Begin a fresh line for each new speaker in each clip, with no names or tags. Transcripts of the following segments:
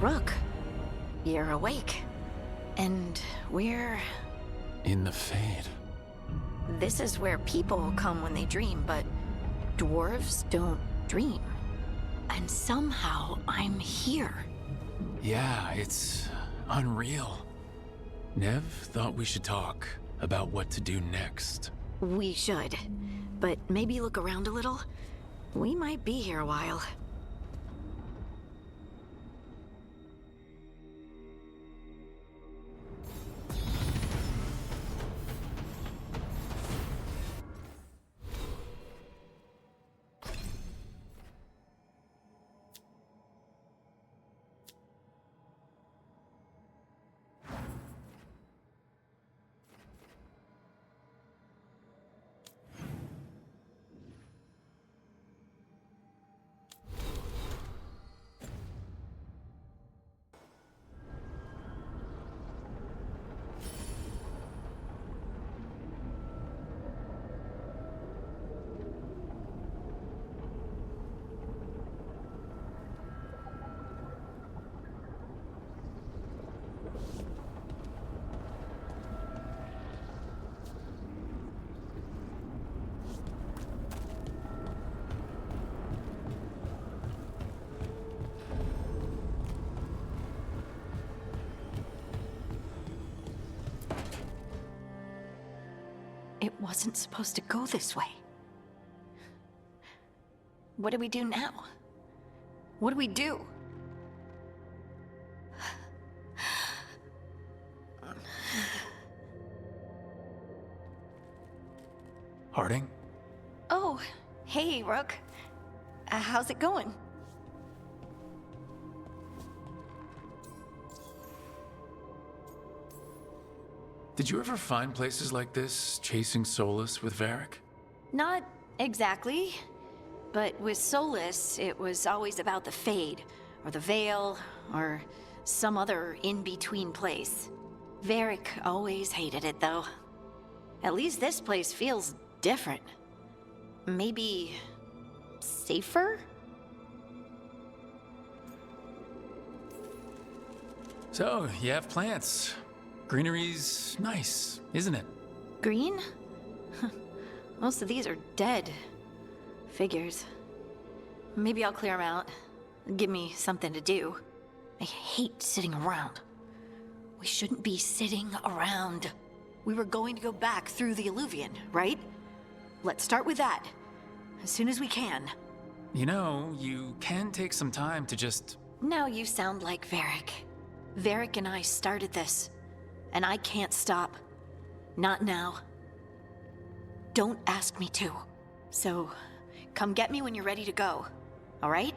Rook, you're awake. And we're...
In the Fade.
This is where people come when they dream, but dwarves don't dream. And somehow I'm here.
Yeah, it's unreal. Nev thought we should talk about what to do next.
We should. But maybe look around a little. We might be here a while. It wasn't supposed to go this way. What do we do now? What do we do?
Harding?
Oh, hey, Rook. How's it going?
Did you ever find places like this, chasing solace with Varric?
Not exactly. But with Solus, it was always about the Fade, or the Veil, or some other in-between place. Varric always hated it, though. At least this place feels different. Maybe... safer?
So, you have plants. Greenery's nice, isn't it?
Green? Most of these are dead. Figures. Maybe I'll clear them out. Give me something to do. I hate sitting around. We shouldn't be sitting around. We were going to go back through the Alluvion, right? Let's start with that. As soon as we can.
You know, you can take some time to just...
Now you sound like Varric. Varric and I started this. And I can't stop. Not now. Don't ask me to. So, come get me when you're ready to go. All right?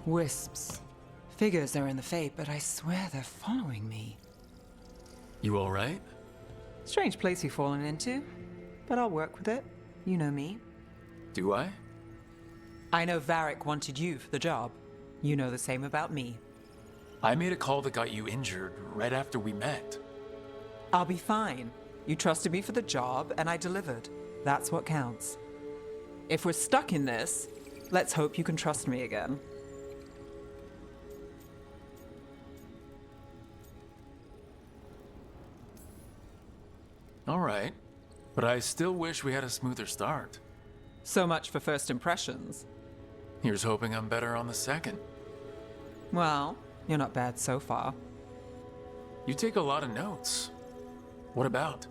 Wisps. Figures are in the Fate, but I swear they're following me.
You all right?
Strange place you've fallen into, but I'll work with it. You know me.
Do I?
I know Varric wanted you for the job. You know the same about me.
I made a call that got you injured right after we met.
I'll be fine. You trusted me for the job, and I delivered. That's what counts. If we're stuck in this, let's hope you can trust me again.
All right, but I still wish we had a smoother start.
So much for first impressions.
Here's hoping I'm better on the second.
Well, you're not bad so far.
You take a lot of notes. What about?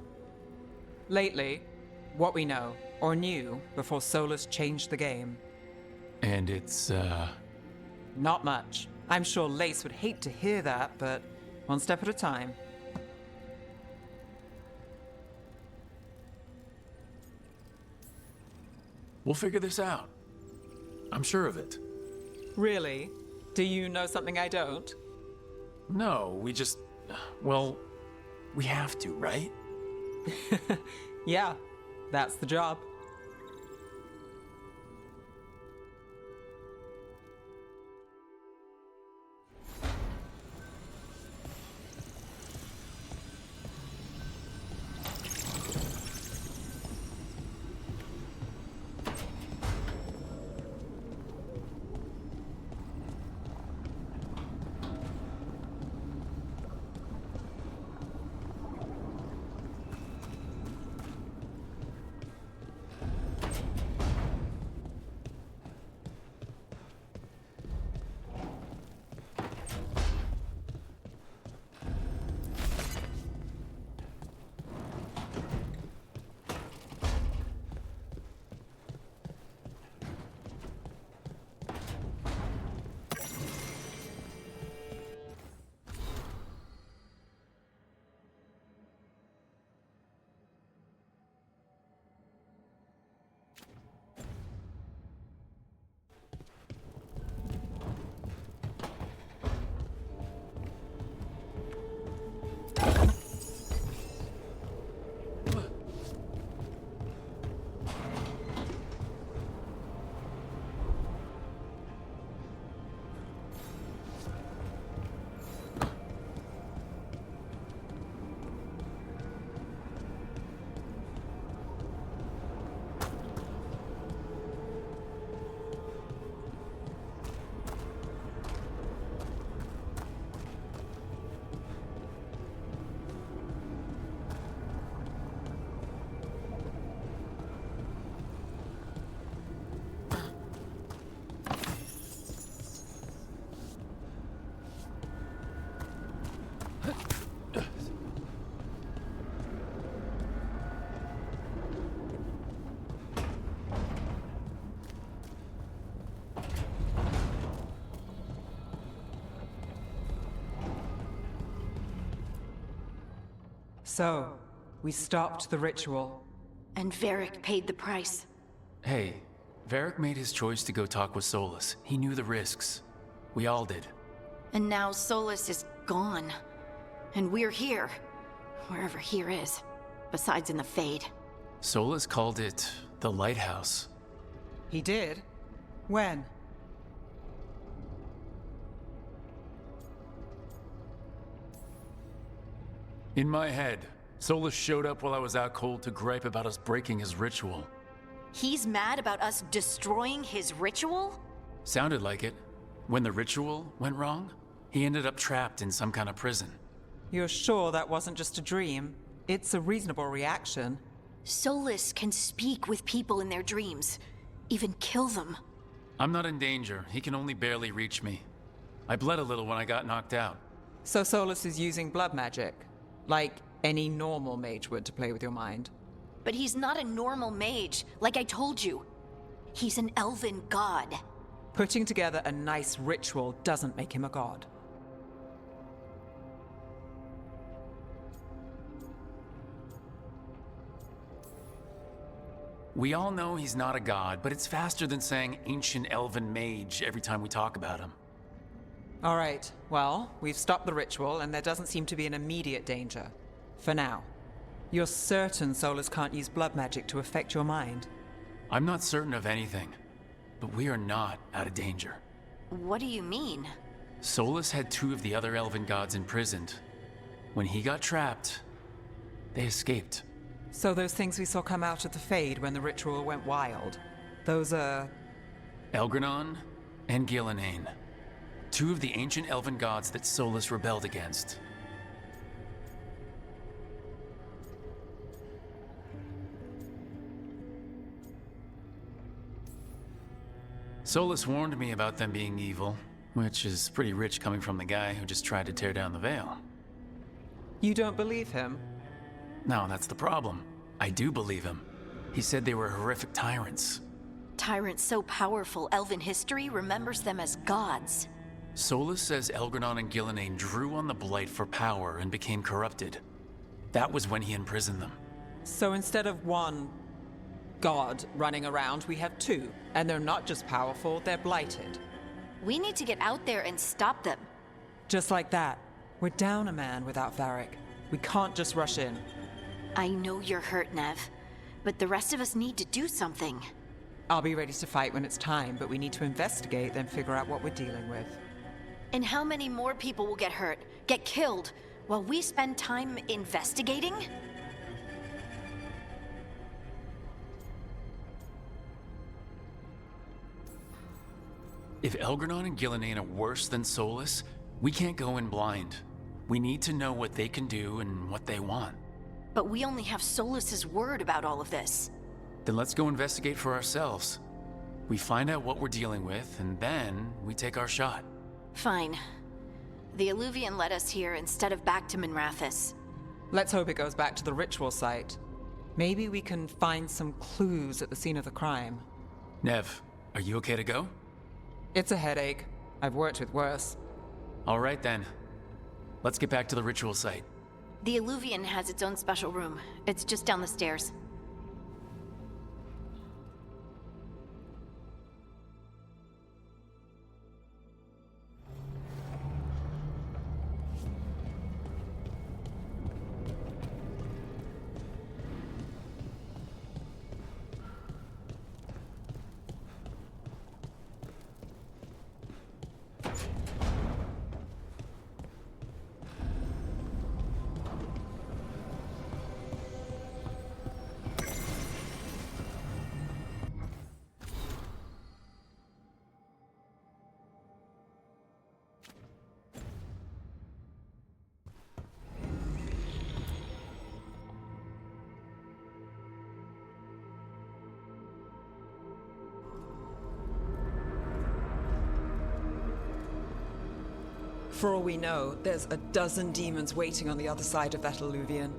Lately, what we know, or knew, before Solus changed the game.
And it's,
Not much. I'm sure Lace would hate to hear that, but one step at a time.
We'll figure this out. I'm sure of it.
Really? Do you know something I don't?
No, well, we have to, right?
Yeah, that's the job. So, we stopped the ritual.
And Varric paid the price.
Hey, Varric made his choice to go talk with Solus. He knew the risks. We all did.
And now Solus is gone. And we're here. Wherever here is. Besides in the Fade.
Solus called it the Lighthouse.
He did? When?
In my head, Solus showed up while I was out cold to gripe about us breaking his ritual.
He's mad about us destroying his ritual?
Sounded like it. When the ritual went wrong, he ended up trapped in some kind of prison.
You're sure that wasn't just a dream? It's a reasonable reaction.
Solus can speak with people in their dreams. Even kill them.
I'm not in danger. He can only barely reach me. I bled a little when I got knocked out.
So Solus is using blood magic? Like any normal mage would to play with your mind?
But he's not a normal mage, like I told you. He's an elven god.
Putting together a nice ritual doesn't make him a god.
We all know he's not a god, but it's faster than saying ancient elven mage every time we talk about him.
All right, well, we've stopped the ritual and there doesn't seem to be an immediate danger. For now. You're certain Solus can't use blood magic to affect your mind?
I'm not certain of anything, but we are not out of danger.
What do you mean?
Solus had two of the other elven gods imprisoned. When he got trapped, they escaped.
So those things we saw come out of the Fade when the ritual went wild, those are...
Elgranon and Gillenane. Two of the ancient elven gods that Solus rebelled against. Solus warned me about them being evil, which is pretty rich coming from the guy who just tried to tear down the veil.
You don't believe him?
No, that's the problem. I do believe him. He said they were horrific tyrants.
Tyrants so powerful, elven history remembers them as gods.
Solus says Elgranon and Gillenane drew on the Blight for power and became corrupted. That was when he imprisoned them.
So instead of one god running around, we have two. And they're not just powerful, they're blighted.
We need to get out there and stop them.
Just like that. We're down a man without Varric. We can't just rush in.
I know you're hurt, Nev, but the rest of us need to do something.
I'll be ready to fight when it's time, but we need to investigate, then figure out what we're dealing with.
And how many more people will get hurt, get killed, while we spend time investigating?
If Elgranon and Gillenane are worse than Solus, we can't go in blind. We need to know what they can do and what they want.
But we only have Solus's word about all of this.
Then let's go investigate for ourselves. We find out what we're dealing with, and then we take our shot.
Fine. The Alluvian led us here instead of back to Minrathous.
Let's hope it goes back to the ritual site. Maybe we can find some clues at the scene of the crime.
Nev, are you okay to go?
It's a headache. I've worked with worse.
All right then. Let's get back to the ritual site.
The Alluvian has its own special room. It's just down the stairs.
For all we know, there's a dozen demons waiting on the other side of that alluvian.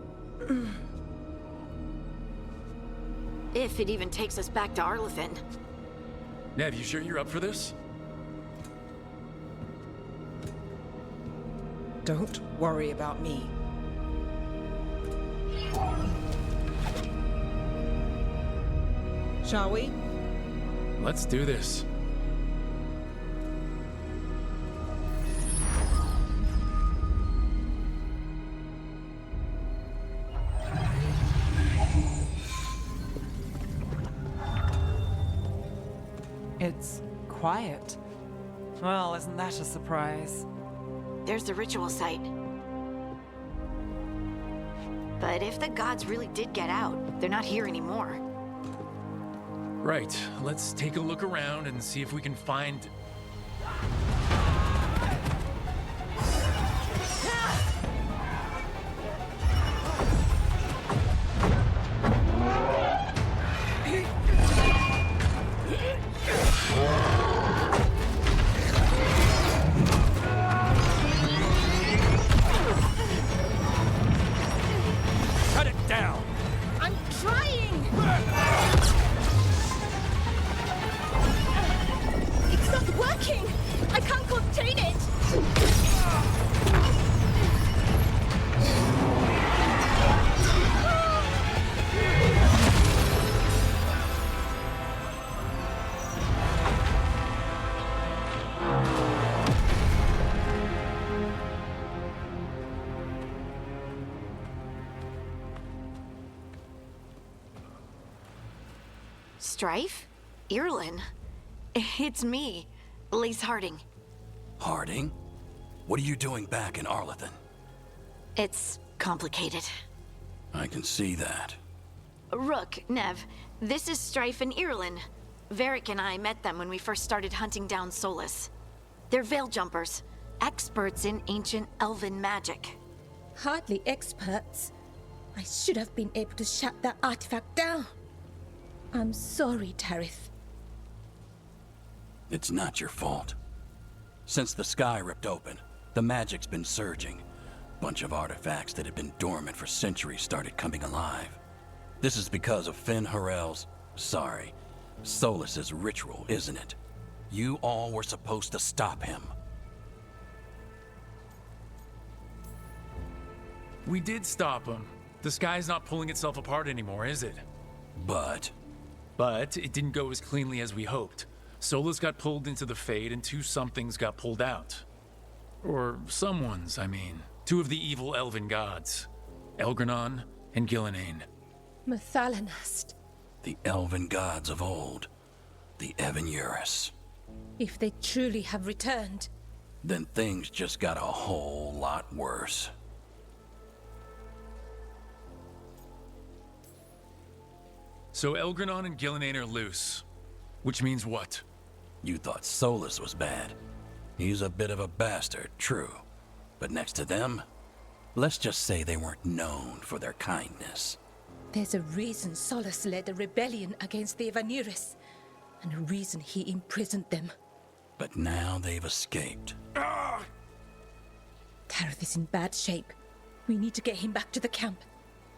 If it even takes us back to Arlithin.
Nev, you sure you're up for this?
Don't worry about me. Shall we?
Let's do this.
It's quiet. Well, isn't that a surprise?
There's the ritual site. But if the gods really did get out, they're not here anymore.
Right, let's take a look around and see if we can find... Cut it down!
I'm trying! It's not working! I can't contain it!
Strife? Irlin? It's me, Lace Harding.
Harding? What are you doing back in Arlethan?
It's complicated.
I can see that.
Rook, Nev, this is Strife and Irlin. Varric and I met them when we first started hunting down Solus. They're veil jumpers, experts in ancient elven magic.
Hardly experts. I should have been able to shut that artifact down. I'm sorry, Tarith.
It's not your fault. Since the sky ripped open, the magic's been surging. Bunch of artifacts that had been dormant for centuries started coming alive. This is because of Solus's ritual, isn't it? You all were supposed to stop him.
We did stop him. The sky's not pulling itself apart anymore, is it?
But
it didn't go as cleanly as we hoped. Solus got pulled into the Fade and two somethings got pulled out. Or someone's, I mean. Two of the evil elven gods. Elgranon and Gillenane.
Mathalanast.
the elven gods of old, the Evan-Urus.
If they truly have returned,
Then things just got a whole lot worse.
So Elgranon and Gillenane are loose. Which means what?
You thought Solus was bad. He's a bit of a bastard, true. But next to them, let's just say they weren't known for their kindness.
there's a reason Solus led a rebellion against the Evan-Urus, and a reason he imprisoned them.
But now they've escaped.
Tareth is in bad shape. We need to get him back to the camp.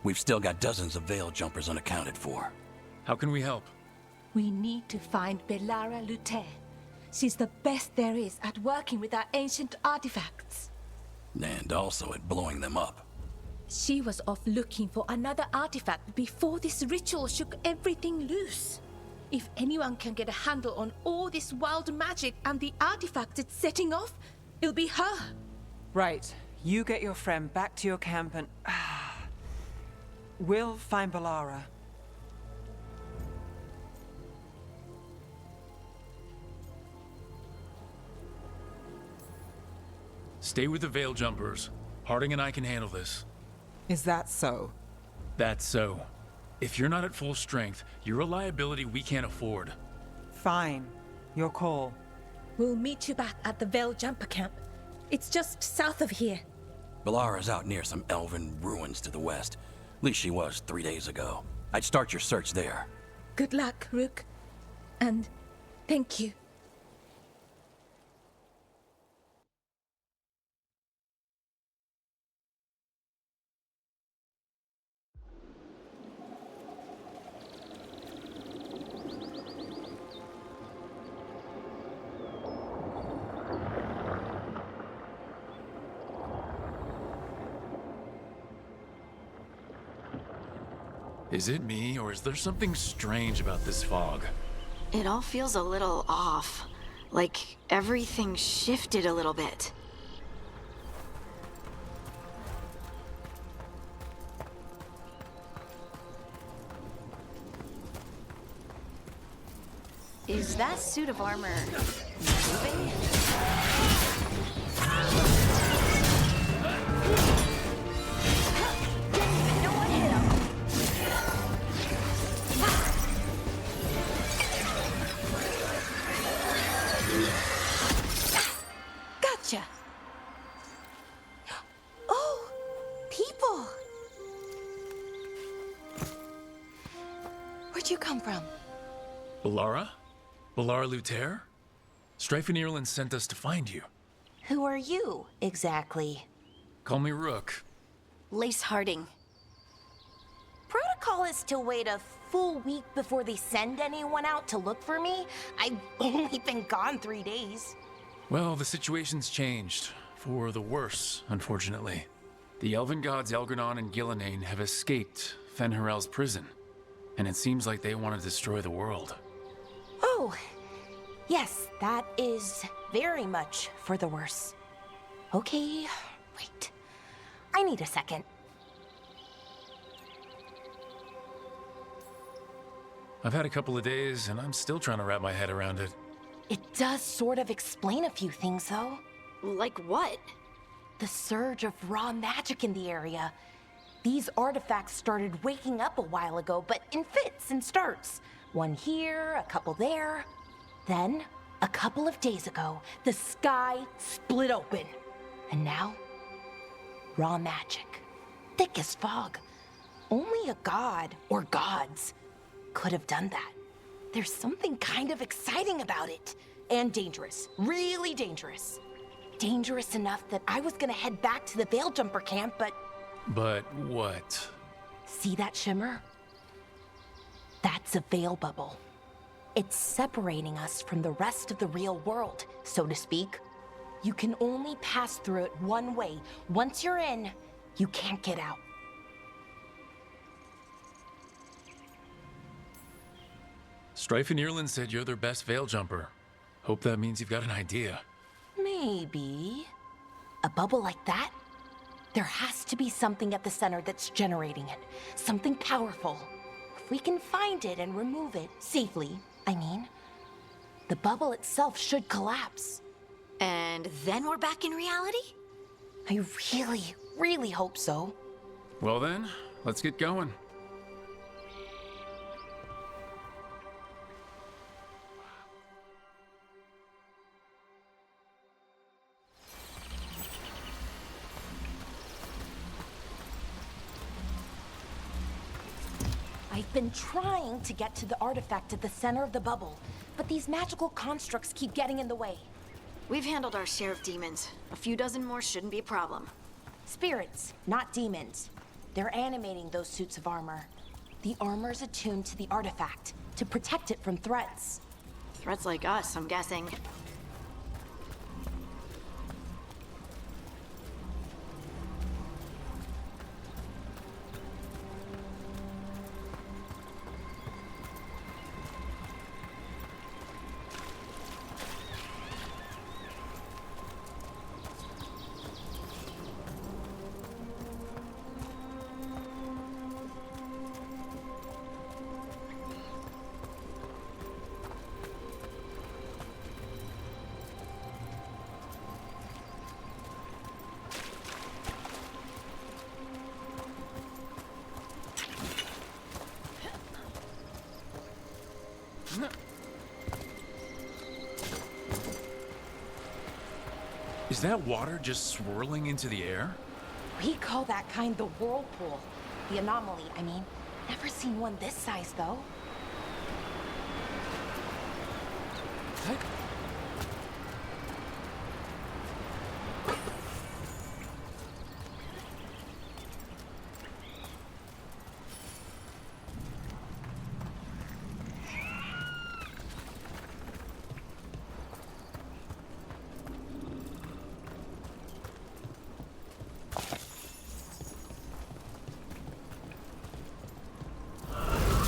We've still got dozens of veil jumpers unaccounted for.
How can we help?
We need to find Belara Luther. She's the best there is at working with our ancient artifacts.
And also at blowing them up.
She was off looking for another artifact before this ritual shook everything loose. If anyone can get a handle on all this wild magic and the artifacts it's setting off, it'll be her.
Right. You get your friend back to your camp and... we'll find Belara.
Stay with the Veil Jumpers. Harding and I can handle this.
Is that so?
That's so. If you're not at full strength, you're a liability we can't afford.
Fine. Your call.
We'll meet you back at the Veil Jumper camp. It's just south of here.
Belara's out near some elven ruins to the west. At least she was 3 days ago. I'd start your search there.
Good luck, Rook. And thank you.
Is it me, or is there something strange about this fog?
It all feels a little off. Like everything shifted a little bit. Is that suit of armor moving? No one hit him. Gotcha. Oh, people. Where'd you come from?
Belara? Belara Luther? Strife and Irland sent us to find you.
Who are you, exactly?
Call me Rook.
Lace Harding.
Protocol is to wait a full week before they send anyone out to look for me. I've only been gone 3 days.
Well, the situation's changed. For the worse, unfortunately. The elven gods Elgranon and Gillenane have escaped Fen'Harel's prison. And it seems like they want to destroy the world.
Oh, yes, that is very much for the worse. Okay, wait. I need a second.
I've had a couple of days, and I'm still trying to wrap my head around it.
It does sort of explain a few things, though.
Like what?
The surge of raw magic in the area. These artifacts started waking up a while ago, but in fits and starts. One here, a couple there. Then, a couple of days ago, the sky split open. And now, raw magic. Thick as fog. Only a god, or gods, could have done that. There's something kind of exciting about it. And dangerous. Really dangerous. Dangerous enough that I was gonna head back to the Veil Jumper camp, but...
But what?
See that shimmer? That's a veil bubble. It's separating us from the rest of the real world, so to speak. You can only pass through it one way. Once you're in, you can't get out.
Strife and Irland said you're their best veil jumper. Hope that means you've got an idea.
Maybe. A bubble like that? There has to be something at the center that's generating it. Something powerful. If we can find it and remove it, safely, I mean, the bubble itself should collapse.
And then we're back in reality?
I really, really hope so.
Well then, let's get going.
I've been trying to get to the artifact at the center of the bubble, but these magical constructs keep getting in the way.
We've handled our share of demons. A few dozen more shouldn't be a problem.
Spirits, not demons. They're animating those suits of armor. The armor's attuned to the artifact, to protect it from threats.
Threats like us, I'm guessing.
Is that water just swirling into the air?
We call that kind the whirlpool. The anomaly, I mean. Never seen one this size, though.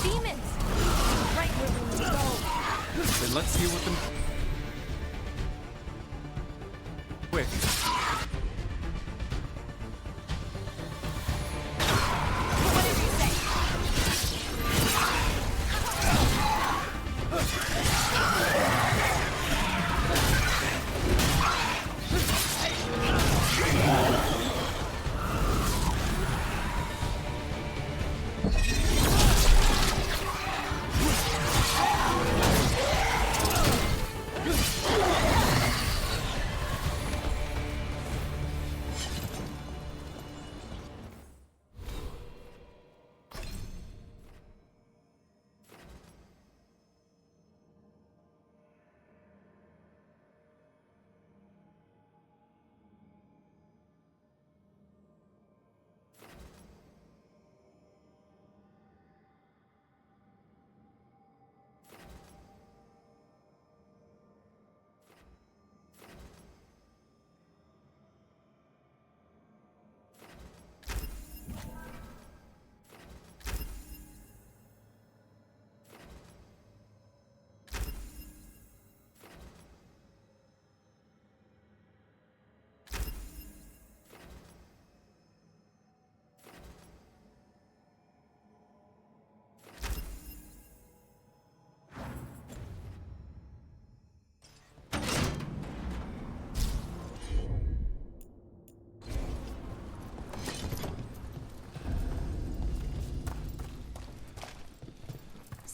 Demons! Right where we need to go.
Then let's deal with them quick.
Whatever you say.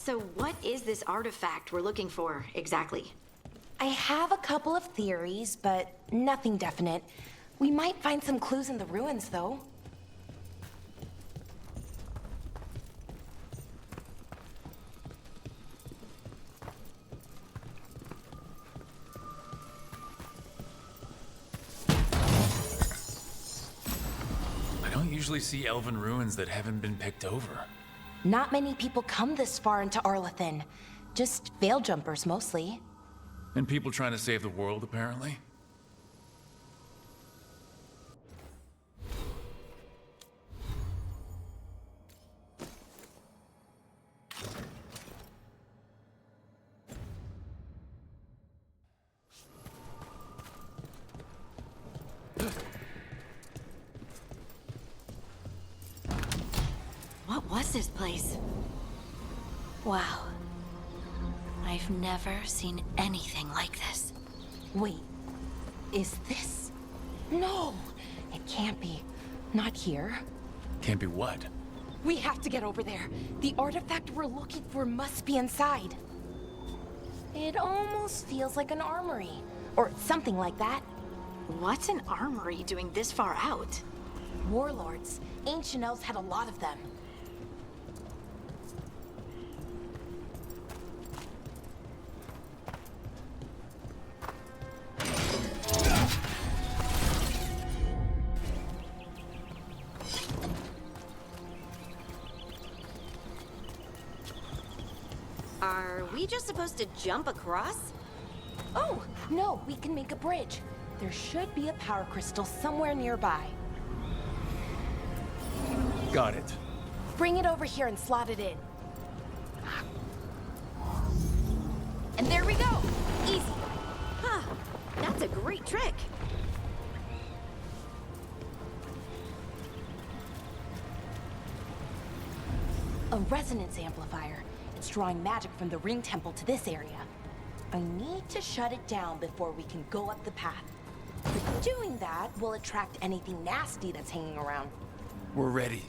So what is this artifact we're looking for, exactly?
I have a couple of theories, but nothing definite. We might find some clues in the ruins, though.
I don't usually see elven ruins that haven't been picked over.
Not many people come this far into Arlathan. Just veil jumpers, mostly.
And people trying to save the world, apparently.
What was this place? Wow. I've never seen anything like this.
Wait, is this? No, it can't be. Not here.
Can't be what?
We have to get over there. The artifact we're looking for must be inside. It almost feels like an armory, or something like that.
What's an armory doing this far out?
Warlords. Ancient elves had a lot of them.
Are we just supposed to jump across?
Oh, no, we can make a bridge. There should be a power crystal somewhere nearby.
Got it.
Bring it over here and slot it in. And there we go! Easy.
Huh. That's a great trick.
A resonance amplifier. It's drawing magic from the ring temple to this area. I need to shut it down before we can go up the path. Doing that will attract anything nasty that's hanging around.
We're ready.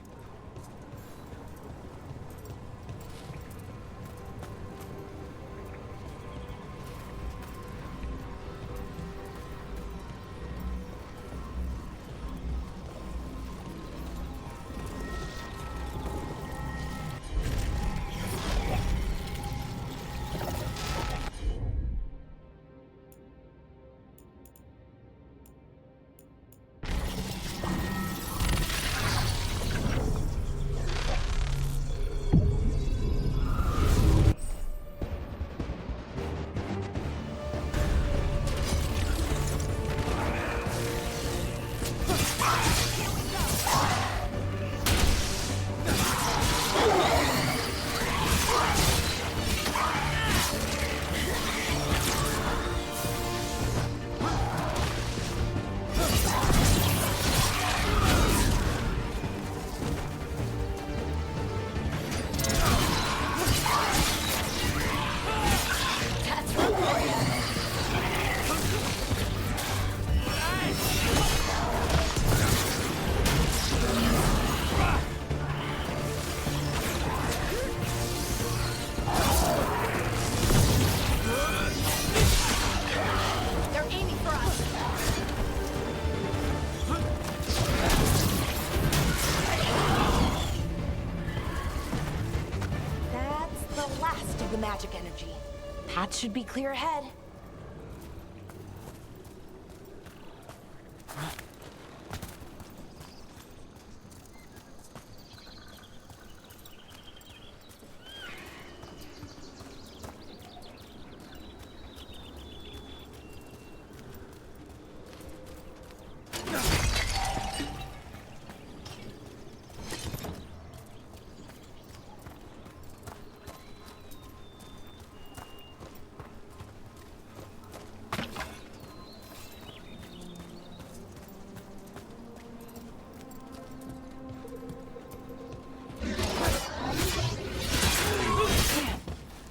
Magic energy. Path should be clear ahead.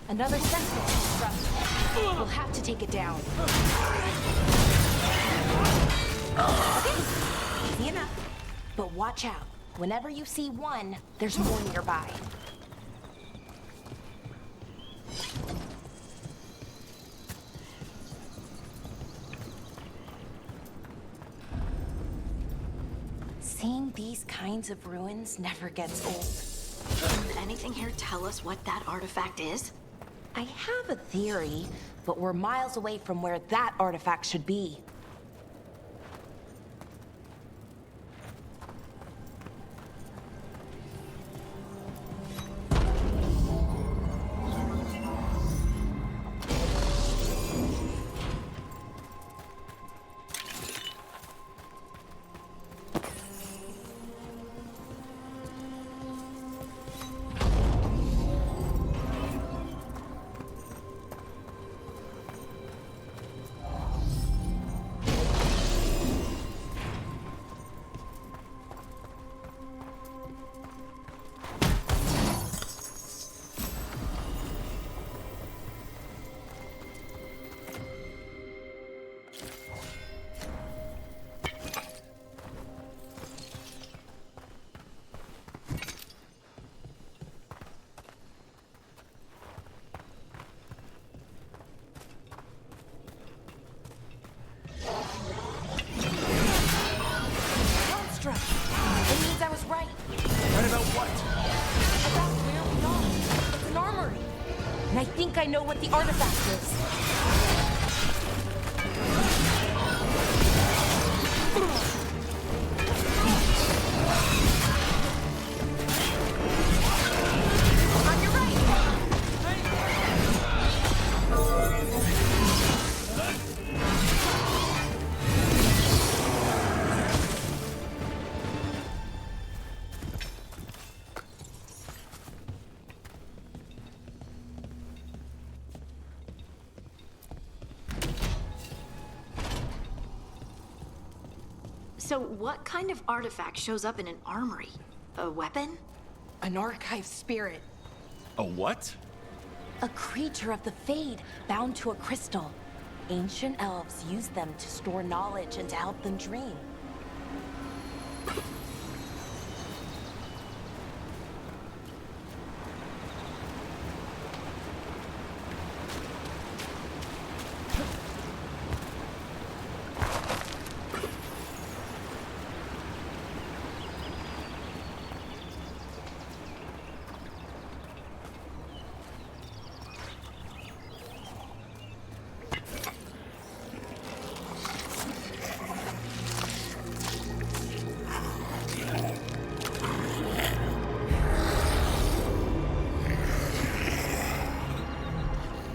Another sentinel construct. We'll have to take it down. Okay, easy enough. But watch out. Whenever you see one, there's more nearby. Seeing these kinds of ruins never gets old.
Can anything here tell us what that artifact is?
I have a theory, but we're miles away from where that artifact should be. It means I was right.
Right about what?
About where we are. It's an armory. And I think I know what the artifact is. On your right.
So what kind of artifact shows up in an armory? A weapon?
An archive spirit.
A what?
A creature of the Fade, bound to a crystal. Ancient elves use them to store knowledge and to help them dream.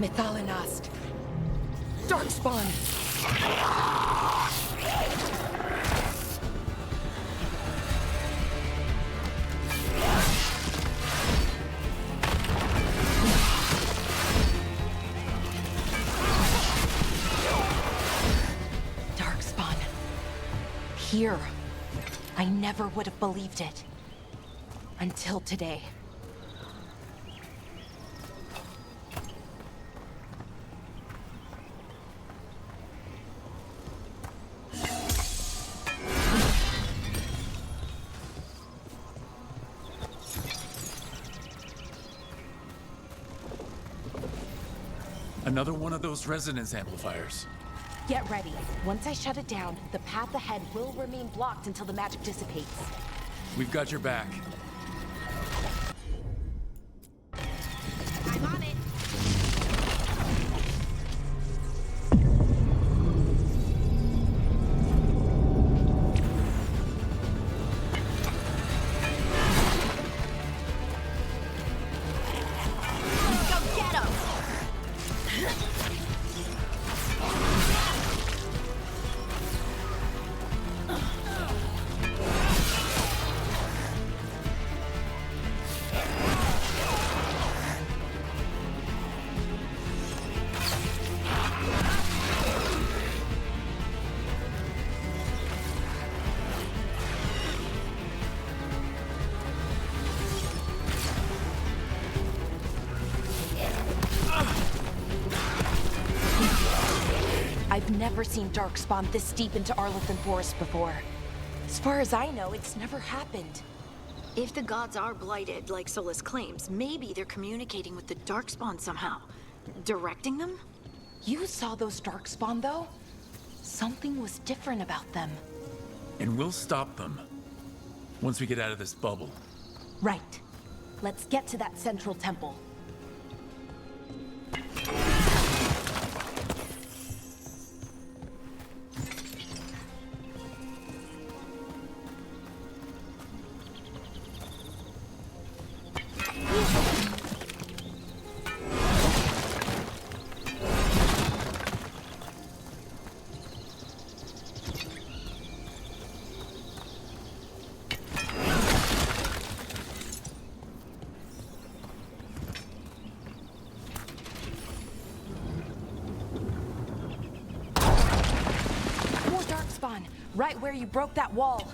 Methalinast. Darkspawn. Darkspawn. Here. I never would have believed it. Until today.
Another one of those resonance amplifiers.
Get ready. Once I shut it down, the path ahead will remain blocked until the magic dissipates.
We've got your back.
I'm on it.
Go get him!
I've never seen Darkspawn this deep into Arlethan Forest before. As far as I know, it's never happened.
If the gods are blighted, like Solus claims, maybe they're communicating with the Darkspawn somehow. Directing them?
You saw those Darkspawn, though? Something was different about them.
And we'll stop them. Once we get out of this bubble.
Right. Let's get to that central temple. Right where you broke that wall.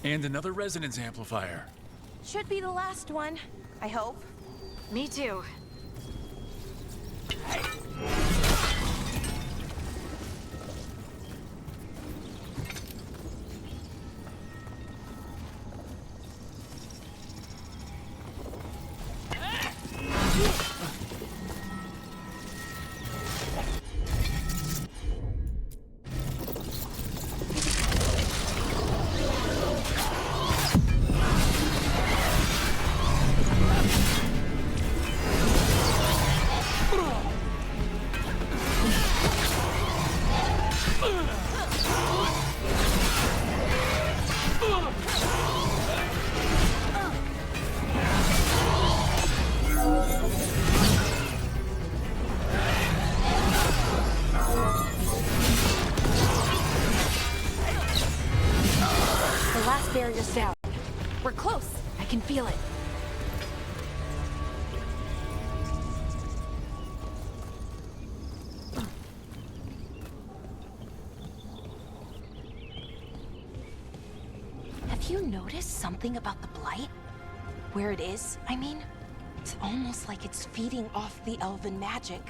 And another resonance amplifier.
Should be the last one, I hope.
Me too.
Barrier's down. We're close. I can feel it. Have you noticed something about the blight? Where it is, I mean? It's almost like it's feeding off the elven magic.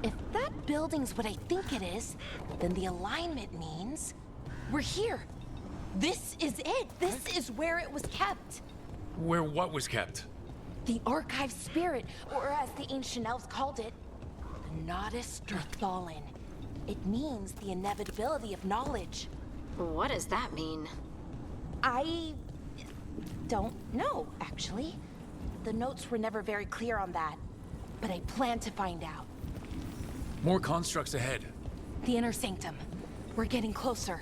If that building's what I think it is, then the alignment means we're here. This is it. This is where it was kept.
Where what was kept?
The archive spirit, or as the ancient elves called it, the Nodus Drathalin. It means the inevitability of knowledge.
What does that mean?
I don't know, actually. the notes were never very clear on that. But I plan to find out.
More constructs ahead.
The inner sanctum. We're getting closer.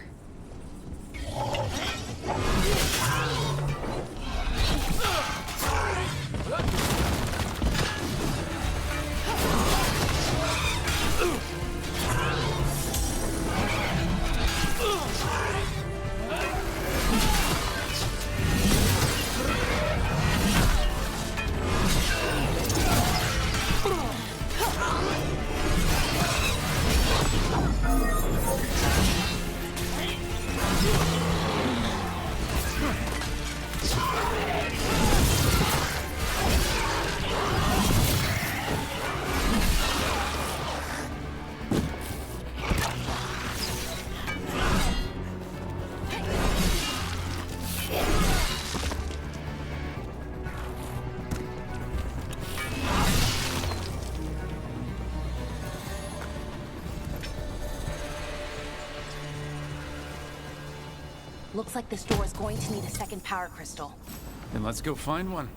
Looks like this door is going to need a second power crystal.
Then let's go find one.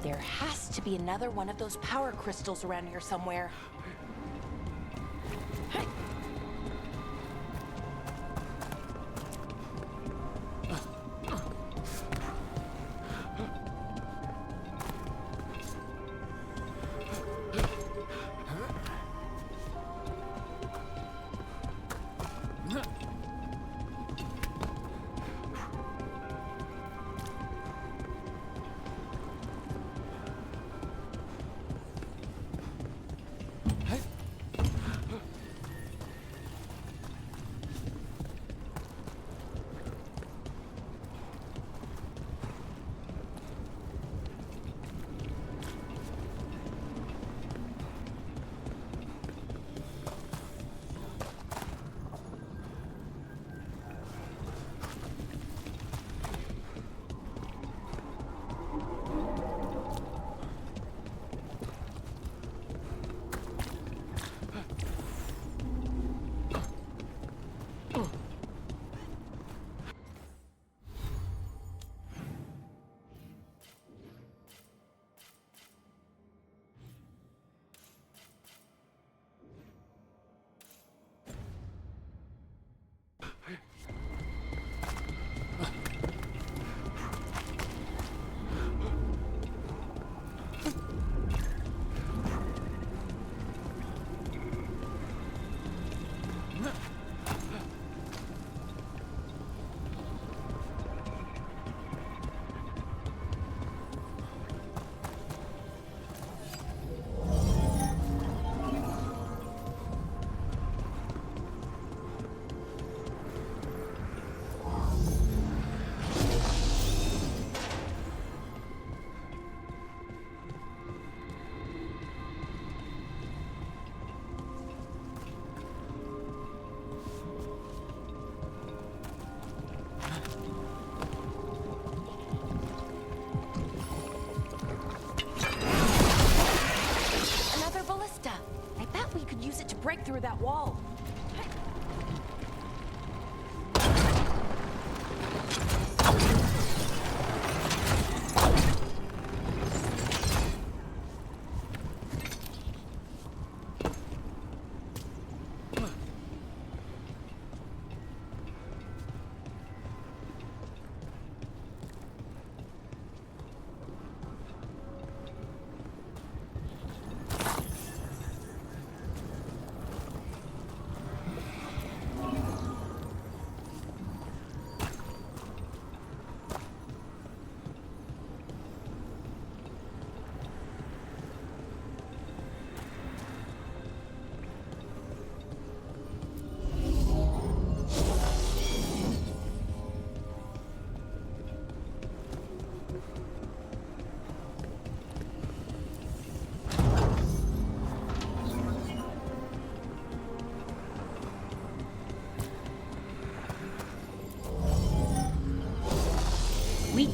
There has to be another one of those power crystals around here somewhere. Break through that wall.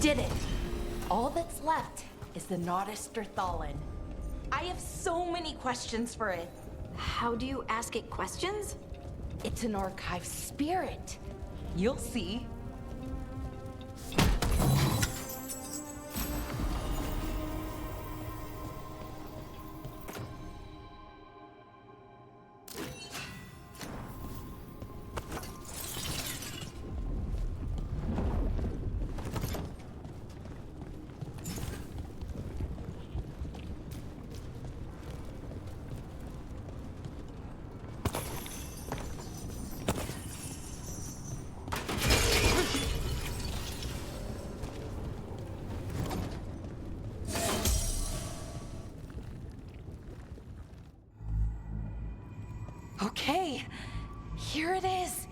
did it! All that's left is the Nodus Terthallen. I have so many questions for it.
How do you ask it questions?
It's an archive spirit. You'll see. Okay, here it is.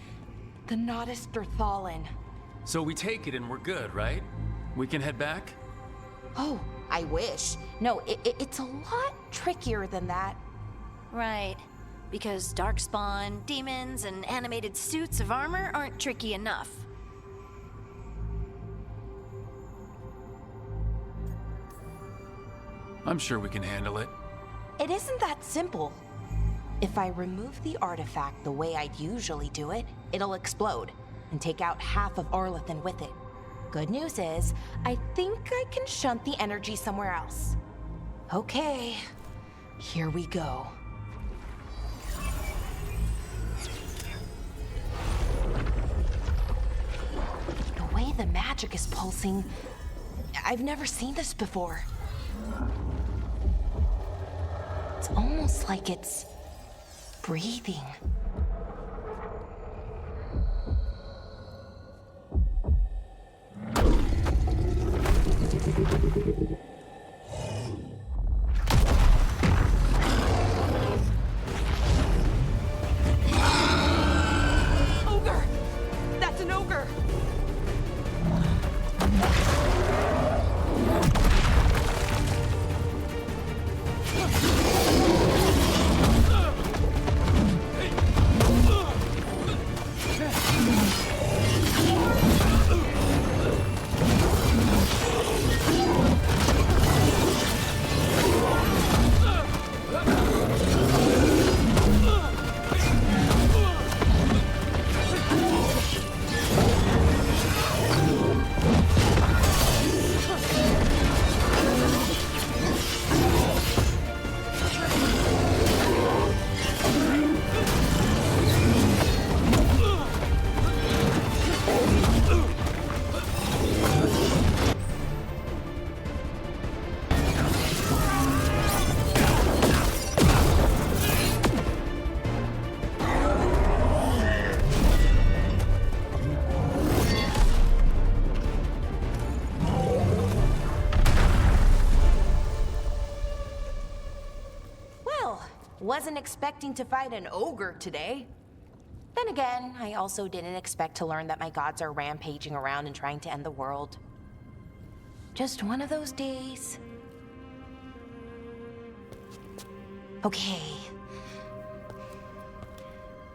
The Nodus Terthallen.
So we take it and we're good, right? We can head back?
Oh, I wish. No, it's a lot trickier than that.
Right. Because darkspawn, demons, and animated suits of armor aren't tricky enough.
I'm sure we can handle it.
It isn't that simple. If I remove the artifact the way I'd usually do it, it'll explode and take out half of Arlethan with it. Good news is, I think I can shunt the energy somewhere else. Okay, here we go. The way the magic is pulsing, I've never seen this before. It's almost like it's breathing. Ogre! That's an ogre! Wasn't expecting to fight an ogre today. Then again, I also didn't expect to learn that my gods are rampaging around and trying to end the world. Just one of those days. Okay.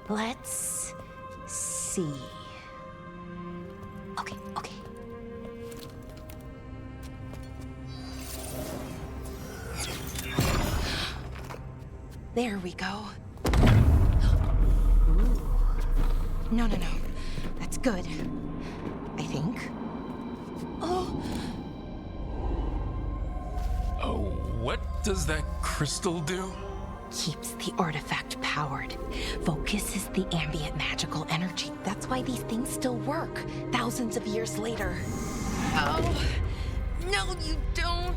Let's see. Okay. There we go. Ooh. No. That's good. I think. Oh,
What does that crystal do?
keeps the artifact powered. Focuses the ambient magical energy. That's why these things still work, thousands of years later. Oh, no, you don't.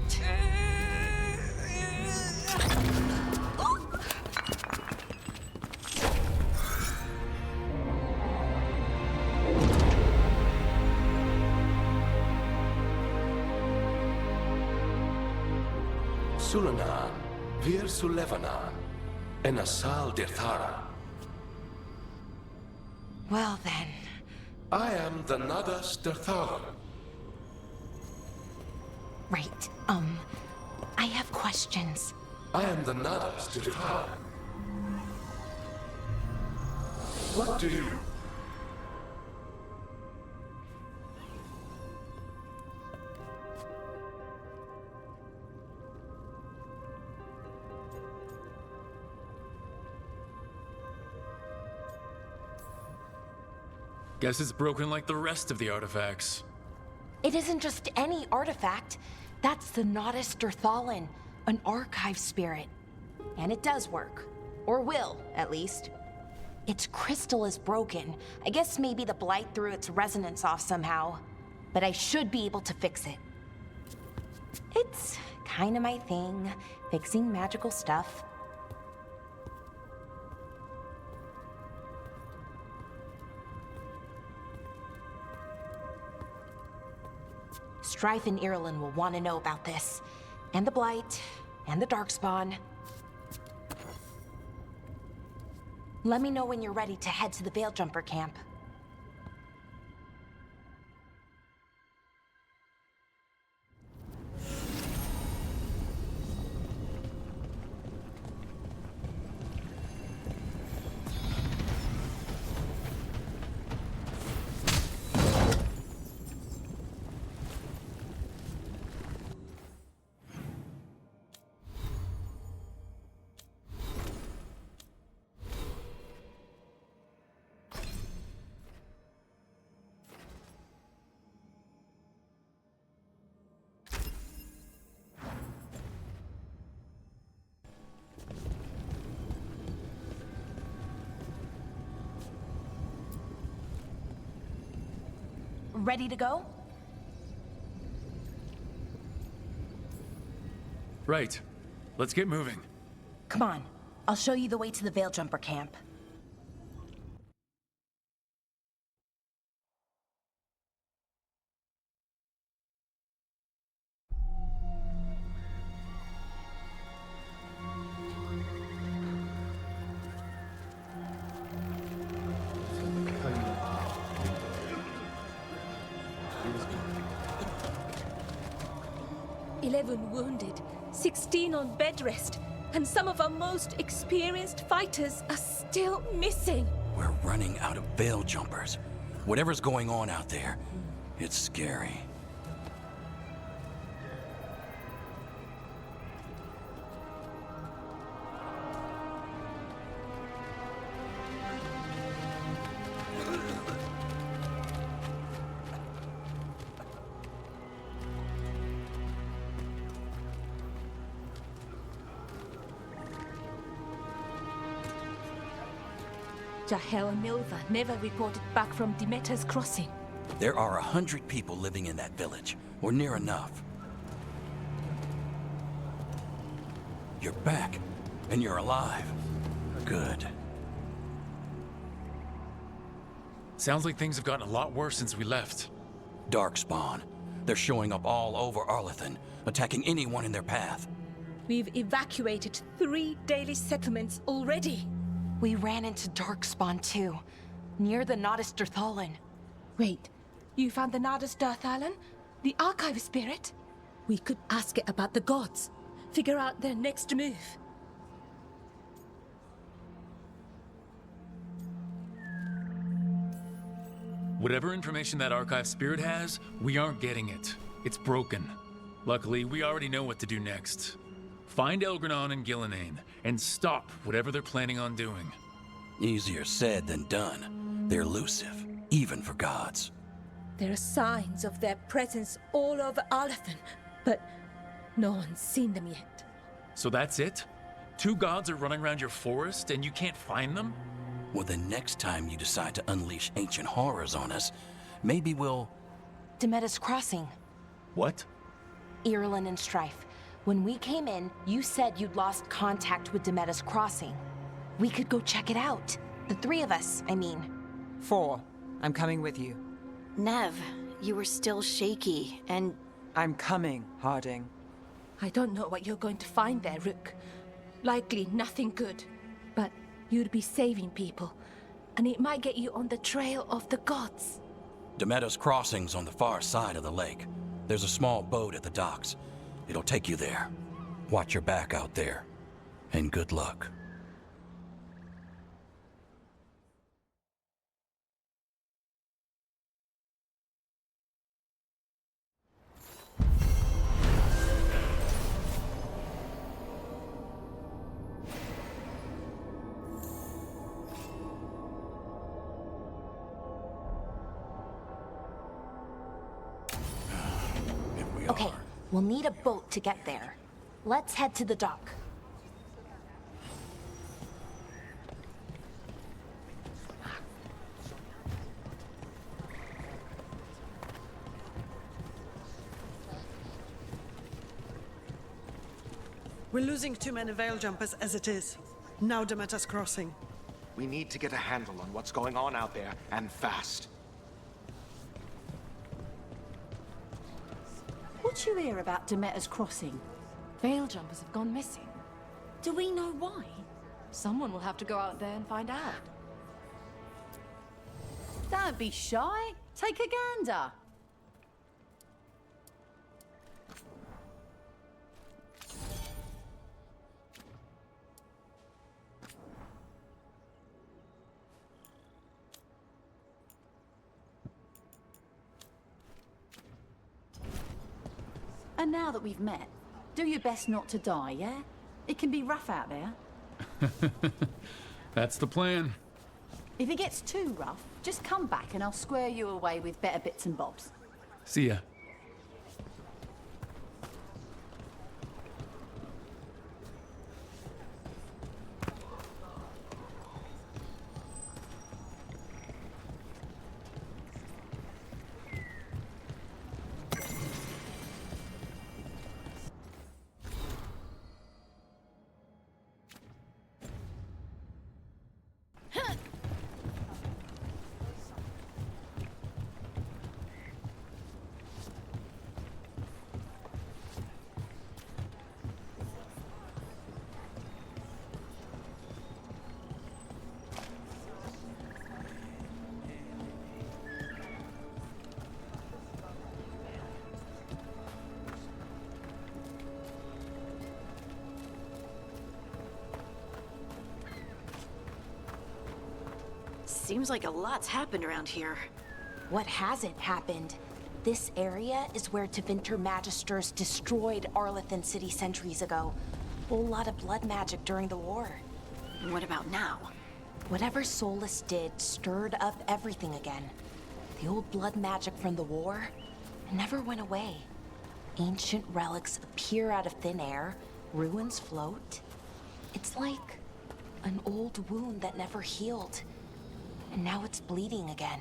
Sulanan, Vir Sulevanan, and Asal Dirthara.
Well then.
I am the Nadas Dirthalan.
Right, I have questions.
I am the Nadas Dirthalan. What do you...
Guess it's broken like the rest of the artifacts.
It isn't just any artifact. That's the Nodus Derthalin, an archive spirit. And it does work. Or will, at least. Its crystal is broken. I guess maybe the blight threw its resonance off somehow. But I should be able to fix it. It's kind of my thing, fixing magical stuff. Strife and Irulan will want to know about this. And the Blight, and the Darkspawn. Let me know when you're ready to head to the Veilgjumper camp. Ready to go?
Right. Let's get moving.
Come on. I'll show you the way to the Veilgjumper camp.
Wounded, 16 on bed rest, and some of our most experienced fighters are still missing.
We're running out of Veiljumpers. Whatever's going on out there, it's scary.
Jahel and Milva never reported back from Demeter's crossing.
There are 100 people living in that village, or near enough. You're back, and you're alive. Good.
Sounds like things have gotten a lot worse since we left.
Darkspawn. They're showing up all over Arlathan, attacking anyone in their path.
We've evacuated 3 daily settlements already.
We ran into Darkspawn too, near the Nodus Derthalin.
Wait, you found the Nodus Derthalin? The archive spirit? We could ask it about the gods. Figure out their next move.
Whatever information that archive spirit has, we aren't getting it. It's broken. Luckily, we already know what to do next. Find Elgranon and Gillinane, and stop whatever they're planning on doing.
Easier said than done. They're elusive, even for gods.
There are signs of their presence all over Arlathan, but no one's seen them yet.
So that's it? 2 gods are running around your forest and you can't find them?
Well, the next time you decide to unleash ancient horrors on us, maybe we'll...
Demeter's crossing.
What?
Irulan and Strife. When we came in, you said you'd lost contact with Demeter's crossing. We could go check it out. The 3 of us, I mean.
4. I'm coming with you.
Nev, you were still shaky, and
I'm coming, Harding.
I don't know what you're going to find there, Rook. Likely nothing good. But you'd be saving people, and it might get you on the trail of the gods.
Demeter's crossing's on the far side of the lake. There's a small boat at the docks. It'll take you there. Watch your back out there. And good luck. we
Okay,
are.
we'll need a boat to get there. Let's head to the dock.
We're losing too many veil jumpers as it is. Now Demeter's crossing.
We need to get a handle on what's going on out there, and fast.
What you hear about Demeter's crossing? Veil jumpers have gone missing. Do we know why? Someone will have to go out there and find out. Don't be shy. Take a gander. And now that we've met, do your best not to die, yeah? It can be rough out there.
That's the plan.
If it gets too rough, just come back and I'll square you away with better bits and bobs.
See ya.
Seems like a lot's happened around here.
What hasn't happened? This area is where Tevinter Magisters destroyed Arlethan City centuries ago. Whole lot of blood magic during the war.
And what about now?
Whatever Solus did stirred up everything again. The old blood magic from the war never went away. Ancient relics appear out of thin air, ruins float. It's like an old wound that never healed. And now it's bleeding again.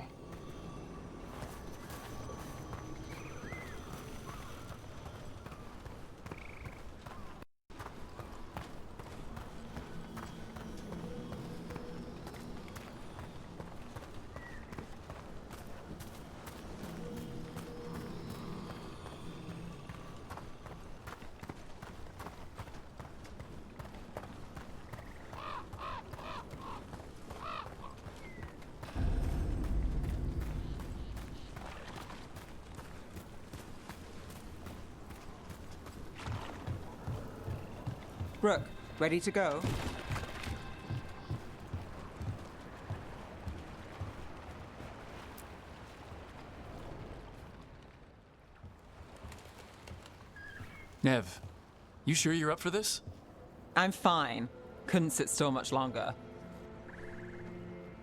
Brooke, ready to go?
Nev, you sure you're up for this?
I'm fine. Couldn't sit still much longer.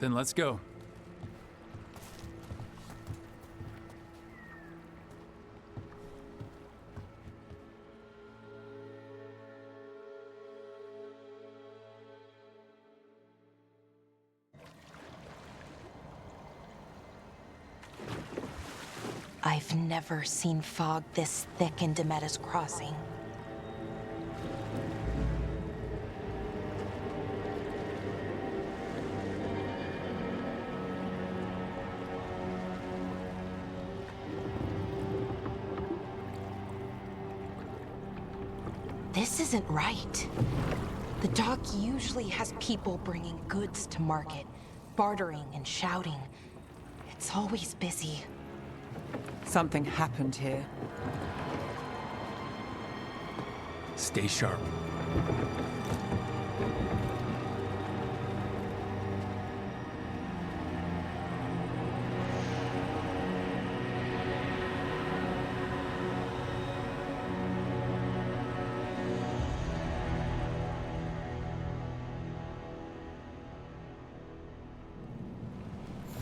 Then let's go.
I've never seen fog this thick in Demeter's crossing. This isn't right. The dock usually has people bringing goods to market, bartering and shouting. It's always busy.
Something happened here.
Stay sharp.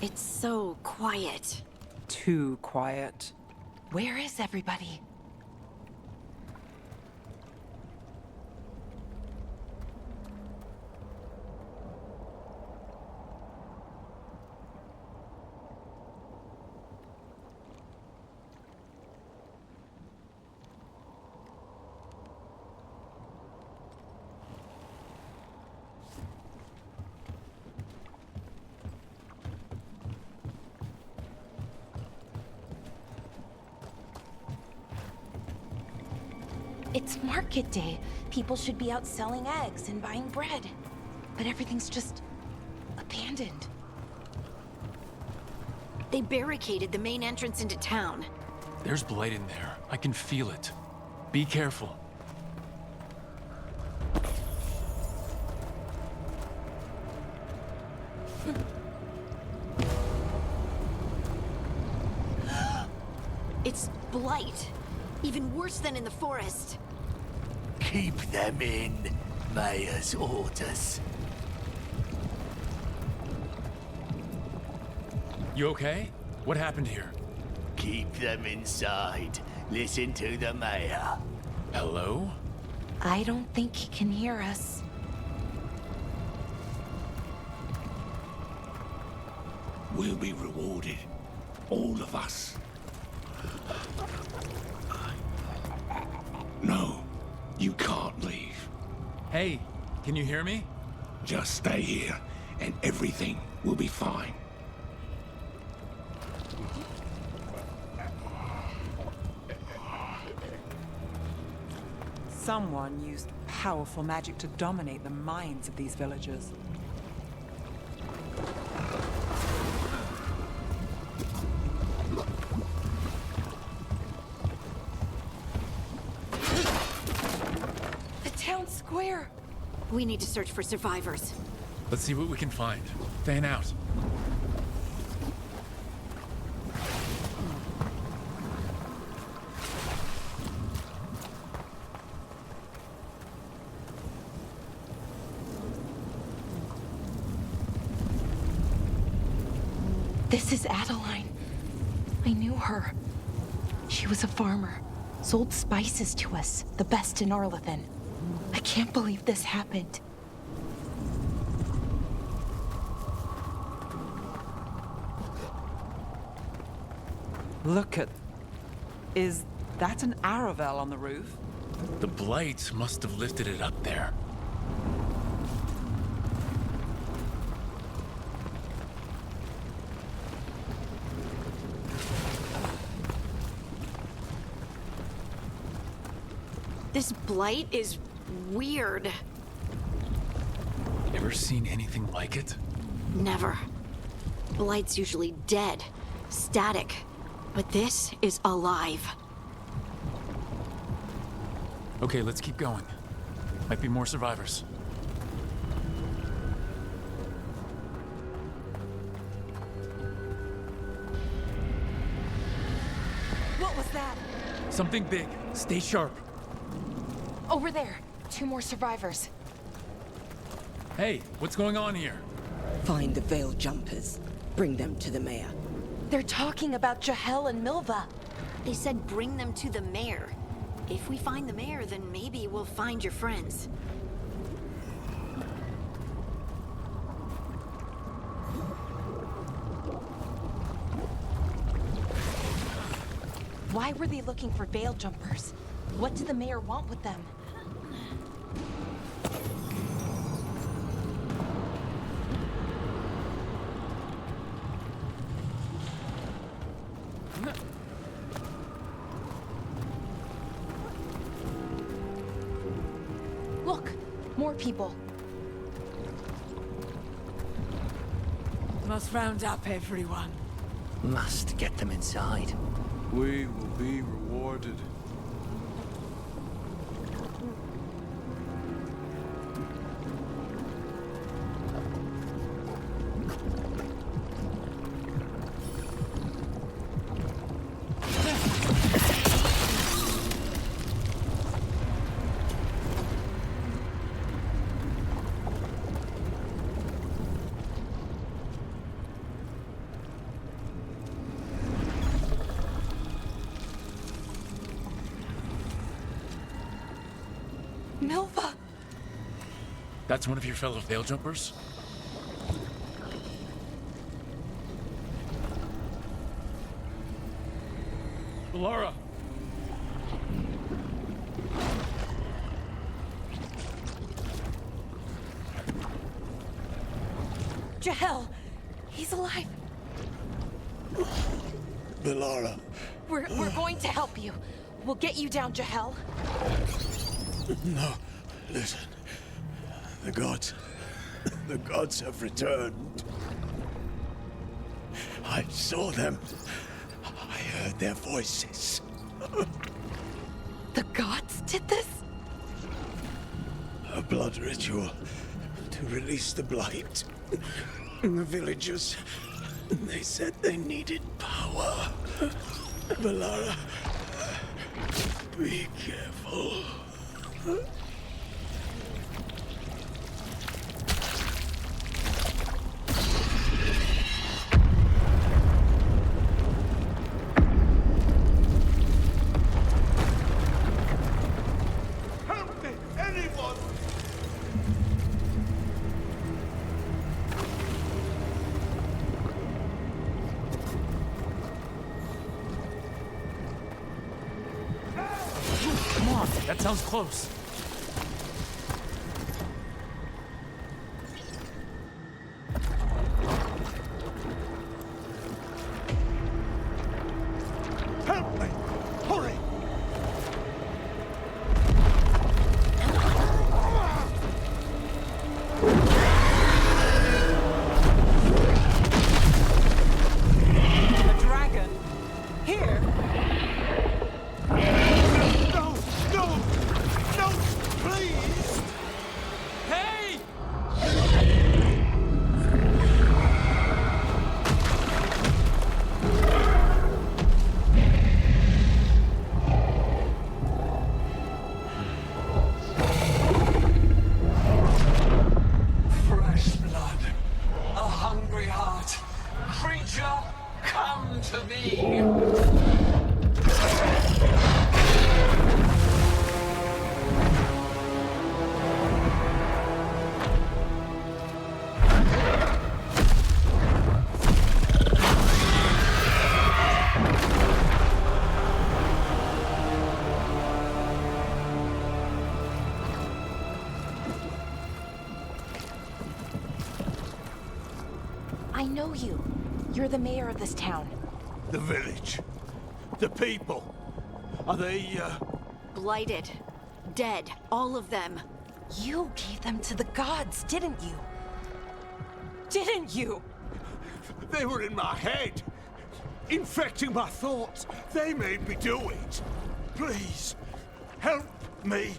It's so quiet.
Too quiet.
Where is everybody? It's market day. People should be out selling eggs and buying bread. But everything's just abandoned.
They barricaded the main entrance into town.
There's blight in there. I can feel it. Be careful.
It's blight. Even worse than in the forest.
Keep them in. Mayor's orders.
You okay? What happened here?
Keep them inside. Listen to the mayor.
Hello?
I don't think he can hear us.
We'll be rewarded. All of us. No, you can't leave.
Hey, can you hear me?
Just stay here, and everything will be fine.
Someone used powerful magic to dominate the minds of these villagers.
The town square!
We need to search for survivors.
Let's see what we can find. Fan out.
This is Adeline. I knew her. She was a farmer, sold spices to us, the best in Arlethan. I can't believe this happened.
Look at... Is that an Aravel on the roof?
The blight must have lifted it up there.
This blight is weird.
Ever seen anything like it?
Never. Blight's usually dead, static. But this is alive.
Okay, let's keep going. Might be more survivors.
What was that?
Something big. Stay sharp.
Over there. 2 more survivors.
Hey, what's going on here?
Find the Veil Jumpers. Bring them to the mayor.
They're talking about Jahel and Milva.
They said bring them to the mayor. If we find the mayor, then maybe we'll find your friends.
Why were they looking for Veil Jumpers? What did the mayor want with them? Look, more people.
Must round up everyone.
Must get them inside.
We will be rewarded.
Milva!
That's one of your fellow Veil Jumpers? Laura!
Jahel! He's alive!
Velara.
We're going to help you. We'll get you down, Jahel.
No, listen. The gods have returned. I saw them. I heard their voices.
The gods did this?
A blood ritual to release the blight. And the villagers, they said they needed power. Valara, be careful.
Help me! Anyone!
Come on, that sounds close.
Help me! Hurry!
A dragon? Here?
No! No! No! Please!
Hey!
Fresh blood, a hungry heart. Creature, come to me.
I know you. You're the mayor of this town.
The village. The people. Are they,
Blighted. Dead. All of them.
You gave them to the gods, didn't you? Didn't you?
They were in my head. Infecting my thoughts. They made me do it. Please, help me.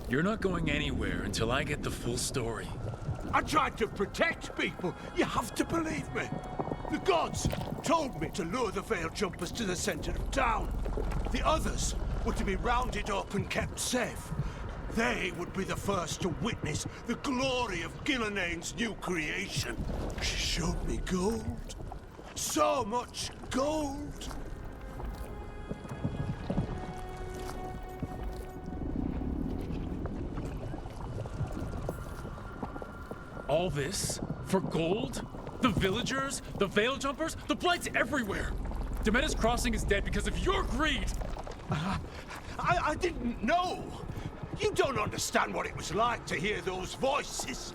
You're not going anywhere until I get the full story.
I tried to protect people. You have to believe me. The gods told me to lure the Veil Jumpers to the center of town. The others were to be rounded up and kept safe. They would be the first to witness the glory of Gilnenane's new creation. She showed me gold. So much gold.
All this? For gold? The villagers? The Veil Jumpers? The Blight's everywhere! Demeter's Crossing is dead because of your greed!
I didn't know. You don't understand what it was like to hear those voices.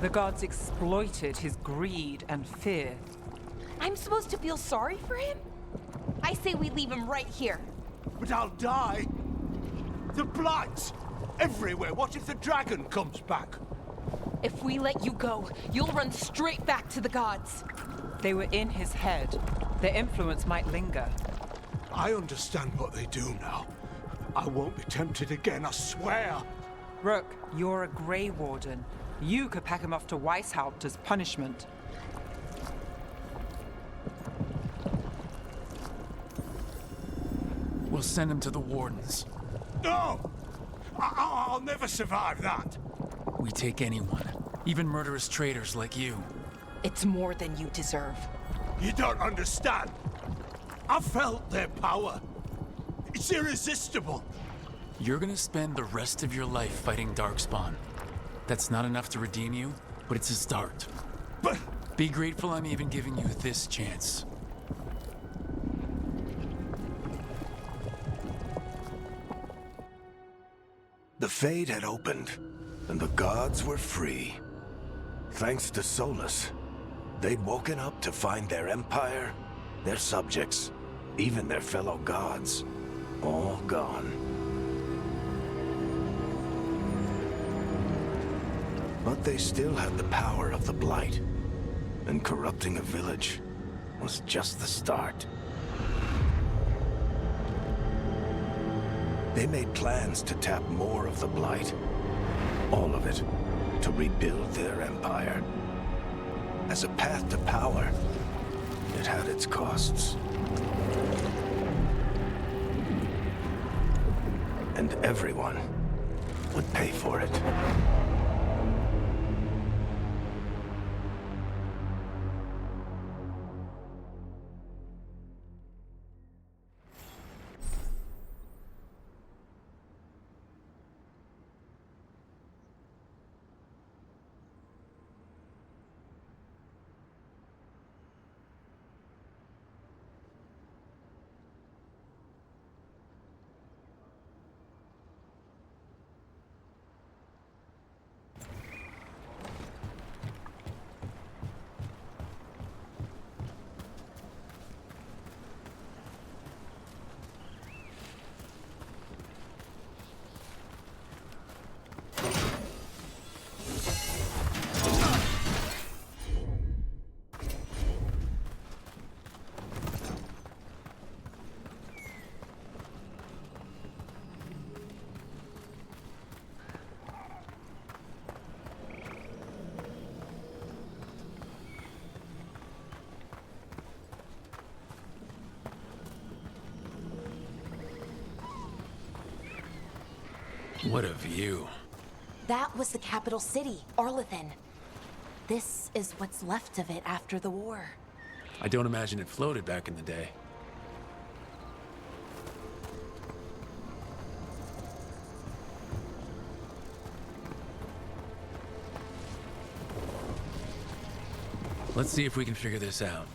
The gods exploited his greed and fear.
I'm supposed to feel sorry for him? I say we leave him right here.
But I'll die. The Blight! Everywhere. What if the dragon comes back?
If we let you go, you'll run straight back to the gods.
They were in his head. Their influence might linger.
I understand what they do now. I won't be tempted again, I swear.
Rook, you're a Grey Warden. You could pack him off to Weishaupt as punishment.
We'll send him to the Wardens.
No! I'll never survive that.
We take anyone, even murderous traitors like you.
It's more than you deserve.
You don't understand. I felt their power. It's irresistible.
You're gonna spend the rest of your life fighting Darkspawn. That's not enough to redeem you, but it's a start.
But...
Be grateful I'm even giving you this chance.
The Fade had opened, and the gods were free. Thanks to Solus, they'd woken up to find their empire their subjects, even their fellow gods, all gone. But they still had the power of the Blight, and corrupting a village was just the start. They made plans to tap more of the Blight, all of it, to rebuild their empire. As a path to power, it had its costs. And everyone would pay for it.
What a view.
That was the capital city, Arlethan. This is what's left of it after the war.
I don't imagine it floated back in the day. Let's see if we can figure this out.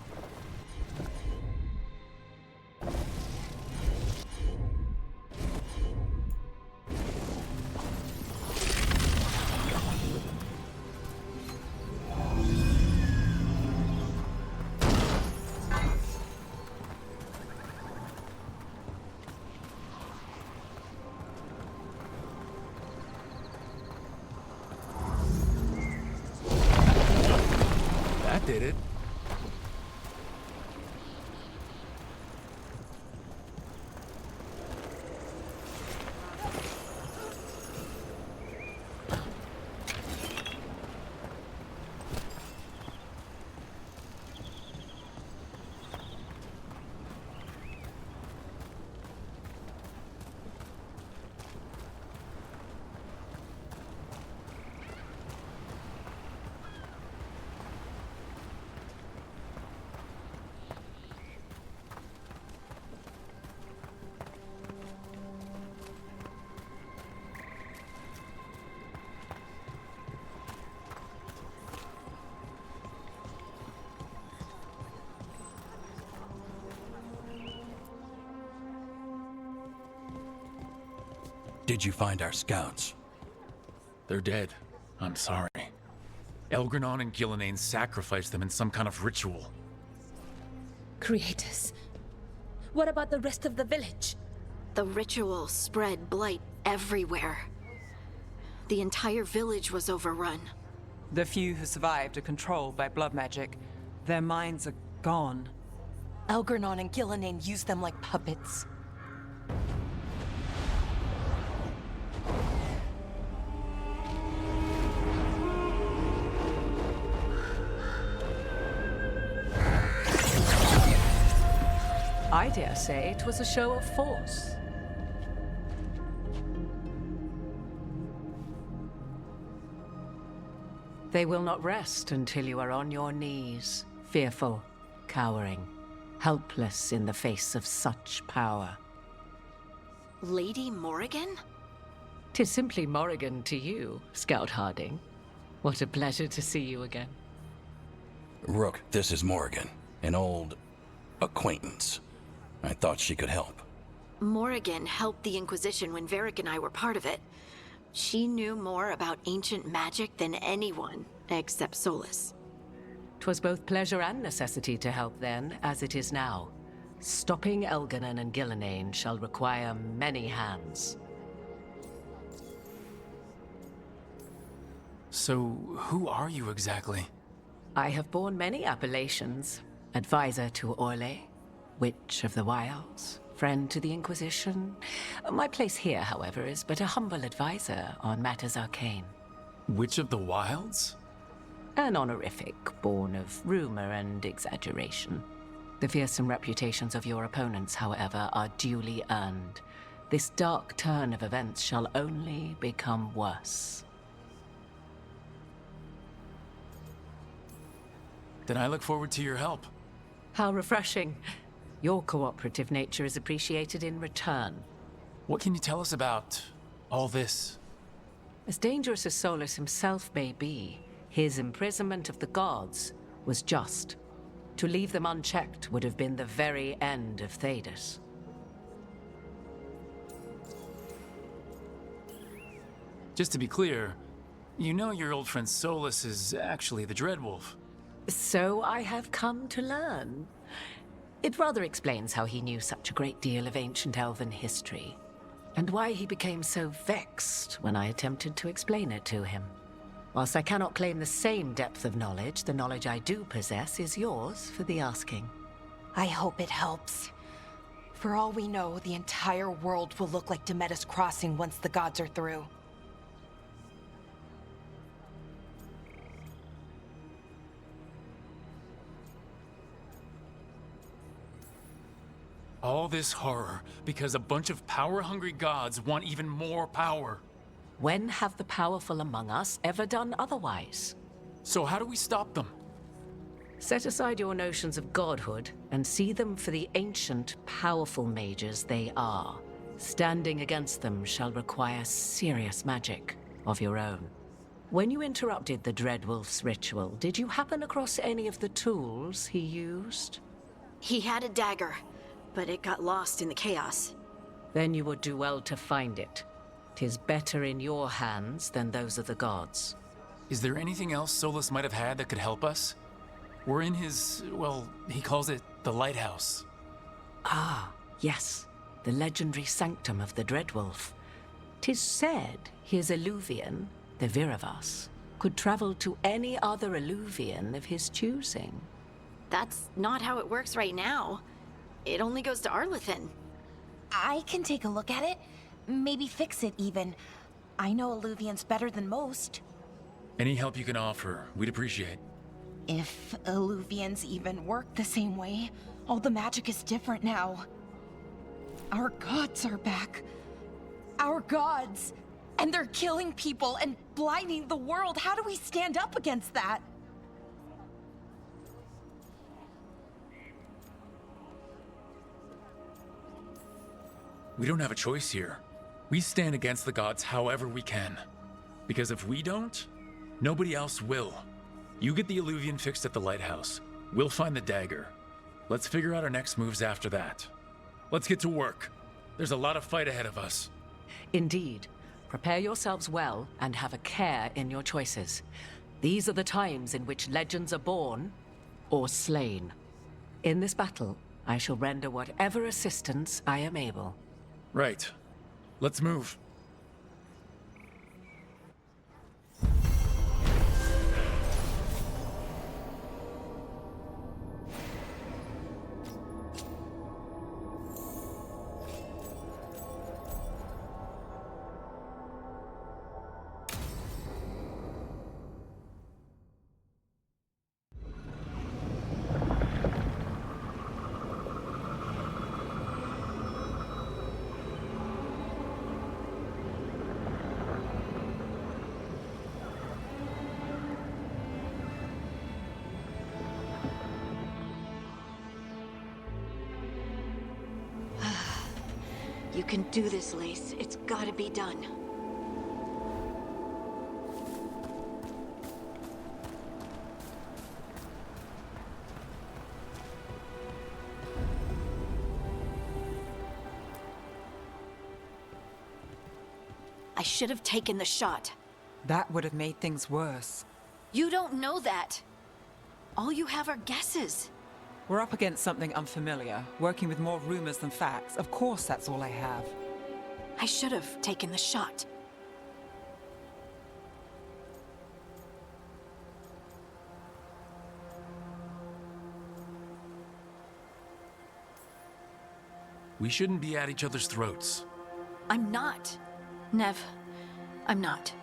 That did it.
Did you find our scouts?
They're dead. I'm sorry. Elgranon and Gillenane sacrificed them in some kind of ritual.
Creators. What about the rest of the village?
The ritual spread blight everywhere. The entire village was overrun.
The few who survived are controlled by blood magic. Their minds are gone.
Elgranon and Gillenane used them like puppets.
I dare say it was a show of force. They will not rest until you are on your knees, fearful, cowering, helpless in the face of such power.
Lady Morrigan?
'Tis simply Morrigan to you, Scout Harding. What a pleasure to see you again.
Rook, this is Morrigan, an old acquaintance. I thought she could help.
Morrigan helped the Inquisition when Varric and I were part of it. She knew more about ancient magic than anyone, except Solus.
'Twas both pleasure and necessity to help then, as it is now. Stopping Elganon and Gillenane shall require many hands.
So, who are you exactly?
I have borne many appellations. Advisor to Orle, Witch of the Wilds, friend to the Inquisition. My place here, however, is but a humble advisor on matters arcane.
Witch of the Wilds?
An honorific born of rumor and exaggeration. The fearsome reputations of your opponents, however, are duly earned. This dark turn of events shall only become worse.
Then I look forward to your help.
How refreshing. Your cooperative nature is appreciated in return.
What can you tell us about all this?
As dangerous as Solus himself may be, his imprisonment of the gods was just. To leave them unchecked would have been the very end of Thedas.
Just to be clear, you know your old friend Solus is actually the Dreadwolf.
So I have come to learn. It rather explains how he knew such a great deal of ancient elven history, and why he became so vexed when I attempted to explain it to him. Whilst I cannot claim the same depth of knowledge, the knowledge I do possess is yours for the asking.
I hope it helps. For all we know, the entire world will look like Demetus Crossing once the gods are through.
All this horror because a bunch of power-hungry gods want even more power.
When have the powerful among us ever done otherwise?
So how do we stop them?
Set aside your notions of godhood and see them for the ancient, powerful mages they are. Standing against them shall require serious magic of your own. When you interrupted the Dreadwolf's ritual, did you happen across any of the tools he used?
He had a dagger, but it got lost in the chaos.
Then you would do well to find it. 'Tis better in your hands than those of the gods.
Is there anything else Solus might have had that could help us? We're in his, well, he calls it the lighthouse.
Ah, yes. The legendary sanctum of the Dreadwolf. 'Tis said his Illuvian, the Viravas, could travel to any other Illuvian of his choosing.
That's not how it works right now. It only goes to Arlethan.
I can take a look at it. Maybe fix it, even. I know Illuvians better than most.
Any help you can offer, we'd appreciate.
If Illuvians even work the same way, all the magic is different now. Our gods are back. Our gods! And they're killing people and blinding the world. How do we stand up against that?
We don't have a choice here. We stand against the gods however we can. Because if we don't, nobody else will. You get the Illuvian fixed at the lighthouse. We'll find the dagger. Let's figure out our next moves after that. Let's get to work. There's a lot of fight ahead of us.
Indeed. Prepare yourselves well and have a care in your choices. These are the times in which legends are born or slain. In this battle, I shall render whatever assistance I am able.
Right. Let's move.
You can do this, Lace. It's gotta be done. I should have taken the shot.
That would have made things worse.
You don't know that. All you have are guesses.
We're up against something unfamiliar, working with more rumors than facts. Of course, that's all I have.
I should have taken the shot.
We shouldn't be at each other's throats.
I'm not. Nev, I'm not.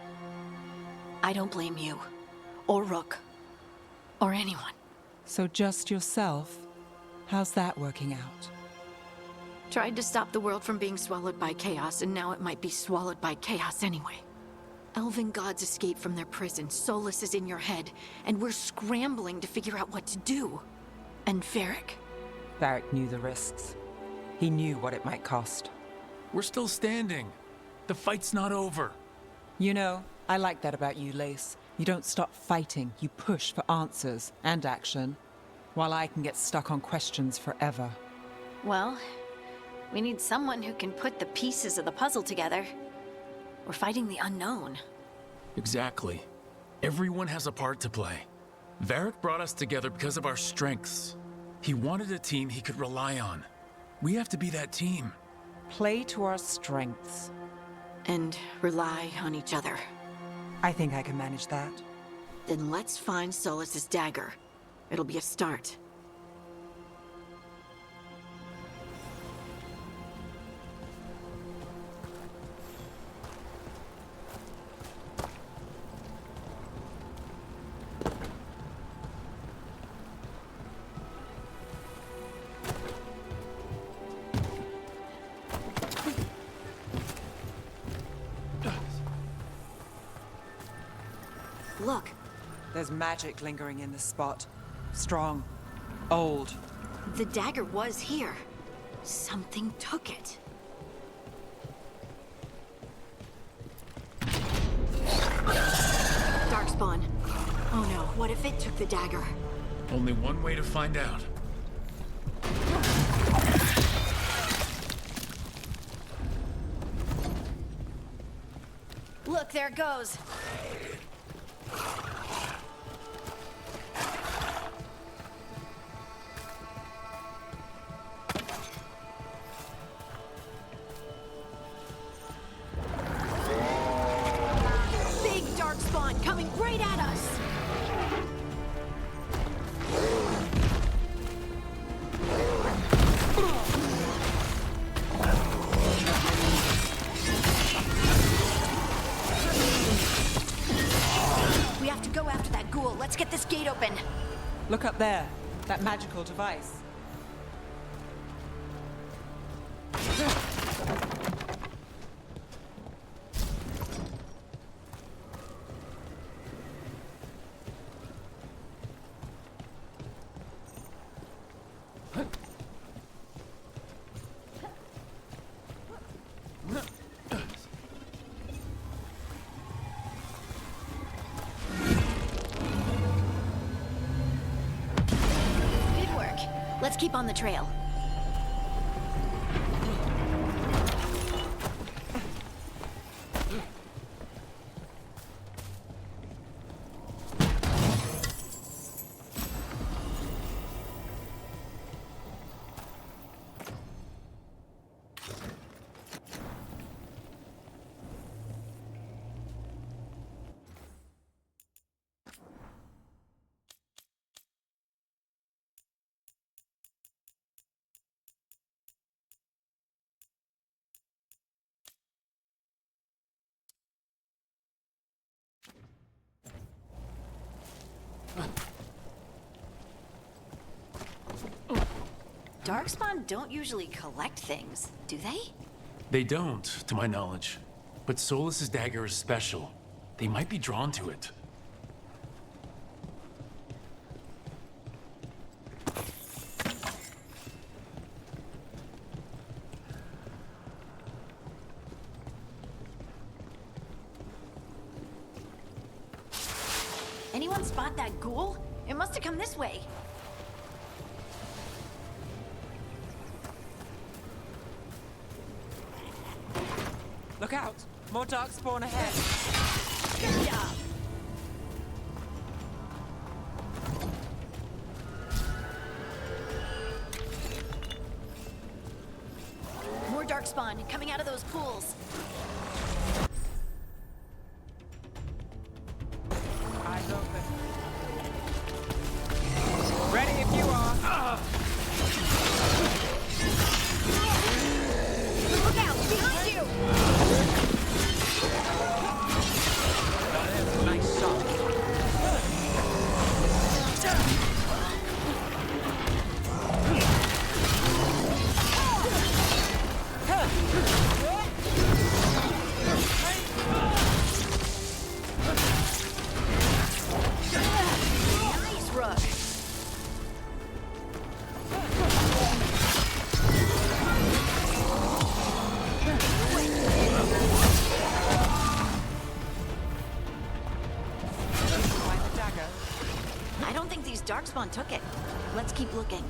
I don't blame you, or Rook, or anyone.
So just yourself? How's that working out?
Tried to stop the world from being swallowed by chaos, and now it might be swallowed by chaos anyway. Elven gods escaped from their prison, Solus is in your head, and we're scrambling to figure out what to do. And Varric?
Varric knew the risks. He knew what it might cost.
We're still standing. The fight's not over.
You know, I like that about you, Lace. You don't stop fighting, you push for answers and action, while I can get stuck on questions forever.
Well, we need someone who can put the pieces of the puzzle together. We're fighting the unknown.
Exactly. Everyone has a part to play. Varric brought us together because of our strengths. He wanted a team he could rely on. We have to be that team.
Play to our strengths.
And rely on each other.
I think I can manage that.
Then let's find Solus's dagger. It'll be a start. Look.
There's magic lingering in this spot. Strong. Old.
The dagger was here. Something took it. Darkspawn. Oh no, what if it took the dagger?
Only one way to find out.
Look, there it goes. Big Darkspawn coming right at us. We have to go after that ghoul. Let's get this gate open.
Look up there. That magical device.
Good work. Let's keep on the trail. Darkspawn don't usually collect things, do they?
They don't, to my knowledge. But Solus's dagger is special. They might be drawn to it.
Anyone spot that ghoul? It must have come this way.
Look out! More Darkspawn ahead!
Good job. darkspawn coming out of those pools.
Eyes open. Ready if you are.
Look out! Behind you!
Nice shot.
Nice rush.
Find the dagger.
I don't think these darkspawn took it. Let's keep looking.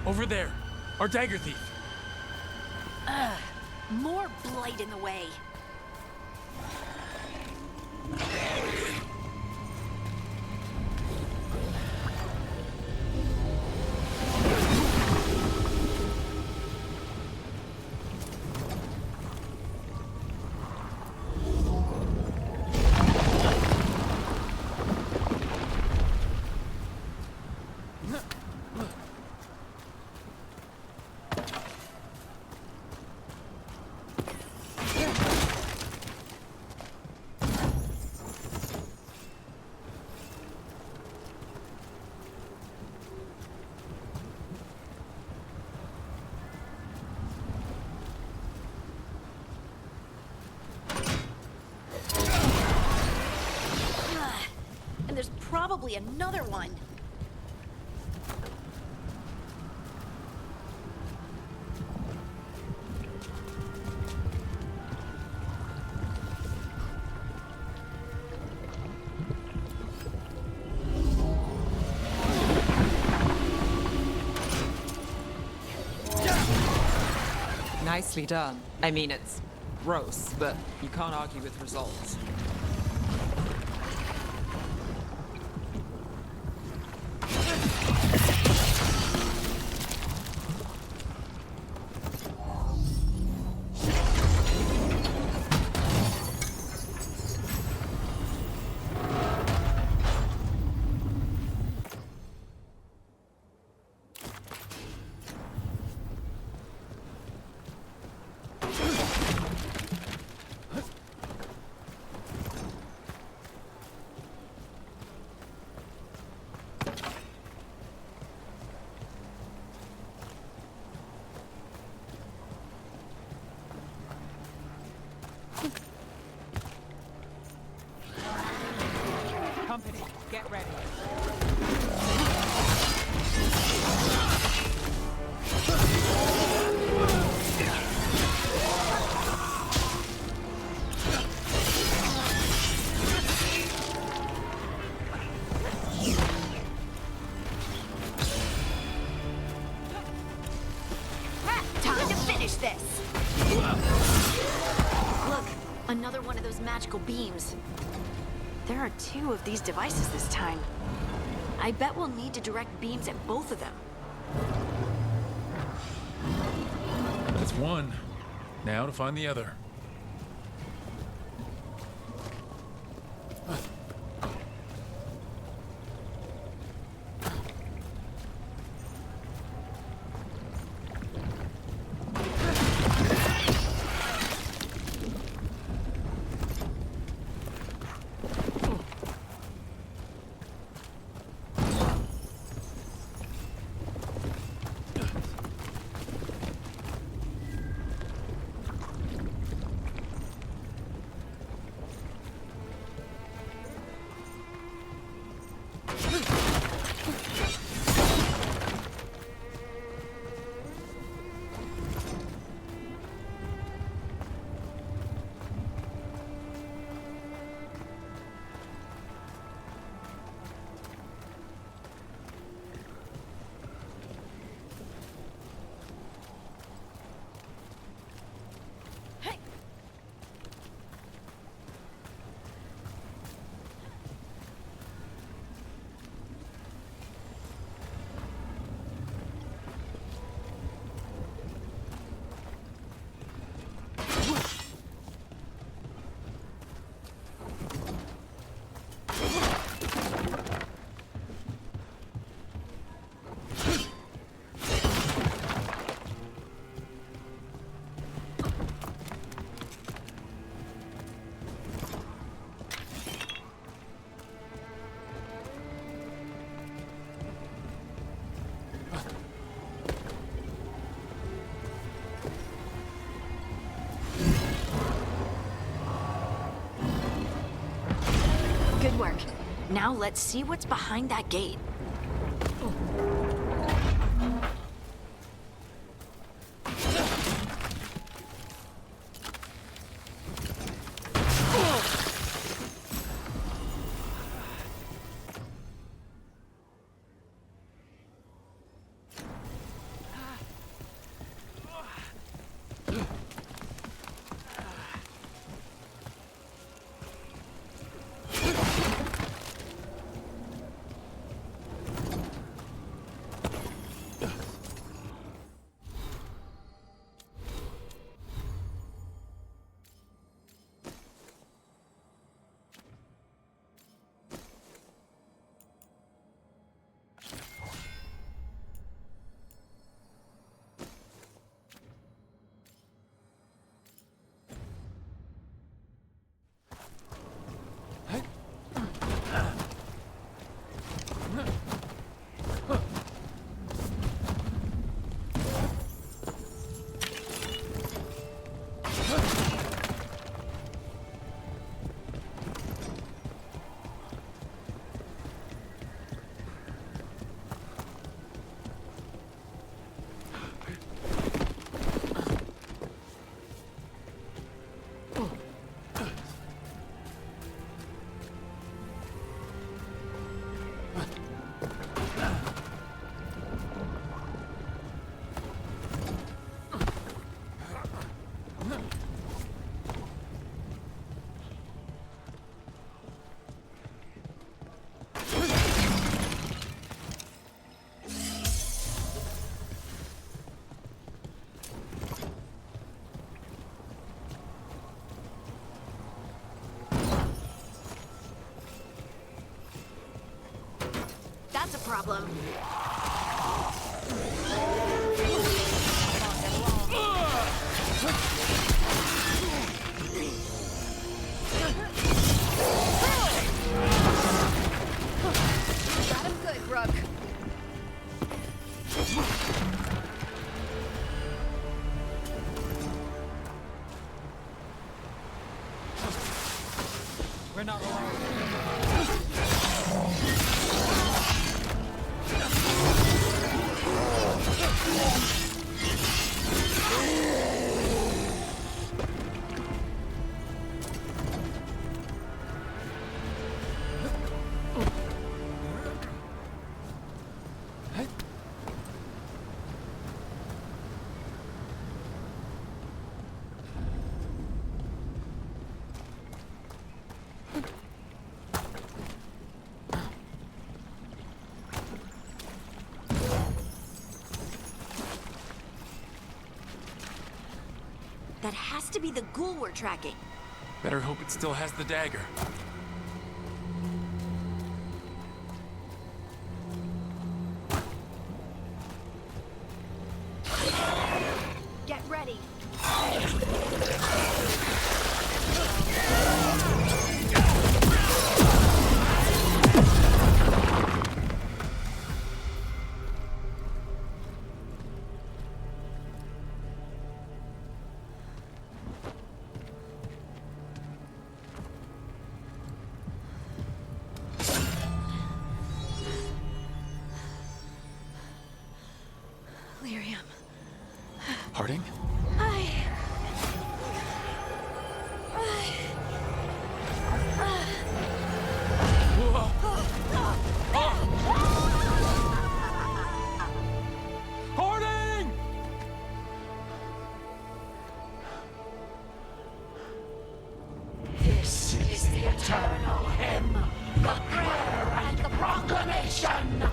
Over there, our dagger thief.
More blight in the way. And there's probably another one.
Nicely done. I mean, it's gross, but you can't argue with results. Company, get ready.
Time to finish this! Look, another one of those magical beams. There are 2 of these devices this time. I bet we'll need to direct beams at both of them.
That's one. Now to find the other.
Good work. Now let's see what's behind that gate. That's a problem.
Got him good, Rook.
We're not alone.
That has to be the ghoul we're tracking.
Better hope it still has the dagger.
Get ready. Lyrium.
Harding? Harding!
This is the eternal hymn, the prayer and the proclamation.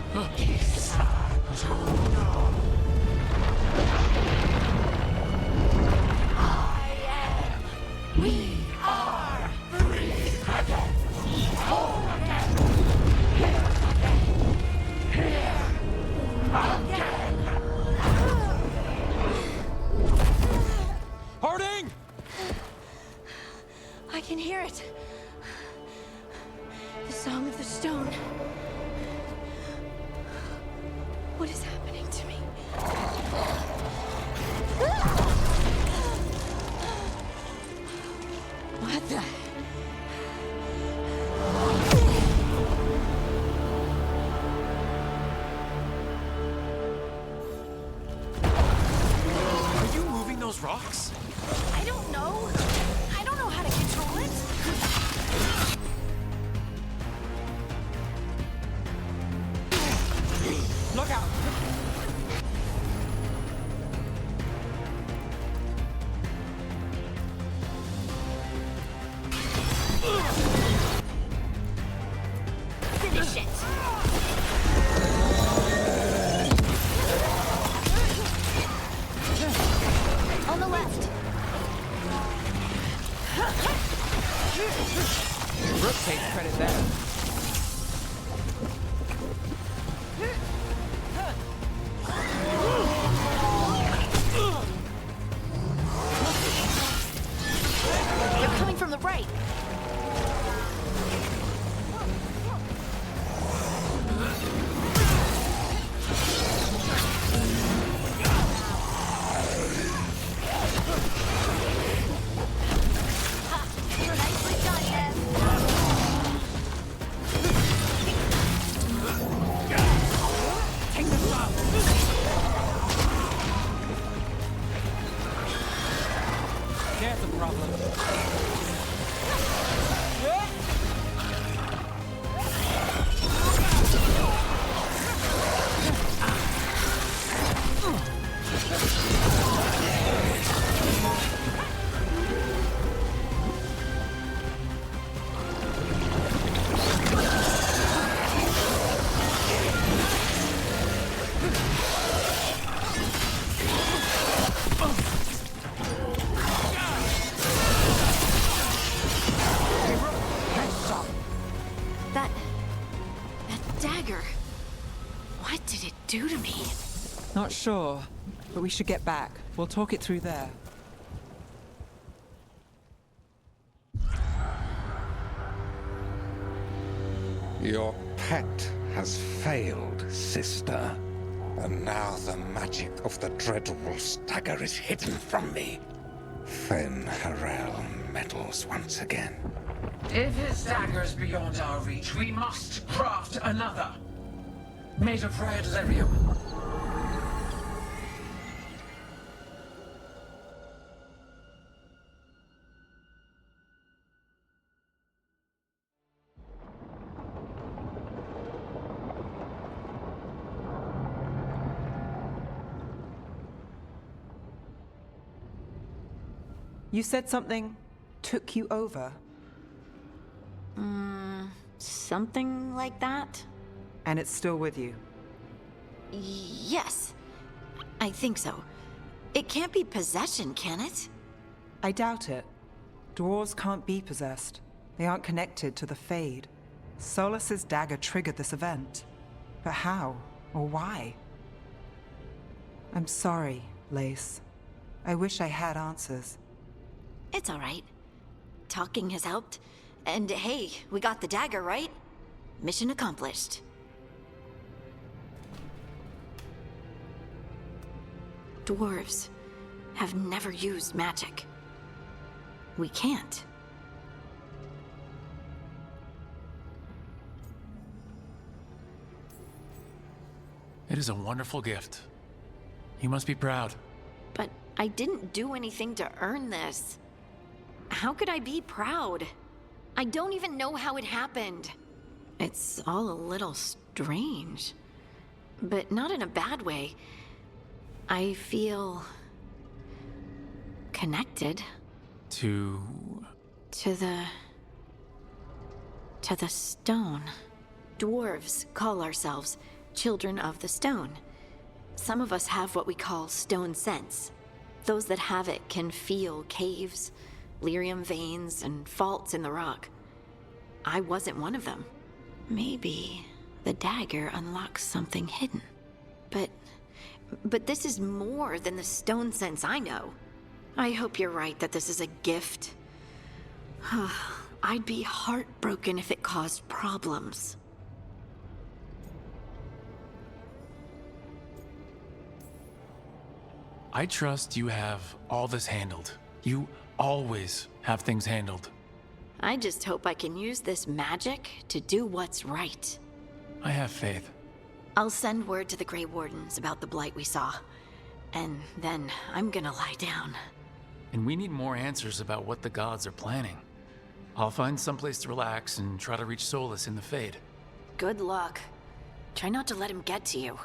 We are free again, whole again, here again.
Harding!
I can hear it. The song of the stone. What is happening to me? What the?
Rook takes credit there.
They're coming from the right.
There's a problem.
That dagger. What did it do to me?
Not sure, but we should get back. We'll talk it through there.
Your pet has failed, sister. And now the magic of the Dreadwolf's dagger is hidden from me. Fen Harel meddles once again.
If his dagger's beyond our reach, we must craft another. Made of red lyrium.
You said something took you over?
Something like that?
And it's still with you?
Yes. I think so. It can't be possession, can it?
I doubt it. Dwarves can't be possessed. They aren't connected to the Fade. Solus's dagger triggered this event. But how? Or why? I'm sorry, Lace. I wish I had answers.
It's all right. Talking has helped. And hey, we got the dagger, right? Mission accomplished. Dwarves have never used magic. We can't.
It is a wonderful gift. You must be proud.
But I didn't do anything to earn this. How could I be proud? I don't even know how it happened. It's all a little strange. But not in a bad way. I feel... connected.
To
the stone. Dwarves call ourselves children of the stone. Some of us have what we call stone sense. Those that have it can feel caves, lyrium veins, and faults in the rock. I wasn't one of them. Maybe the dagger unlocks something hidden. But this is more than the stone sense I know. I hope you're right that this is a gift. I'd be heartbroken if it caused problems.
I trust you have all this handled. You always have things handled.
I just hope I can use this magic to do what's right.
I have faith.
I'll send word to the Grey Wardens about the blight we saw. And then I'm gonna lie down.
And we need more answers about what the gods are planning. I'll find someplace to relax and try to reach Solus in the Fade.
Good luck. Try not to let him get to you.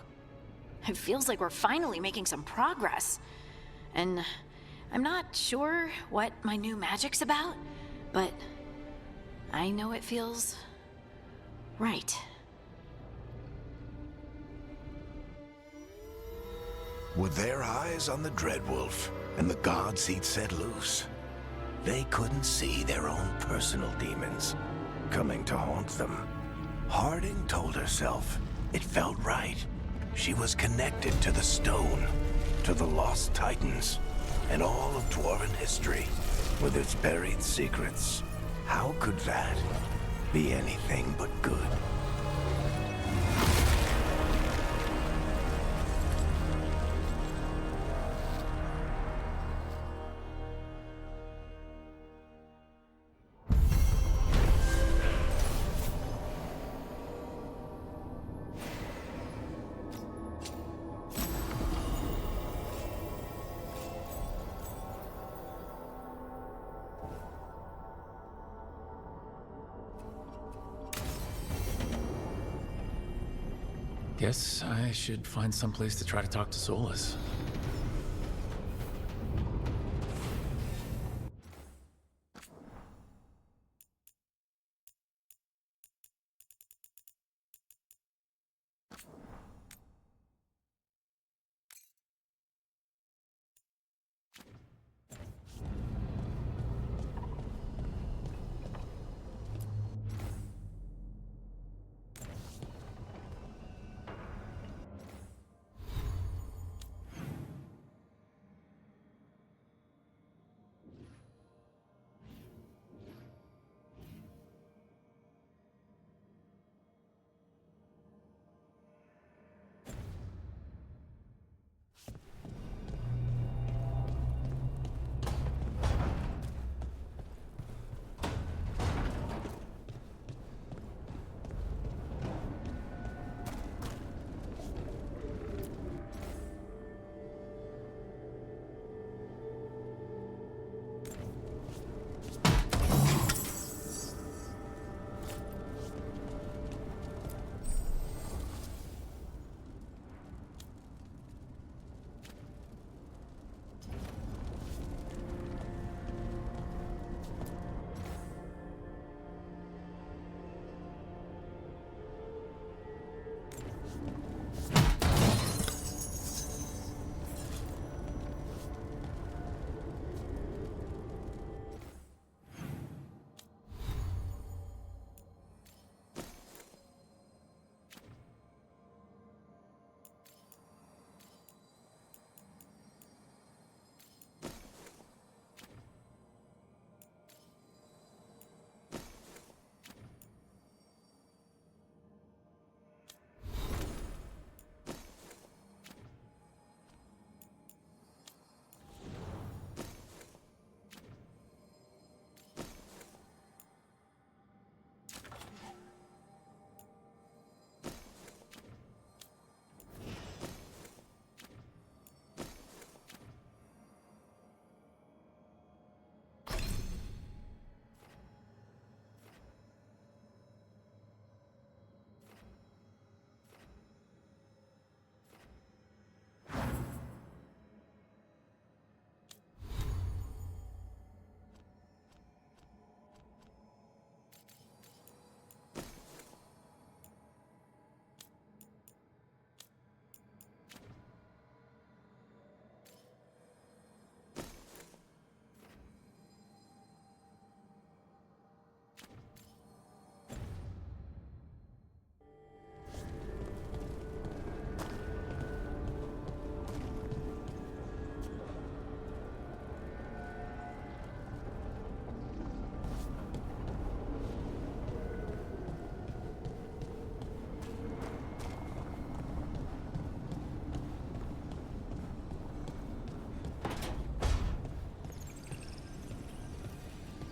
It feels like we're finally making some progress. And I'm not sure what my new magic's about, but I know it feels right.
Were their eyes on the Dreadwolf and the gods he'd set loose? They couldn't see their own personal demons coming to haunt them. Harding told herself it felt right. She was connected to the stone, to the lost titans, and all of Dwarven history, with its buried secrets. How could that be anything but good?
Guess I should find some place to try to talk to Solus.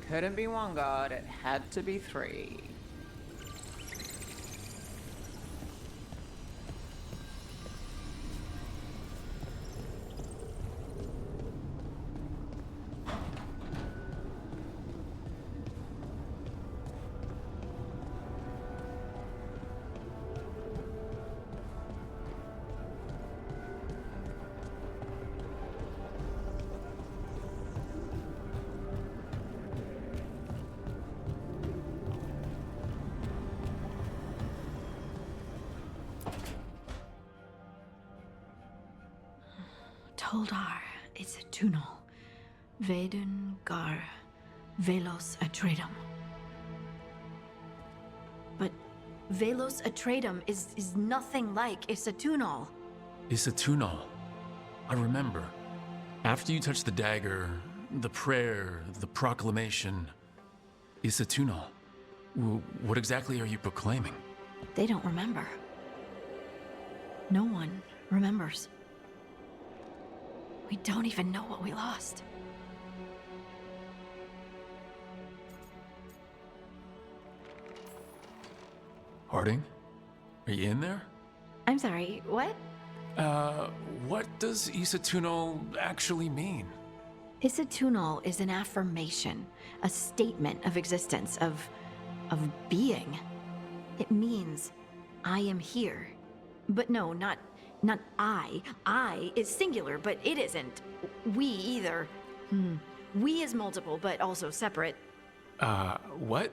Couldn't be one god, it had to be three.
Toldar, it's a tunnel. Veilguard, Velos Atreides. But Velos Atreides is nothing like Isatunal.
Isatunal. I remember. After you touched the dagger, the prayer, the proclamation, Isatunal. What exactly are you proclaiming?
They don't remember. No one remembers. We don't even know what we lost.
Harding? Are you in there?
I'm sorry, what?
What does Isatunal actually mean?
Isatunal is an affirmation, a statement of existence, of being. It means, I am here. But no, not I. I is singular, but it isn't. We either. We is multiple, but also separate.
What?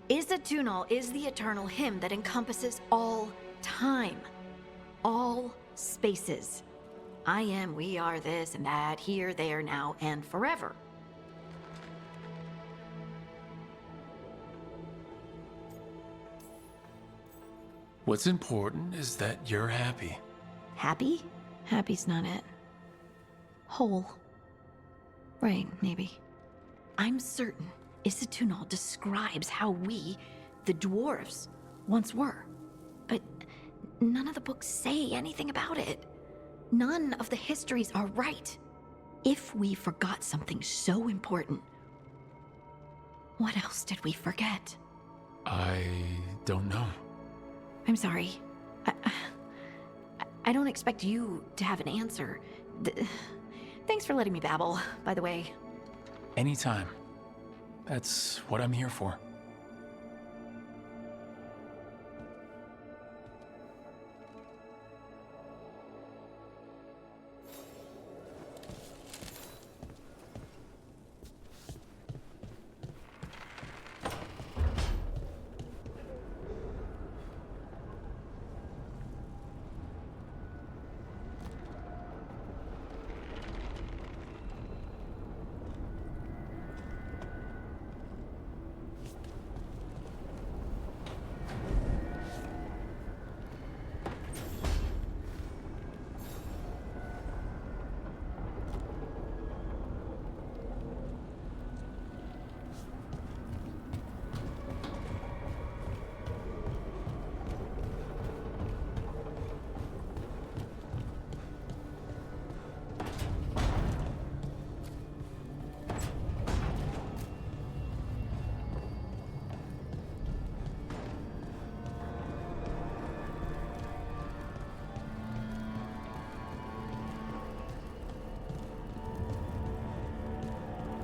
Isatunal is the eternal hymn that encompasses all time. All spaces. I am, we are, this and that, here, there, now, and forever.
What's important is that you're happy.
Happy? Happy's not it. Whole. Right, maybe. I'm certain Isatunal describes how we, the dwarves, once were. But none of the books say anything about it. None of the histories are right. If we forgot something so important, what else did we forget?
I don't know.
I'm sorry. I don't expect you to have an answer. Thanks for letting me babble, by the way.
Anytime. That's what I'm here for.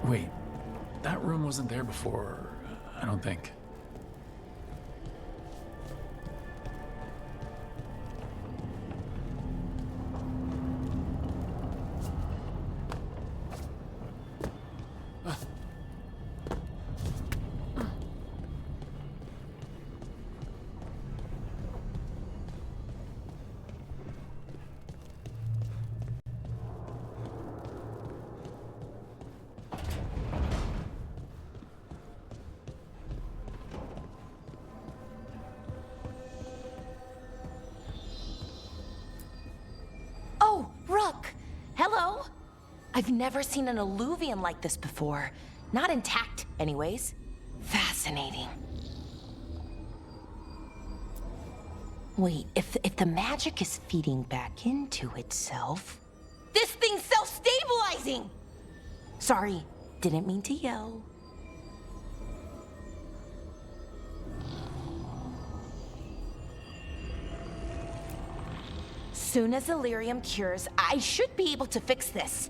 Wait, that room wasn't there before, I don't think.
Hello? I've never seen an alluvium like this before. Not intact, anyways. Fascinating. Wait, if the magic is feeding back into itself... This thing's self-stabilizing! Sorry, didn't mean to yell. Soon as Illyrium cures, I should be able to fix this.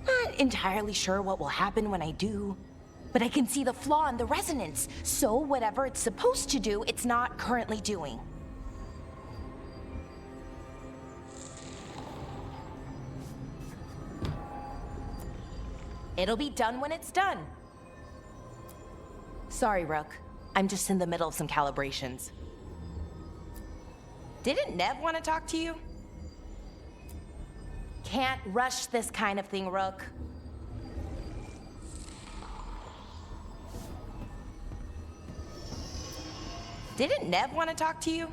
Not entirely sure what will happen when I do, but I can see the flaw in the resonance, so whatever it's supposed to do, it's not currently doing. It'll be done when it's done. Sorry, Rook. I'm just in the middle of some calibrations. Didn't Nev want to talk to you? Can't rush this kind of thing, Rook. Didn't Nev want to talk to you?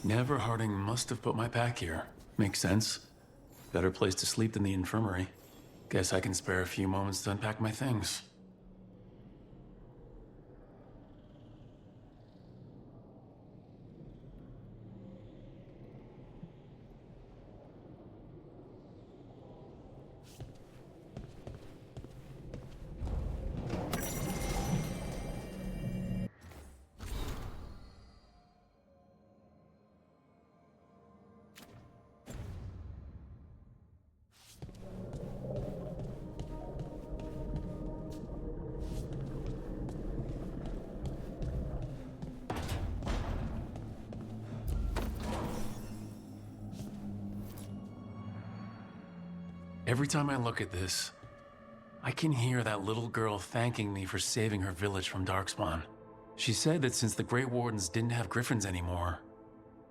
Never Harding must have put my pack here. Makes sense. Better place to sleep than the infirmary. Guess I can spare a few moments to unpack my things. Every time I look at this, I can hear that little girl thanking me for saving her village from Darkspawn. She said that since the Grey Wardens didn't have griffins anymore,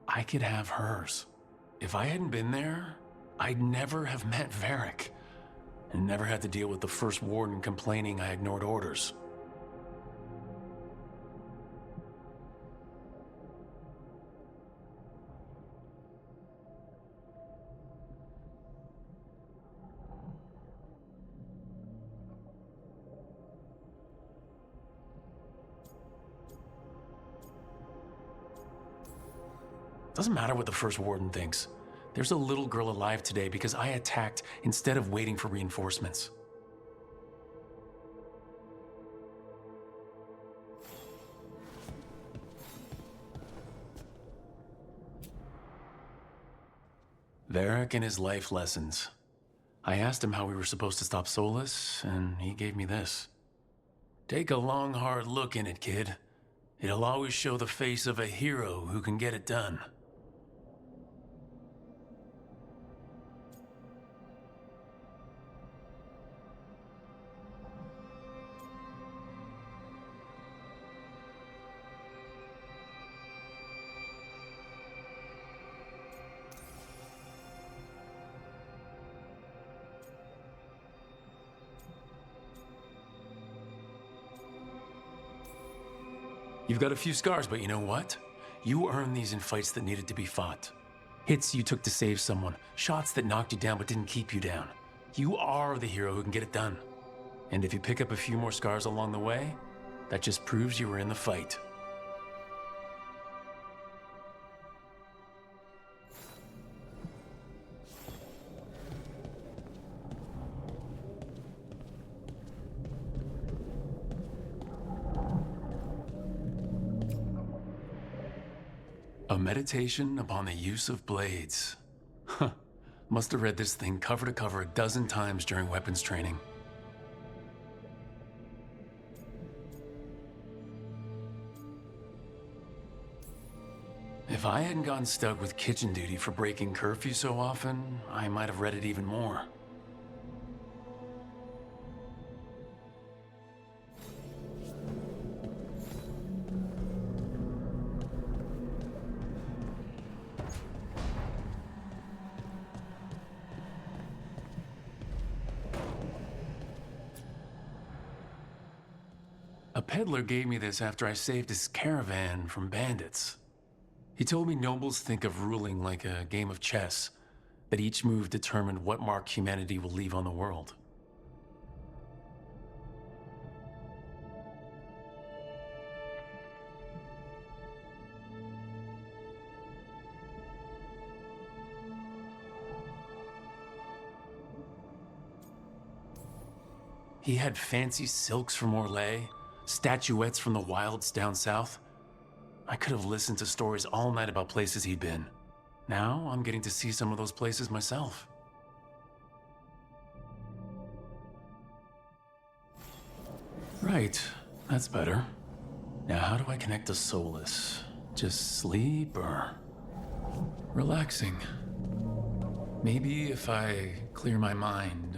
I could have hers. If I hadn't been there, I'd never have met Varric, and never had to deal with the First Warden complaining I ignored orders. Doesn't matter what the First Warden thinks. There's a little girl alive today because I attacked instead of waiting for reinforcements. Varric and his life lessons. I asked him how we were supposed to stop Solus, and he gave me this. Take a long, hard look in it, kid. It'll always show the face of a hero who can get it done. You've got a few scars, but you know what? You earned these in fights that needed to be fought. Hits you took to save someone, shots that knocked you down but didn't keep you down. You are the hero who can get it done. And if you pick up a few more scars along the way, that just proves you were in the fight. A meditation upon the use of blades. Huh. Must have read this thing cover to cover a dozen times during weapons training. If I hadn't gotten stuck with kitchen duty for breaking curfew so often, I might have read it even more. A peddler gave me this after I saved his caravan from bandits. He told me nobles think of ruling like a game of chess. that each move determined what mark humanity will leave on the world. He had fancy silks from Orlais, statuettes from the wilds down south. I could have listened to stories all night about places he'd been. Now I'm getting to see some of those places myself. Right, that's better. Now how do I connect to Solus? Just sleep or relaxing? Maybe if I clear my mind.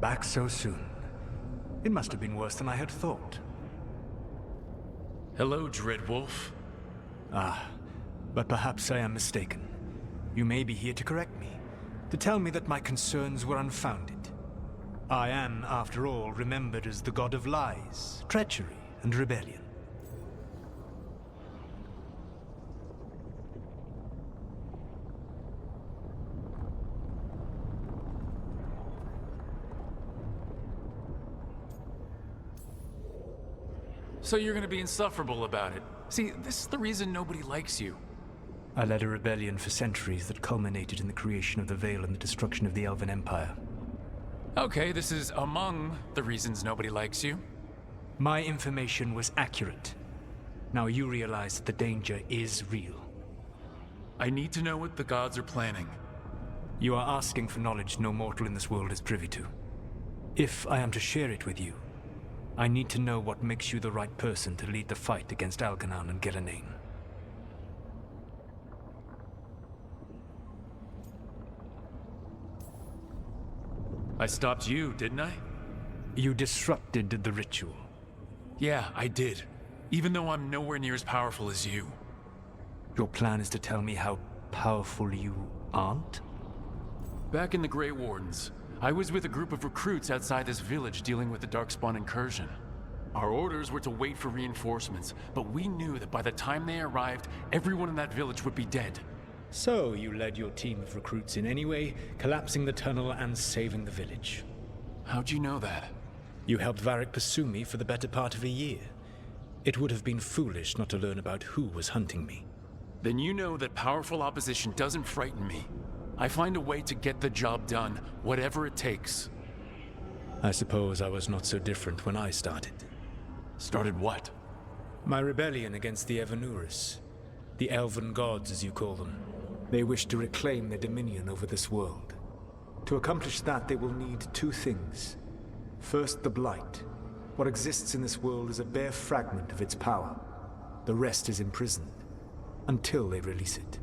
Back so soon. It must have been worse than I had thought.
Hello, Dreadwolf.
Ah, but perhaps I am mistaken. You may be here to correct me, to tell me that my concerns were unfounded. I am, after all, remembered as the god of lies, treachery, and rebellion.
So you're gonna be insufferable about it. See, this is the reason nobody likes you.
I led a rebellion for centuries that culminated in the creation of the Veil and the destruction of the Elven Empire.
Okay, this is among the reasons nobody likes you.
My information was accurate. Now you realize that the danger is real.
I need to know what the gods are planning.
You are asking for knowledge no mortal in this world is privy to. If I am to share it with you, I need to know what makes you the right person to lead the fight against Algernon and Gillenane.
I stopped you, didn't I?
You disrupted the ritual.
Yeah, I did. Even though I'm nowhere near as powerful as you.
Your plan is to tell me how powerful you aren't?
Back in the Grey Wardens, I was with a group of recruits outside this village dealing with the Darkspawn incursion. Our orders were to wait for reinforcements, but we knew that by the time they arrived, everyone in that village would be dead.
So you led your team of recruits in any way, collapsing the tunnel and saving the village.
How'd you know that?
You helped Varric pursue me for the better part of a year. It would have been foolish not to learn about who was hunting me.
Then you know that powerful opposition doesn't frighten me. I find a way to get the job done, whatever it takes.
I suppose I was not so different when I started.
Started what?
My rebellion against the Evanuris. The Elven gods, as you call them. They wish to reclaim their dominion over this world. To accomplish that, they will need two things. First, the Blight. What exists in this world is a bare fragment of its power. The rest is imprisoned, until they release it.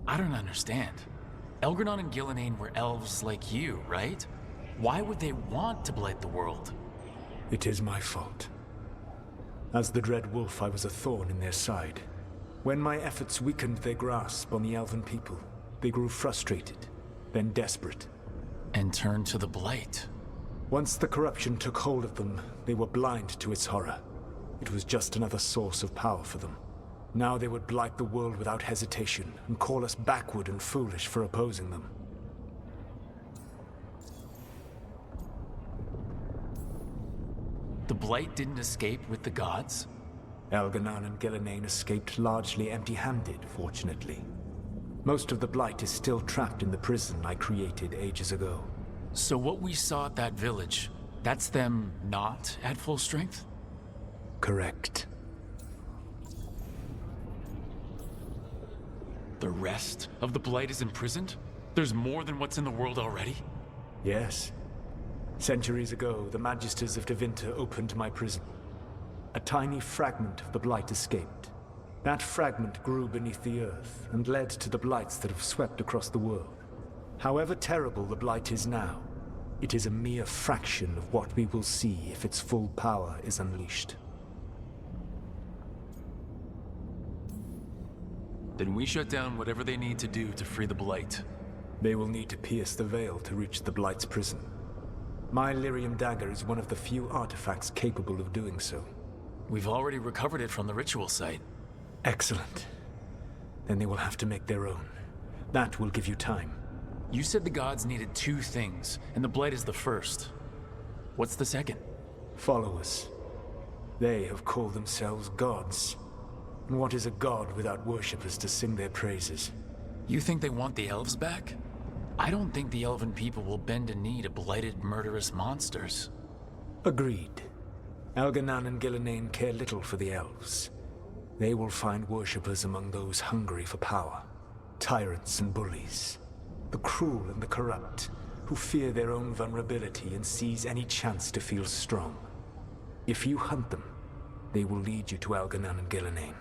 I don't understand. Elgernon and Gillenane were elves like you, right? Why would they want to blight the world?
It is my fault. As the Dread Wolf, I was a thorn in their side. When my efforts weakened their grasp on the Elven people, they grew frustrated, then desperate.
And turned to the Blight.
Once the corruption took hold of them, they were blind to its horror. It was just another source of power for them. Now they would blight the world without hesitation, and call us backward and foolish for opposing them.
The Blight didn't escape with the gods?
Elgernon and Gillenane escaped largely empty-handed, fortunately. Most of the Blight is still trapped in the prison I created ages ago.
So what we saw at that village, that's them not at full strength?
Correct.
The rest of the Blight is imprisoned? There's more than what's in the world already?
Yes. Centuries ago, the Magisters of Tevinter opened my prison. A tiny fragment of the Blight escaped. That fragment grew beneath the earth and led to the blights that have swept across the world. However terrible the blight is now, it is a mere fraction of what we will see if its full power is unleashed.
Then we shut down whatever they need to do to free the Blight.
They will need to pierce the veil to reach the Blight's prison. My Lyrium dagger is one of the few artifacts capable of doing so.
We've already recovered it from the ritual site.
Excellent. Then they will have to make their own. That will give you time.
You said the gods needed 2 things, and the Blight is the first. What's the second?
Followers. They have called themselves gods. And what is a god without worshippers to sing their praises?
You think they want the elves back? I don't think the elven people will bend a knee to blighted, murderous monsters.
Agreed. Elganan and Gillenane care little for the elves. They will find worshippers among those hungry for power. Tyrants and bullies. The cruel and the corrupt, who fear their own vulnerability and seize any chance to feel strong. If you hunt them, they will lead you to Elganan and Gillenane.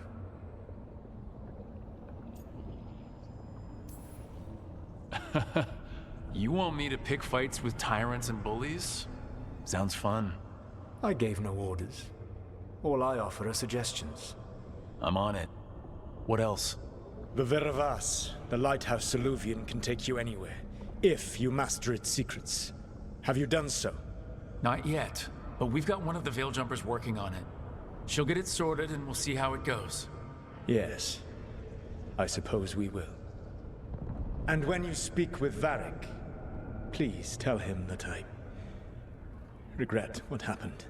You want me to pick fights with tyrants and bullies? Sounds fun.
I gave no orders. All I offer are suggestions.
I'm on it. What else?
The Veravas, the lighthouse Soluvian, can take you anywhere, if you master its secrets. Have you done so?
Not yet, but we've got one of the Veil Jumpers working on it. She'll get it sorted and we'll see how it goes.
Yes. I suppose we will. And when you speak with Varric, please tell him that I regret what happened.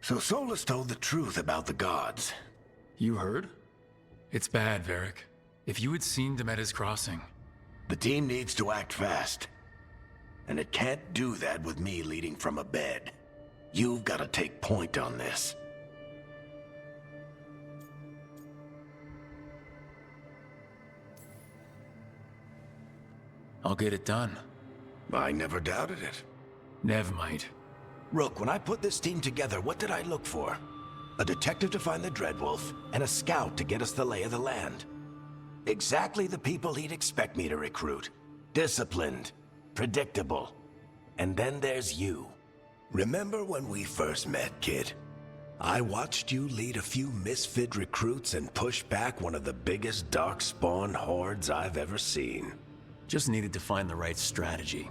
So Solus told the truth about the gods.
You heard? It's bad, Varric. If you had seen Demeter's crossing.
The team needs to act fast. And it can't do that with me leading from a bed. You've got to take point on this.
I'll get it done.
I never doubted it.
Never mind.
Rook, when I put this team together, what did I look for? A detective to find the Dreadwolf, and a scout to get us the lay of the land. Exactly the people he'd expect me to recruit. Disciplined, predictable. And then there's you. Remember when we first met, kid? I watched you lead a few misfit recruits and push back one of the biggest darkspawn hordes I've ever seen.
Just needed to find the right strategy.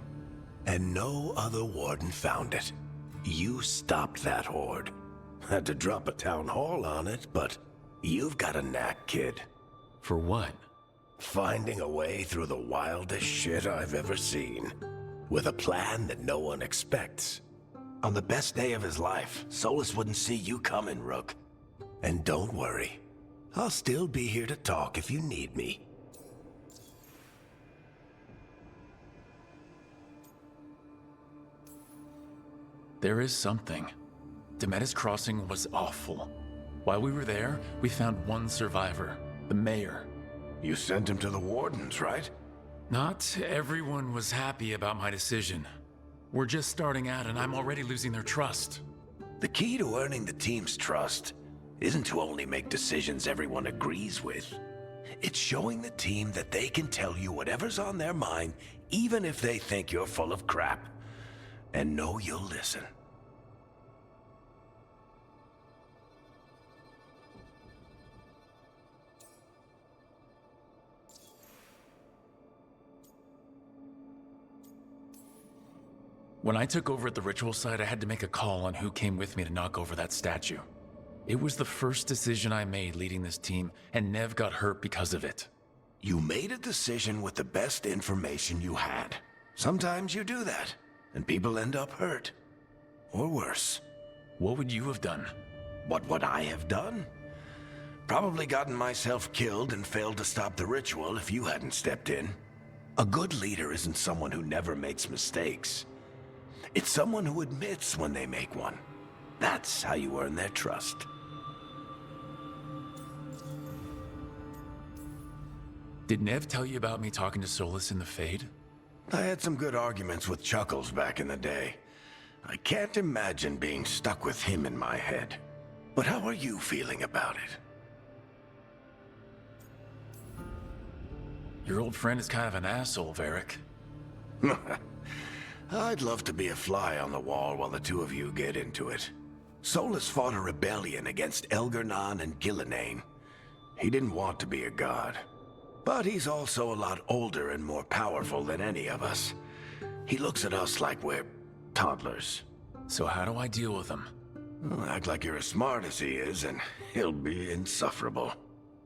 And no other warden found it. You stopped that horde. Had to drop a town hall on it, but you've got a knack, kid.
For what?
Finding a way through the wildest shit I've ever seen. With a plan that no one expects. On the best day of his life, Solus wouldn't see you coming, Rook. And don't worry. I'll still be here to talk if you need me.
There is something. Demetis Crossing was awful. While we were there, we found one survivor, the mayor.
You sent him to the wardens, right?
Not everyone was happy about my decision. We're just starting out and I'm already losing their trust.
The key to earning the team's trust isn't to only make decisions everyone agrees with. It's showing the team that they can tell you whatever's on their mind, even if they think you're full of crap. And know you'll listen.
When I took over at the ritual site, I had to make a call on who came with me to knock over that statue. It was the first decision I made leading this team, and Nev got hurt because of it.
You made a decision with the best information you had. Sometimes you do that, and people end up hurt. Or worse.
What would you have done?
What would I have done? Probably gotten myself killed and failed to stop the ritual if you hadn't stepped in. A good leader isn't someone who never makes mistakes. It's someone who admits when they make one. That's how you earn their trust.
Did Nev tell you about me talking to Solus in the Fade?
I had some good arguments with Chuckles back in the day. I can't imagine being stuck with him in my head. But how are you feeling about it?
Your old friend is kind of an asshole, Varric.
I'd love to be a fly on the wall while the two of you get into it. Solus fought a rebellion against Elgar'nan and Gillenane. He didn't want to be a god. But he's also a lot older and more powerful than any of us. He looks at us like we're toddlers.
So how do I deal with him?
Well, act like you're as smart as he is, and he'll be insufferable.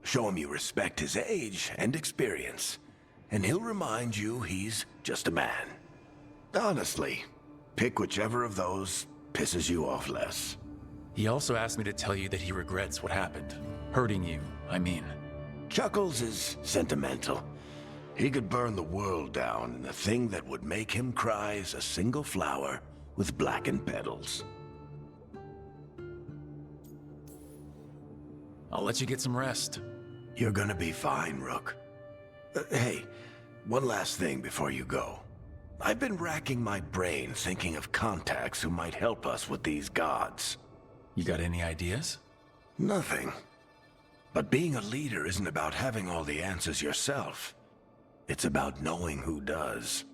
Show him you respect his age and experience, and he'll remind you he's just a man. Honestly, pick whichever of those pisses you off less.
He also asked me to tell you that he regrets what happened. Hurting you, I mean.
Chuckles is sentimental. He could burn the world down, and the thing that would make him cry is a single flower with blackened petals.
I'll let you get some rest.
You're gonna be fine, Rook. Hey, one last thing before you go. I've been racking my brain thinking of contacts who might help us with these gods.
You got any ideas?
Nothing. But being a leader isn't about having all the answers yourself. It's about knowing who does.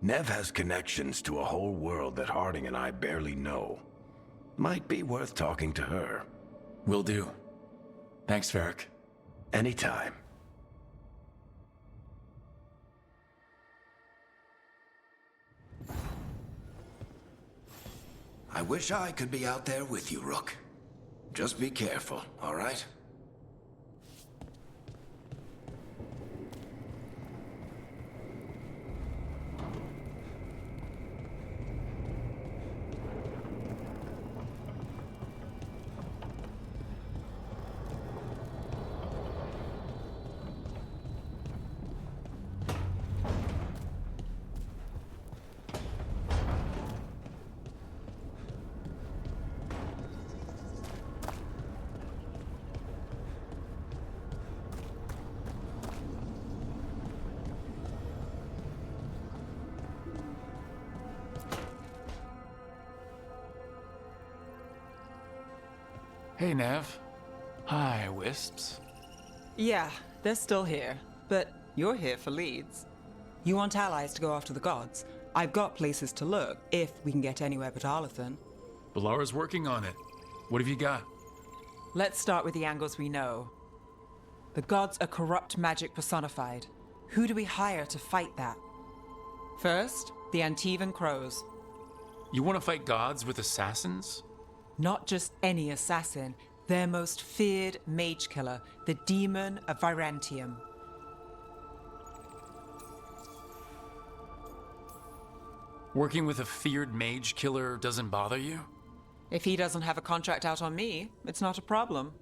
Nev has connections to a whole world that Harding and I barely know. Might be worth talking to her.
Will do. Thanks, Varric.
Anytime. I wish I could be out there with you, Rook. Just be careful, all right?
Hey, Nev. Hi, Wisps.
Yeah, they're still here. But you're here for leads. You want allies to go after the gods? I've got places to look, if we can get anywhere but Arlathan.
Balara's working on it. What have you got?
Let's start with the angles we know. The gods are corrupt magic personified. Who do we hire to fight that? First, the Antivan Crows.
You want to fight gods with assassins?
Not just any assassin, their most feared mage killer, the Demon of Virantium.
Working with a feared mage killer doesn't bother you?
If he doesn't have a contract out on me, it's not a problem.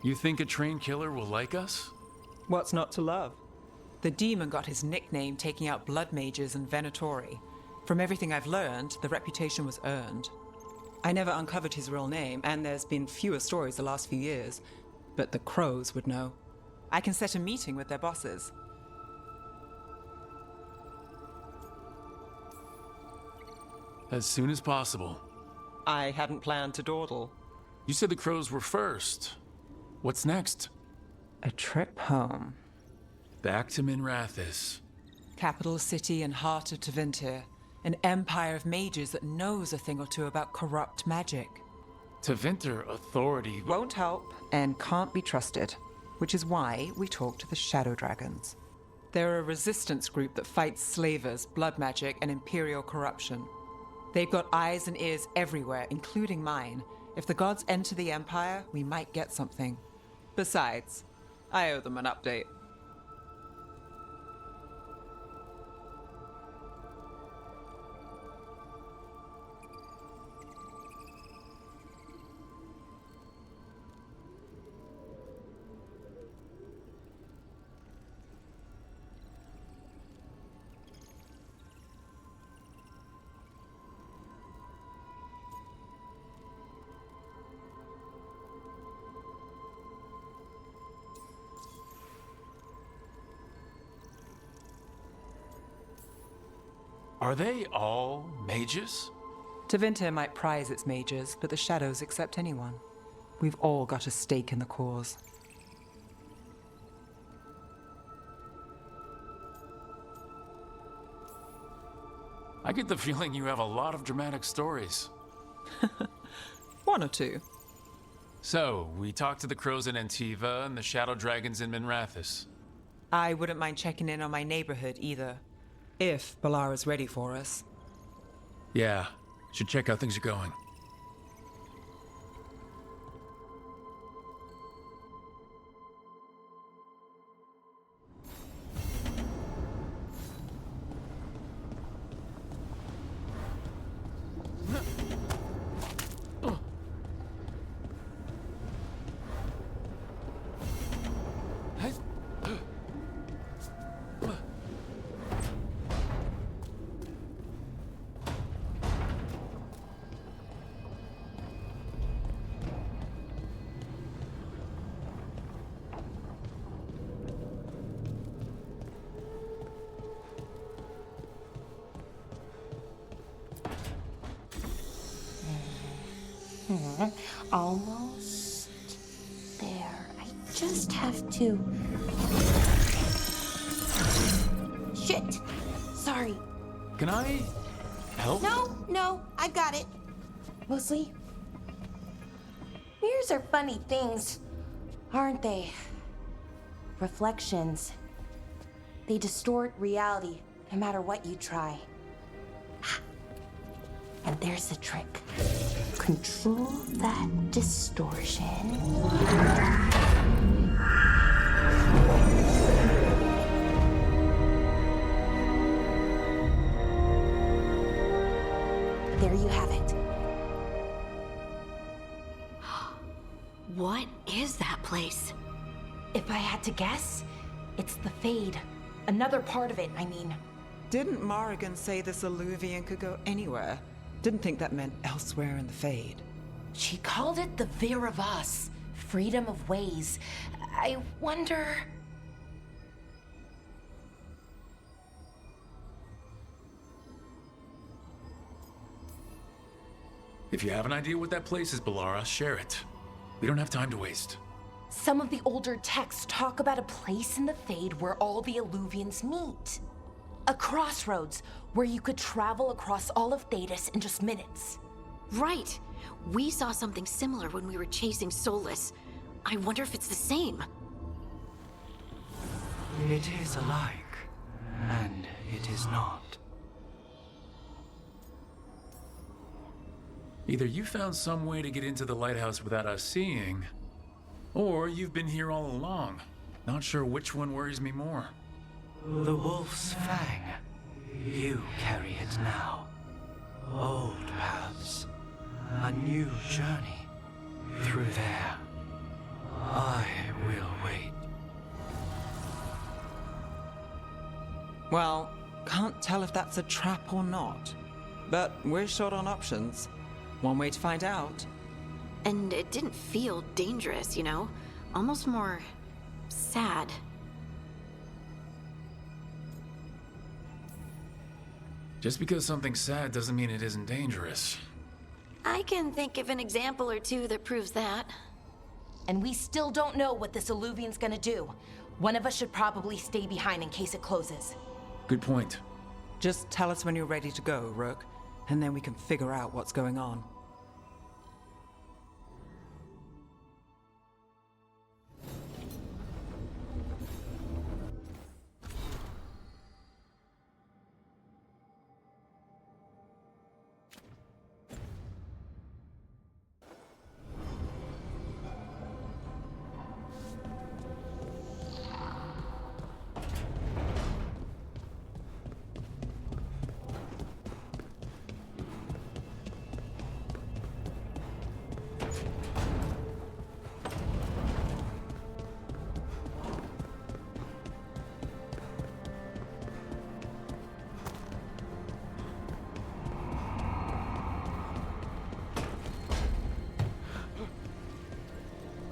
You think a trained killer will like us?
What's not to love? The demon got his nickname taking out blood mages and Venatori. From everything I've learned, the reputation was earned. I never uncovered his real name, and there's been fewer stories the last few years, but the Crows would know. I can set a meeting with their bosses.
As soon as possible.
I hadn't planned to dawdle.
You said the Crows were first. What's next?
A trip home.
Back to Minrathous.
Capital city and heart of Tevinter. An empire of mages that knows a thing or two about corrupt magic.
Tevinter authority
won't help and can't be trusted, which is why we talk to the Shadow Dragons. They're a resistance group that fights slavers, blood magic, and imperial corruption. They've got eyes and ears everywhere, including mine. If the gods enter the Empire, we might get something. Besides, I owe them an update.
Are they all mages?
Tevinter might prize its mages, but the Shadows accept anyone. We've all got a stake in the cause.
I get the feeling you have a lot of dramatic stories.
One or two.
So, we talked to the Crows in Antiva and the Shadow Dragons in Minrathous.
I wouldn't mind checking in on my neighborhood either. If Balara's ready for us.
Yeah, should check how things are going.
Almost there. I just have to... Shit! Sorry.
Can I help?
No, I got it. Mostly, mirrors are funny things, aren't they? Reflections. They distort reality, no matter what you try. And there's the trick. Control that distortion. There you have it.
What is that place?
If I had to guess, it's the Fade. Another part of it, I mean.
Didn't Morrigan say this Alluvian could go anywhere? Didn't think that meant elsewhere in the Fade.
She called it the Vir of Us, freedom of ways. I wonder...
If you have an idea what that place is, Balara, share it. We don't have time to waste.
Some of the older texts talk about a place in the Fade where all the Illuvians meet. A crossroads where you could travel across all of Thedas in just minutes.
Right. We saw something similar when we were chasing Solus. I wonder if it's the same.
It is alike, and it is not.
Either you found some way to get into the lighthouse without us seeing, or you've been here all along. Not sure which one worries me more.
The Wolf's Fang. You carry it now. Old paths. A new journey. Through there. I will wait.
Well, can't tell if that's a trap or not. But we're short on options. One way to find out.
And it didn't feel dangerous, you know? Almost more sad.
Just because something's sad doesn't mean it isn't dangerous.
I can think of an example or two that proves that.
And we still don't know what this Illuvian's gonna do. One of us should probably stay behind in case it closes.
Good point.
Just tell us when you're ready to go, Rook, and then we can figure out what's going on.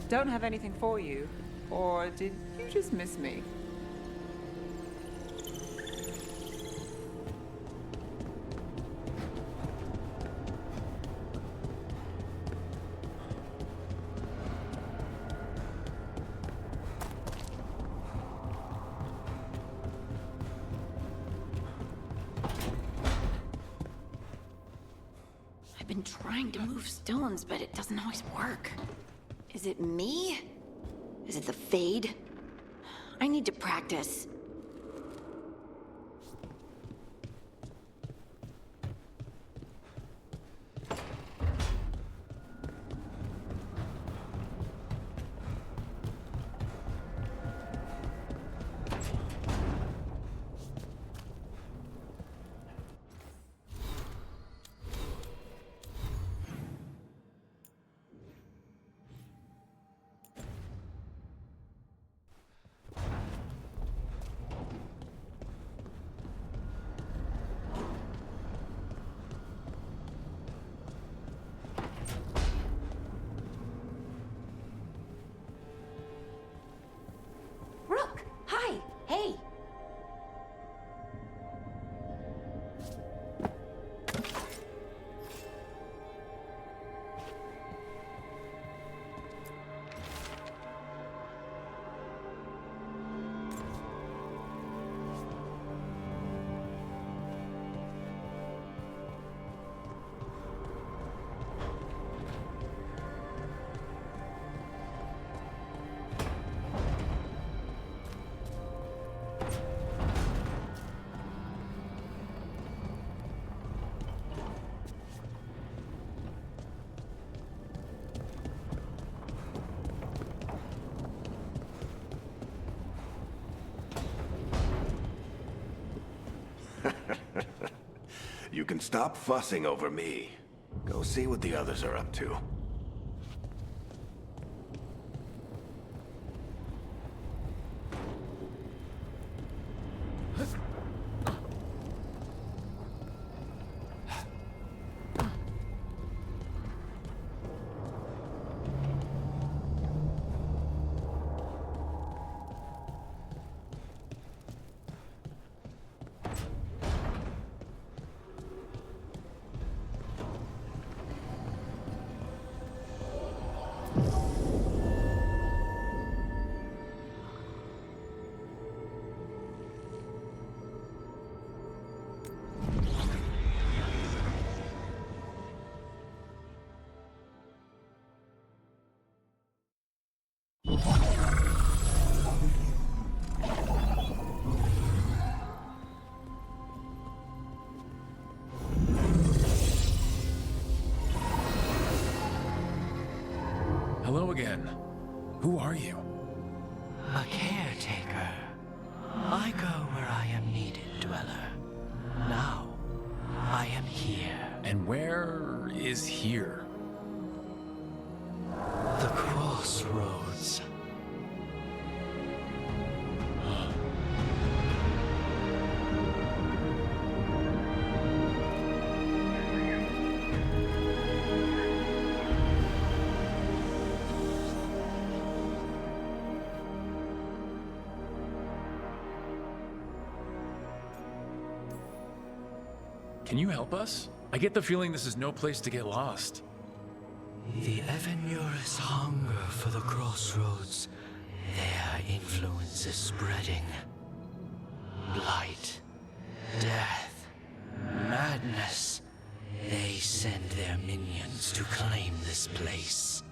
Don't have anything for you. Or did you just miss me?
I've been trying to move stones, but it doesn't always work. Is it me? Is it the Fade? I need to practice. Hey!
You can stop fussing over me. Go see what the others are up to.
Hello again. Who are you?
A caretaker. I go where I am needed, Dweller. Now, I am here.
And where is here?
The crossroads.
Can you help us? I get the feeling this is no place to get lost.
The Evanurus hunger for the crossroads. Their influence is spreading. Blight, death, madness. They send their minions to claim this place.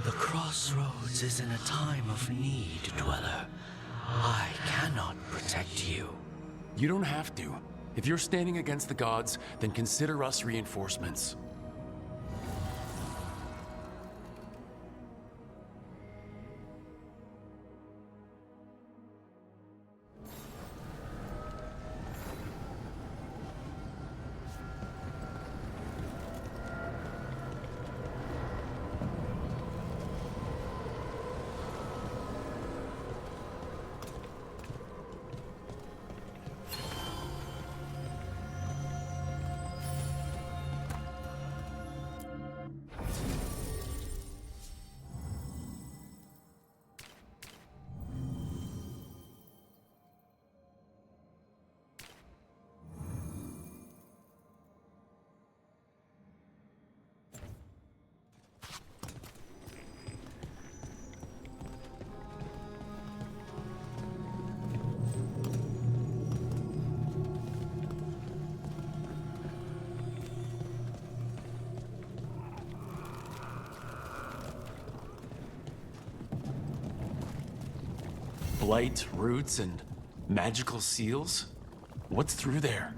The crossroads is in a time of need, Dweller. I cannot protect you.
You don't have to. If you're standing against the gods, then consider us reinforcements. Blight, roots, and magical seals? What's through there?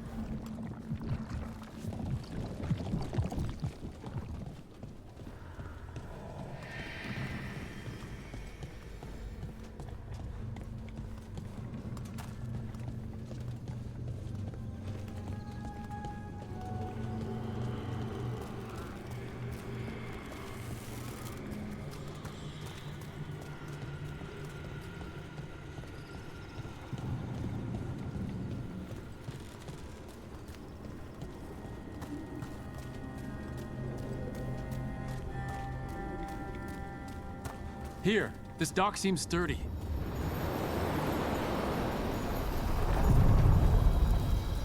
Here, this dock seems sturdy.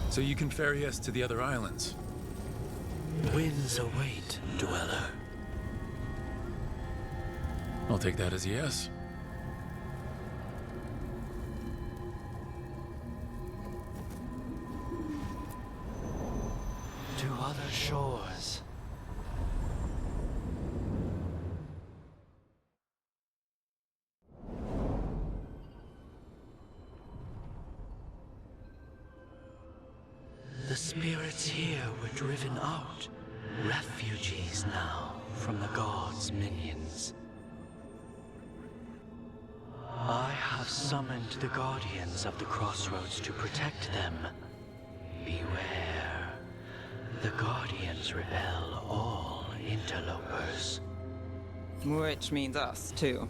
So you can ferry us to the other islands?
Winds await, Dweller.
I'll take that as a yes.
To other shores. The spirits here were driven out, refugees now from the gods' minions. I have summoned the guardians of the crossroads to protect them. Beware. The guardians repel all interlopers.
Which means us, too.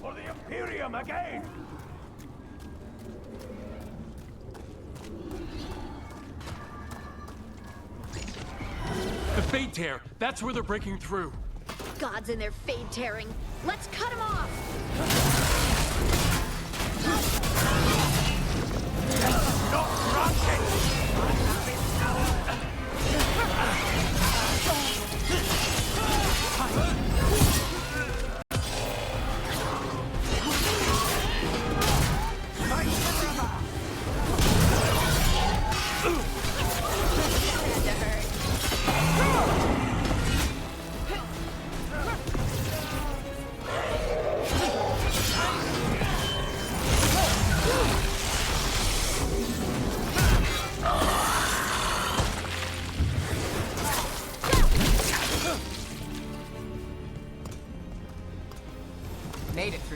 For the Imperium again!
The Fade Tear! That's where they're breaking through!
Gods and their fade tearing. Let's cut them off!
Not granted!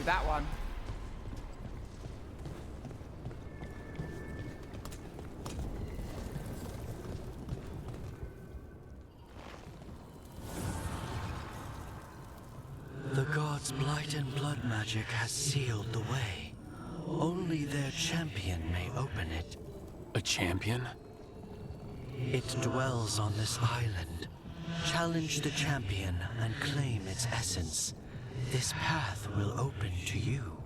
through that one.
The gods' blight and blood magic has sealed the way. Only their champion may open it.
A champion?
It dwells on this island. Challenge the champion and claim its essence. This path will open to you.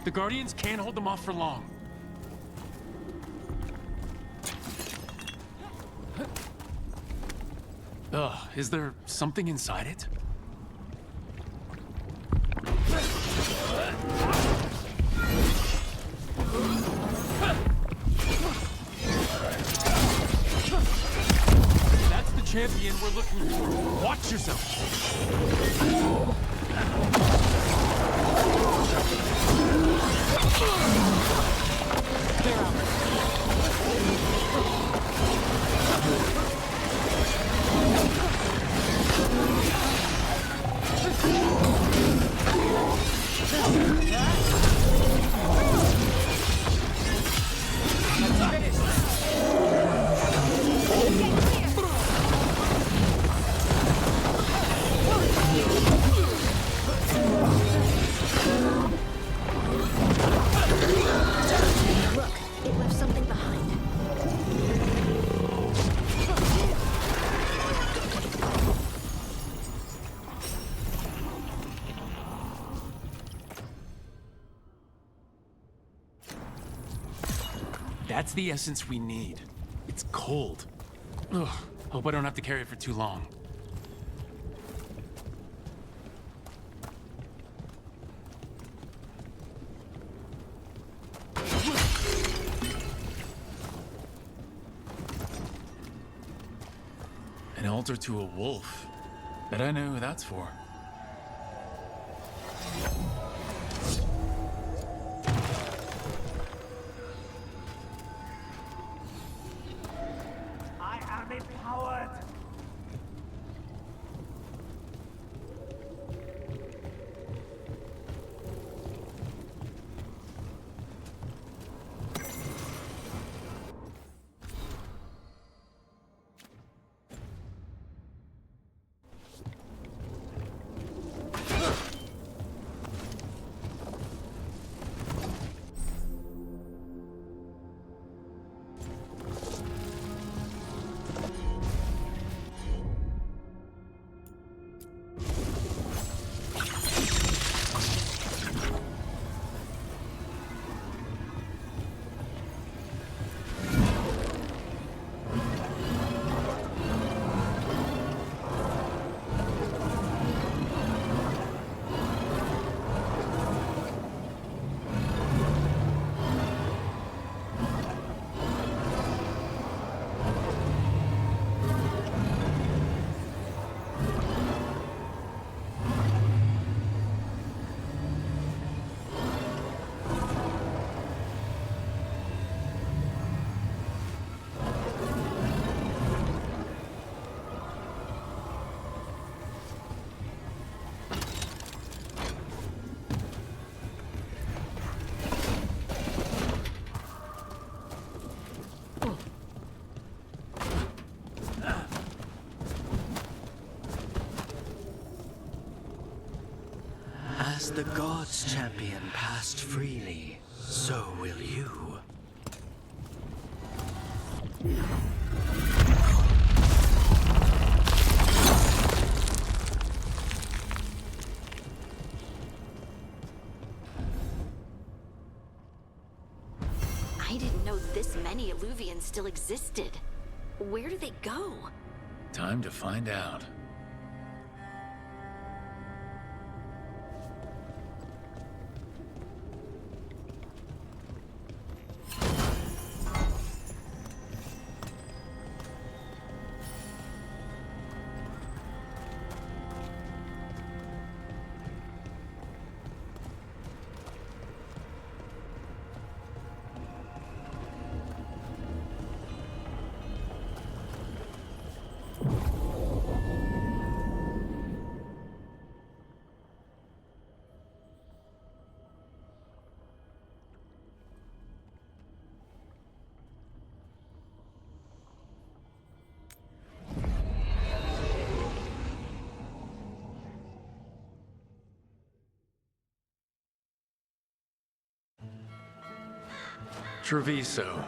The Guardians can't hold them off for long. Ugh, is there something inside it? That's the champion we're looking for. Watch yourself. Clear out. That's the essence we need. It's cold. Ugh, hope I don't have to carry it for too long. An altar to a wolf. Bet I know who that's for.
As the gods' champion passed freely, so will you.
I didn't know this many Illuvians still existed. Where do they go?
Time to find out. Treviso,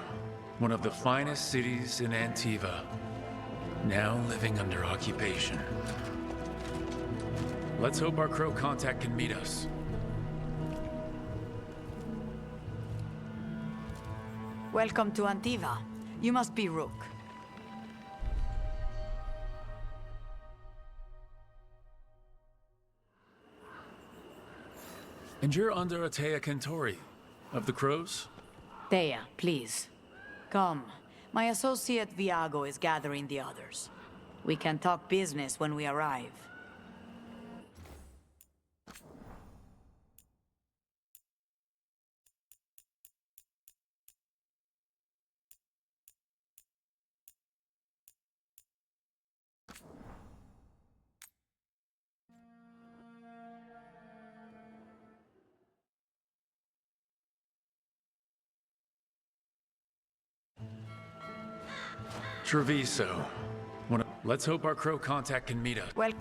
one of the finest cities in Antiva, now living under occupation. Let's hope our crow contact can meet us.
Welcome to Antiva. You must be Rook.
And you're under Atea Kentori, of the Crows?
Thea, please. Come. My associate Viago is gathering the others. We can talk business when we arrive.
Treviso. Let's hope our crow contact can meet us.
Well...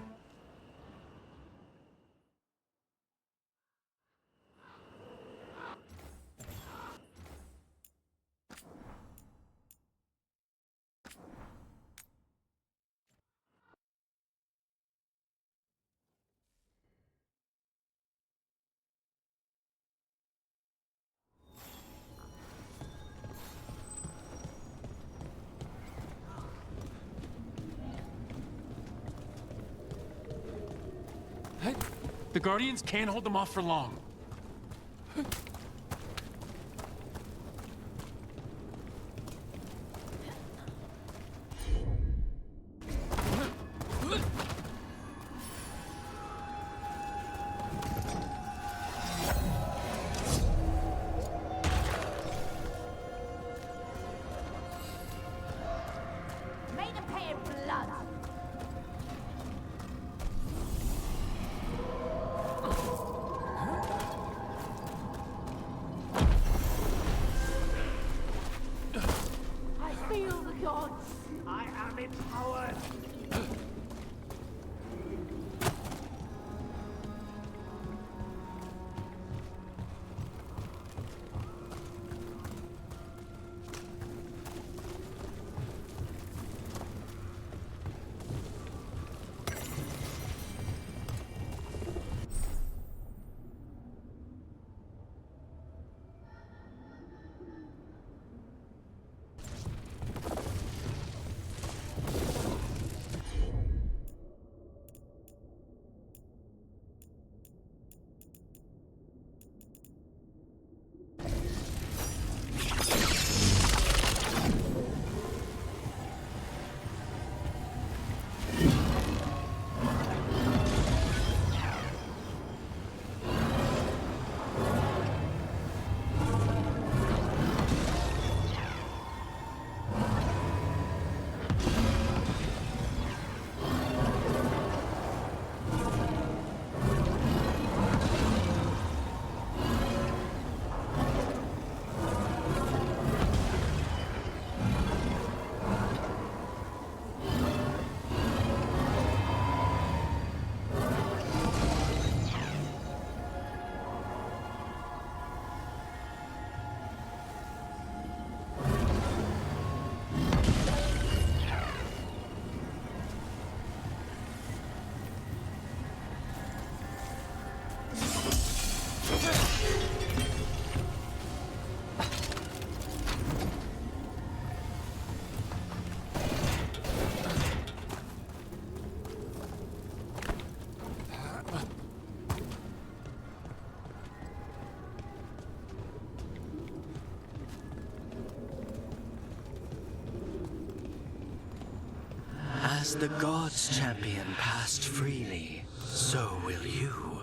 The Guardians can't hold them off for long.
Made him pay in blood. I feel the gods. I am empowered.
As the gods' champion passed freely, so will you.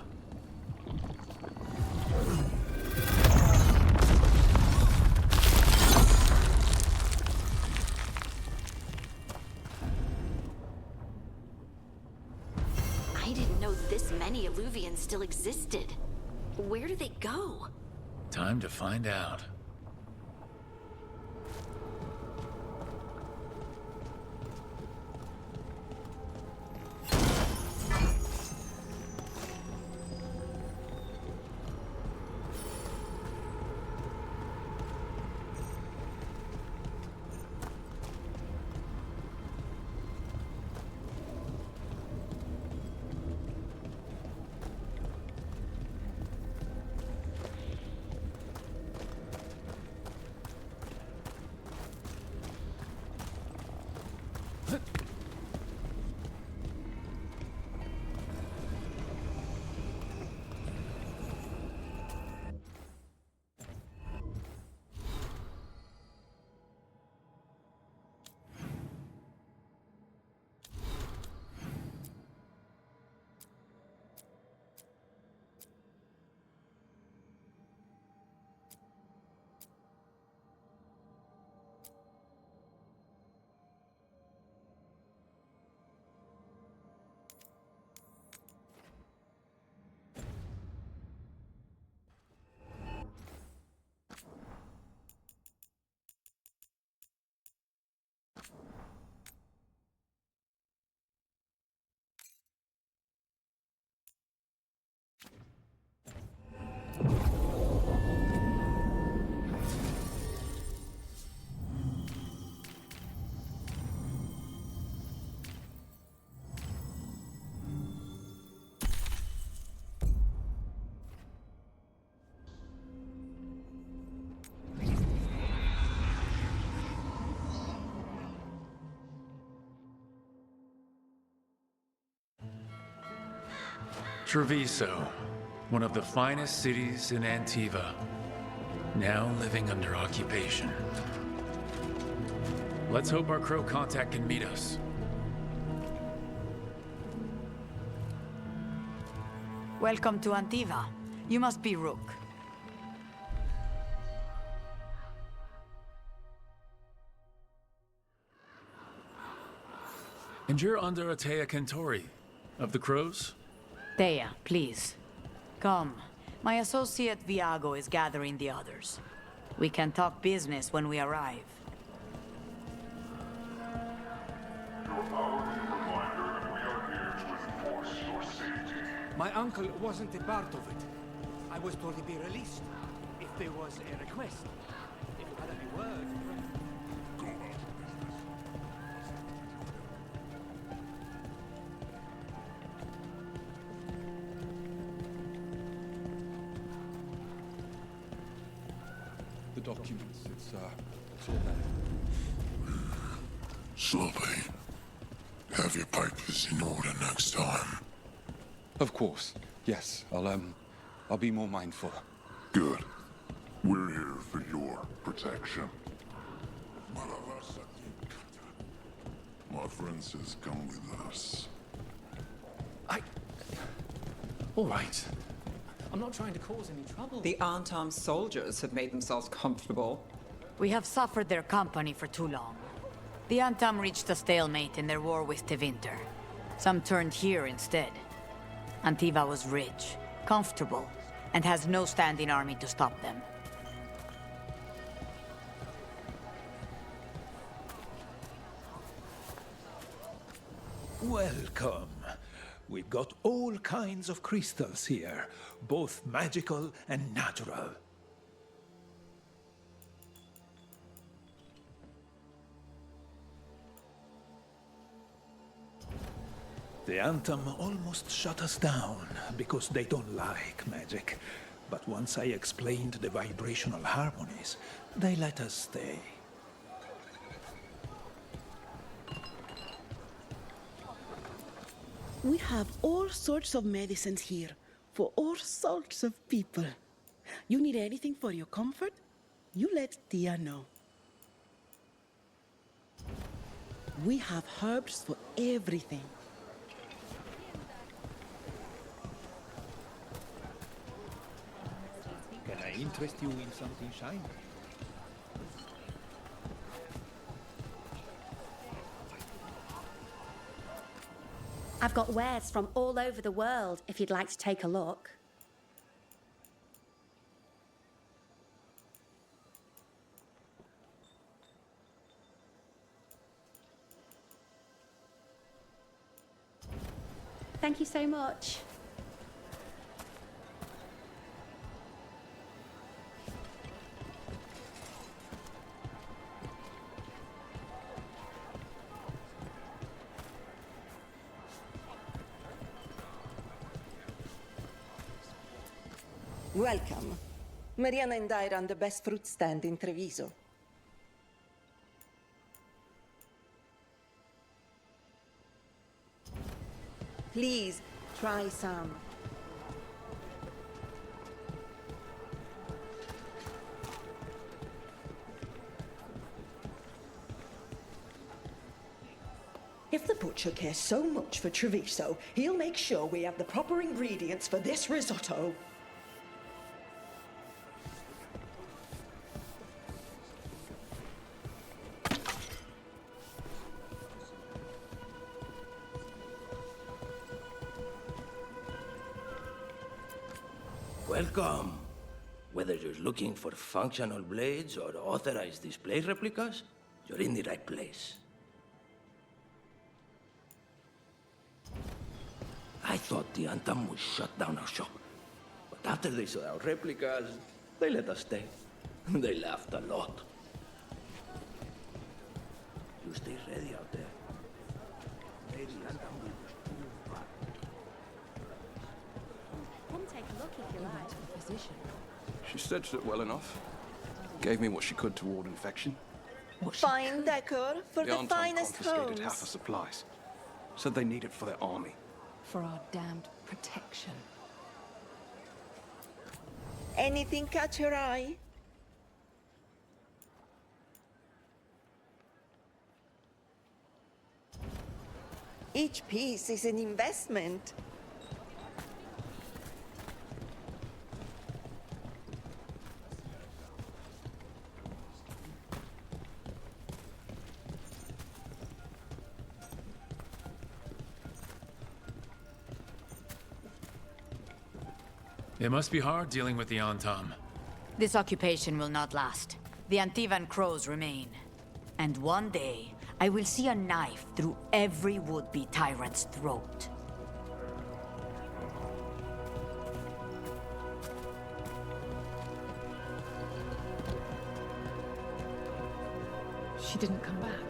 I didn't know this many Illuvians still existed. Where do they go?
Time to find out. Treviso, one of the finest cities in Antiva, now living under occupation. Let's hope our crow contact can meet us.
Welcome to Antiva. You must be Rook.
And you're under Atea Kentori, of the Crows?
Thea, please. Come. My associate Viago is gathering the others. We can talk business when we arrive.
My uncle wasn't a part of it. I was told to be released if there was a request. If you had any word.
The documents, it's all there.
Sloppy. Have your papers in order next time.
Of course. Yes, I'll be more mindful.
Good. We're here for your protection. My friend says come with us.
All right. I'm not trying to cause any trouble.
The unarmed soldiers have made themselves comfortable.
We have suffered their company for too long. The Antam reached a stalemate in their war with Tevinter. Some turned here instead. Antiva was rich, comfortable, and has no standing army to stop them.
Welcome. We've got all kinds of crystals here, both magical and natural. The Anthem almost shut us down because they don't like magic. But once I explained the vibrational harmonies, they let us stay.
We have all sorts of medicines here for all sorts of people. You need anything for your comfort? You let Tia know. We have herbs for everything.
Can I interest you in something shiny?
I've got wares from all over the world if you'd like to take a look. Thank you so much.
Welcome. Mariana and I run the best fruit stand in Treviso. Please, try some. If the butcher cares so much for Treviso, he'll make sure we have the proper ingredients for this risotto.
Welcome. Whether you're looking for functional blades or authorized display replicas, you're in the right place. I thought the Antam would shut down our shop, but after they saw our replicas, they let us stay. They laughed a lot. You stay ready out there. Maybe Antam will push too far.
Come take a look if you like.
She stitched it well enough. Gave me what she could to ward infection.
Fine decor for the finest
confiscated half
homes.
the supplies. Said they need it for their army.
For our damned
protection. Anything catch your eye? Each piece is an investment.
It must be hard dealing with the Antam.
This occupation will not last. The Antivan crows remain. And one day, I will see a knife through every would-be tyrant's throat.
She didn't come back.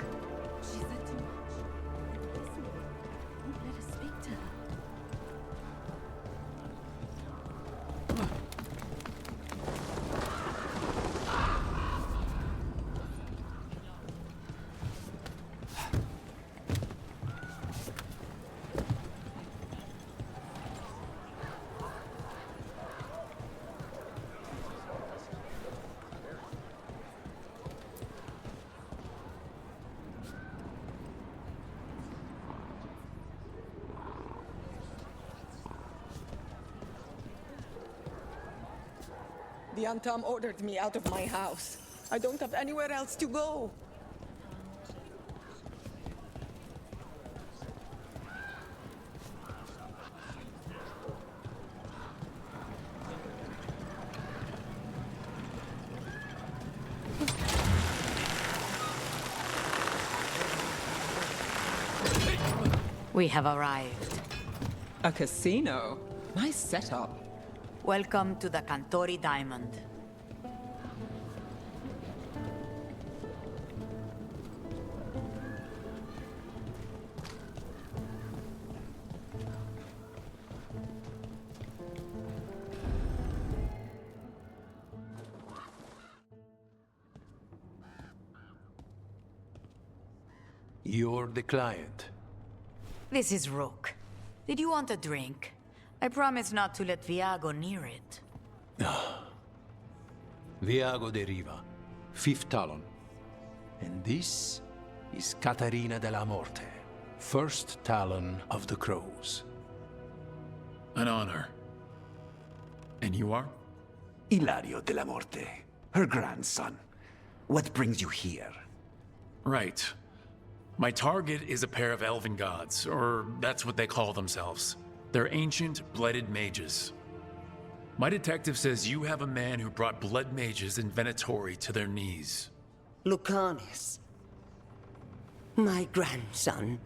She said too much. Listen, won't let us speak to her.
The Antam ordered me out of my house. I don't have anywhere else to go.
We have arrived.
A casino? Nice setup.
Welcome to the Cantori Diamond.
You're the client.
This is Rook. Did you want a drink? I promise not to let Viago near it.
Viago de Riva, fifth talon. And this is Catarina della Morte, first talon of the Crows.
An honor. And you are?
Ilario della Morte, her grandson. What brings you here?
Right. My target is a pair of elven gods, or that's what they call themselves. They're ancient, blooded mages. My detective says you have a man who brought blood mages in Venatori to their knees.
Lucanis. My grandson.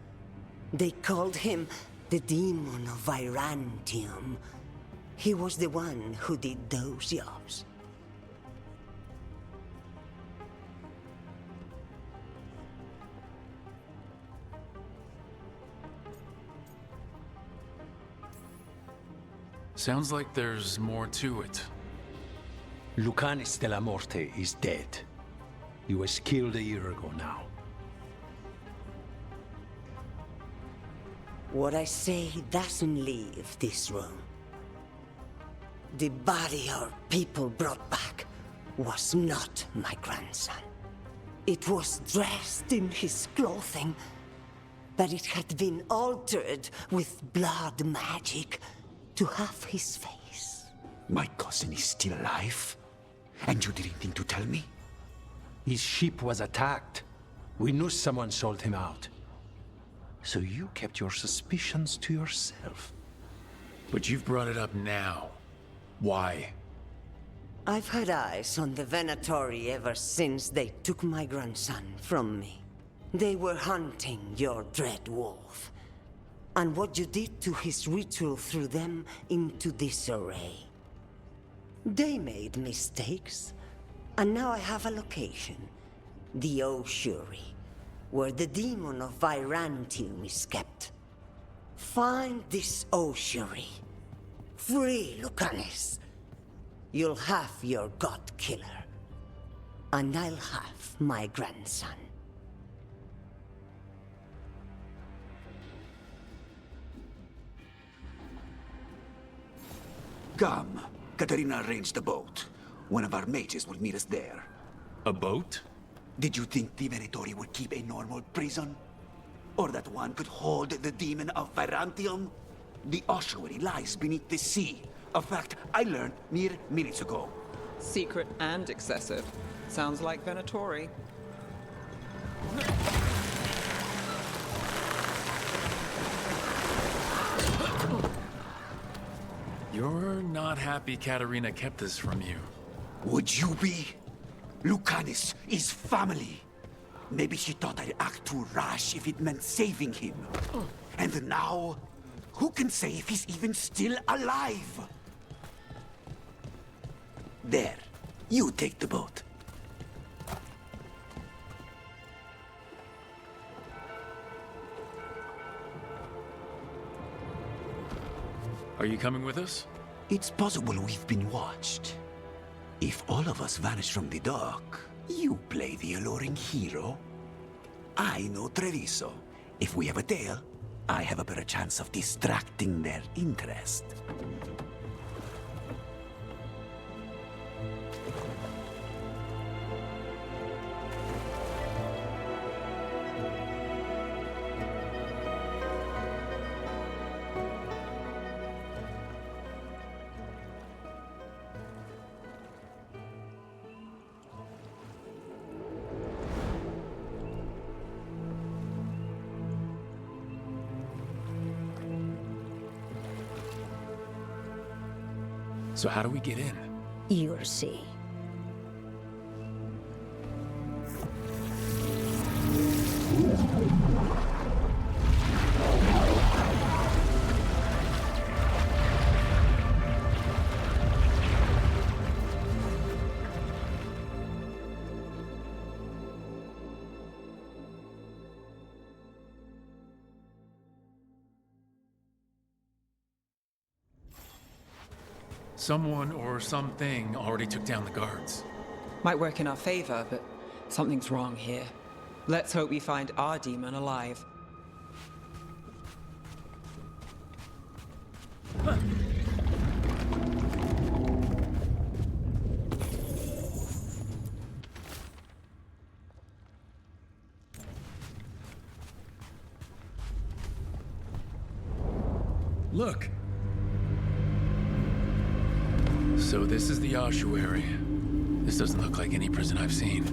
They called him the Demon of Virantium. He was the one who did those jobs.
Sounds like there's more to it.
Lucanis della Morte is dead. He was killed a year ago now.
What I say doesn't leave this room. The body our people brought back was not my grandson. It was dressed in his clothing, but it had been altered with blood magic to have his face.
My cousin is still alive? And you didn't think to tell me?
His ship was attacked. We knew someone sold him out. So you kept your suspicions to yourself.
But you've brought it up now. Why?
I've had eyes on the Venatori ever since they took my grandson from me. They were hunting your dread wolf. And what you did to his ritual threw them into disarray. They made mistakes, and now I have a location. The Ossuary, where the demon of Virantium is kept. Find this Ossuary. Free Lucanis. You'll have your god killer. And I'll have my grandson.
Come. Katarina arranged a boat. One of our mages will meet us there.
A boat?
Did you think the Venatori would keep a normal prison? Or that one could hold the demon of Virantium? The ossuary lies beneath the sea. A fact I learned mere minutes ago.
Secret and excessive. Sounds like Venatori.
You're not happy Katarina kept this from you.
Would you be? Lucanus is family. Maybe she thought I'd act too rash if it meant saving him. And now, who can say if he's even still alive? There, you take the boat.
Are you coming with us?
It's possible we've been watched. If all of us vanish from the dock, you play the alluring hero. I know Treviso. If we have a tail, I have a better chance of distracting their interest.
So how do we get in?
You'll see.
Someone or something already took down the guards.
Might work in our favor, but something's wrong here. Let's hope we find our demon alive.
Look! So this is the ossuary. This doesn't look like any prison I've seen.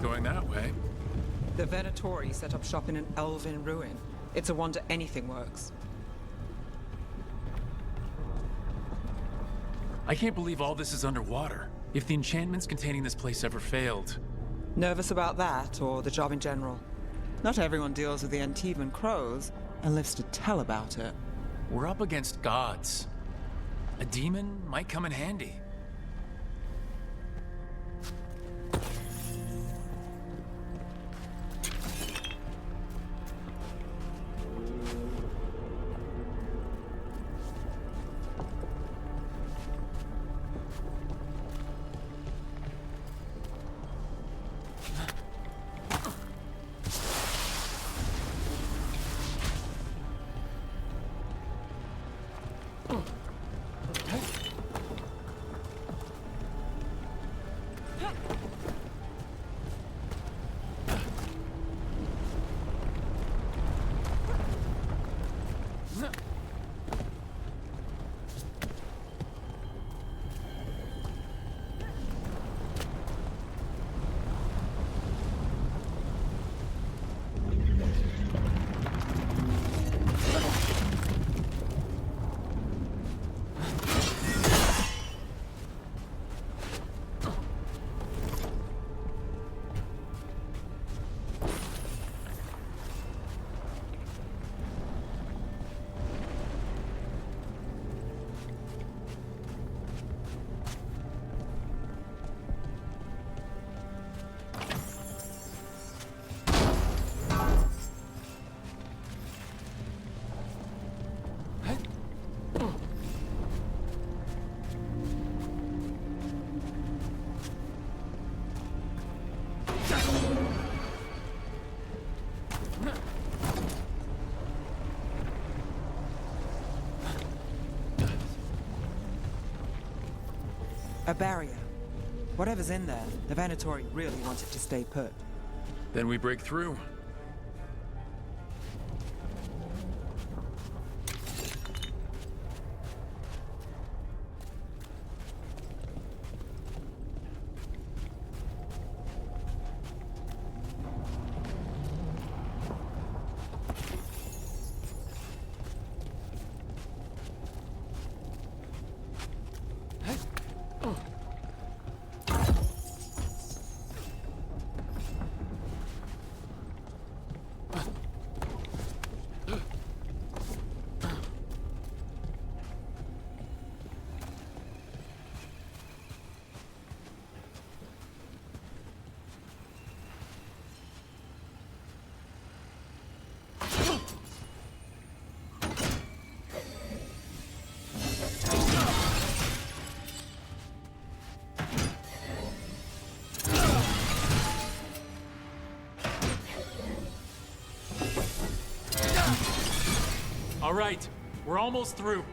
Going that way.
The Venatori set up shop in an elven ruin. It's a wonder anything works.
I can't believe all this is underwater. If the enchantments containing this place ever failed...
Nervous about that, or the job in general? Not everyone deals with the Antivan crows and lives to tell about it.
We're up against gods. A demon might come in handy.
A barrier. Whatever's in there, the Venatori really want it to stay put.
Then we break through. All right, we're almost through.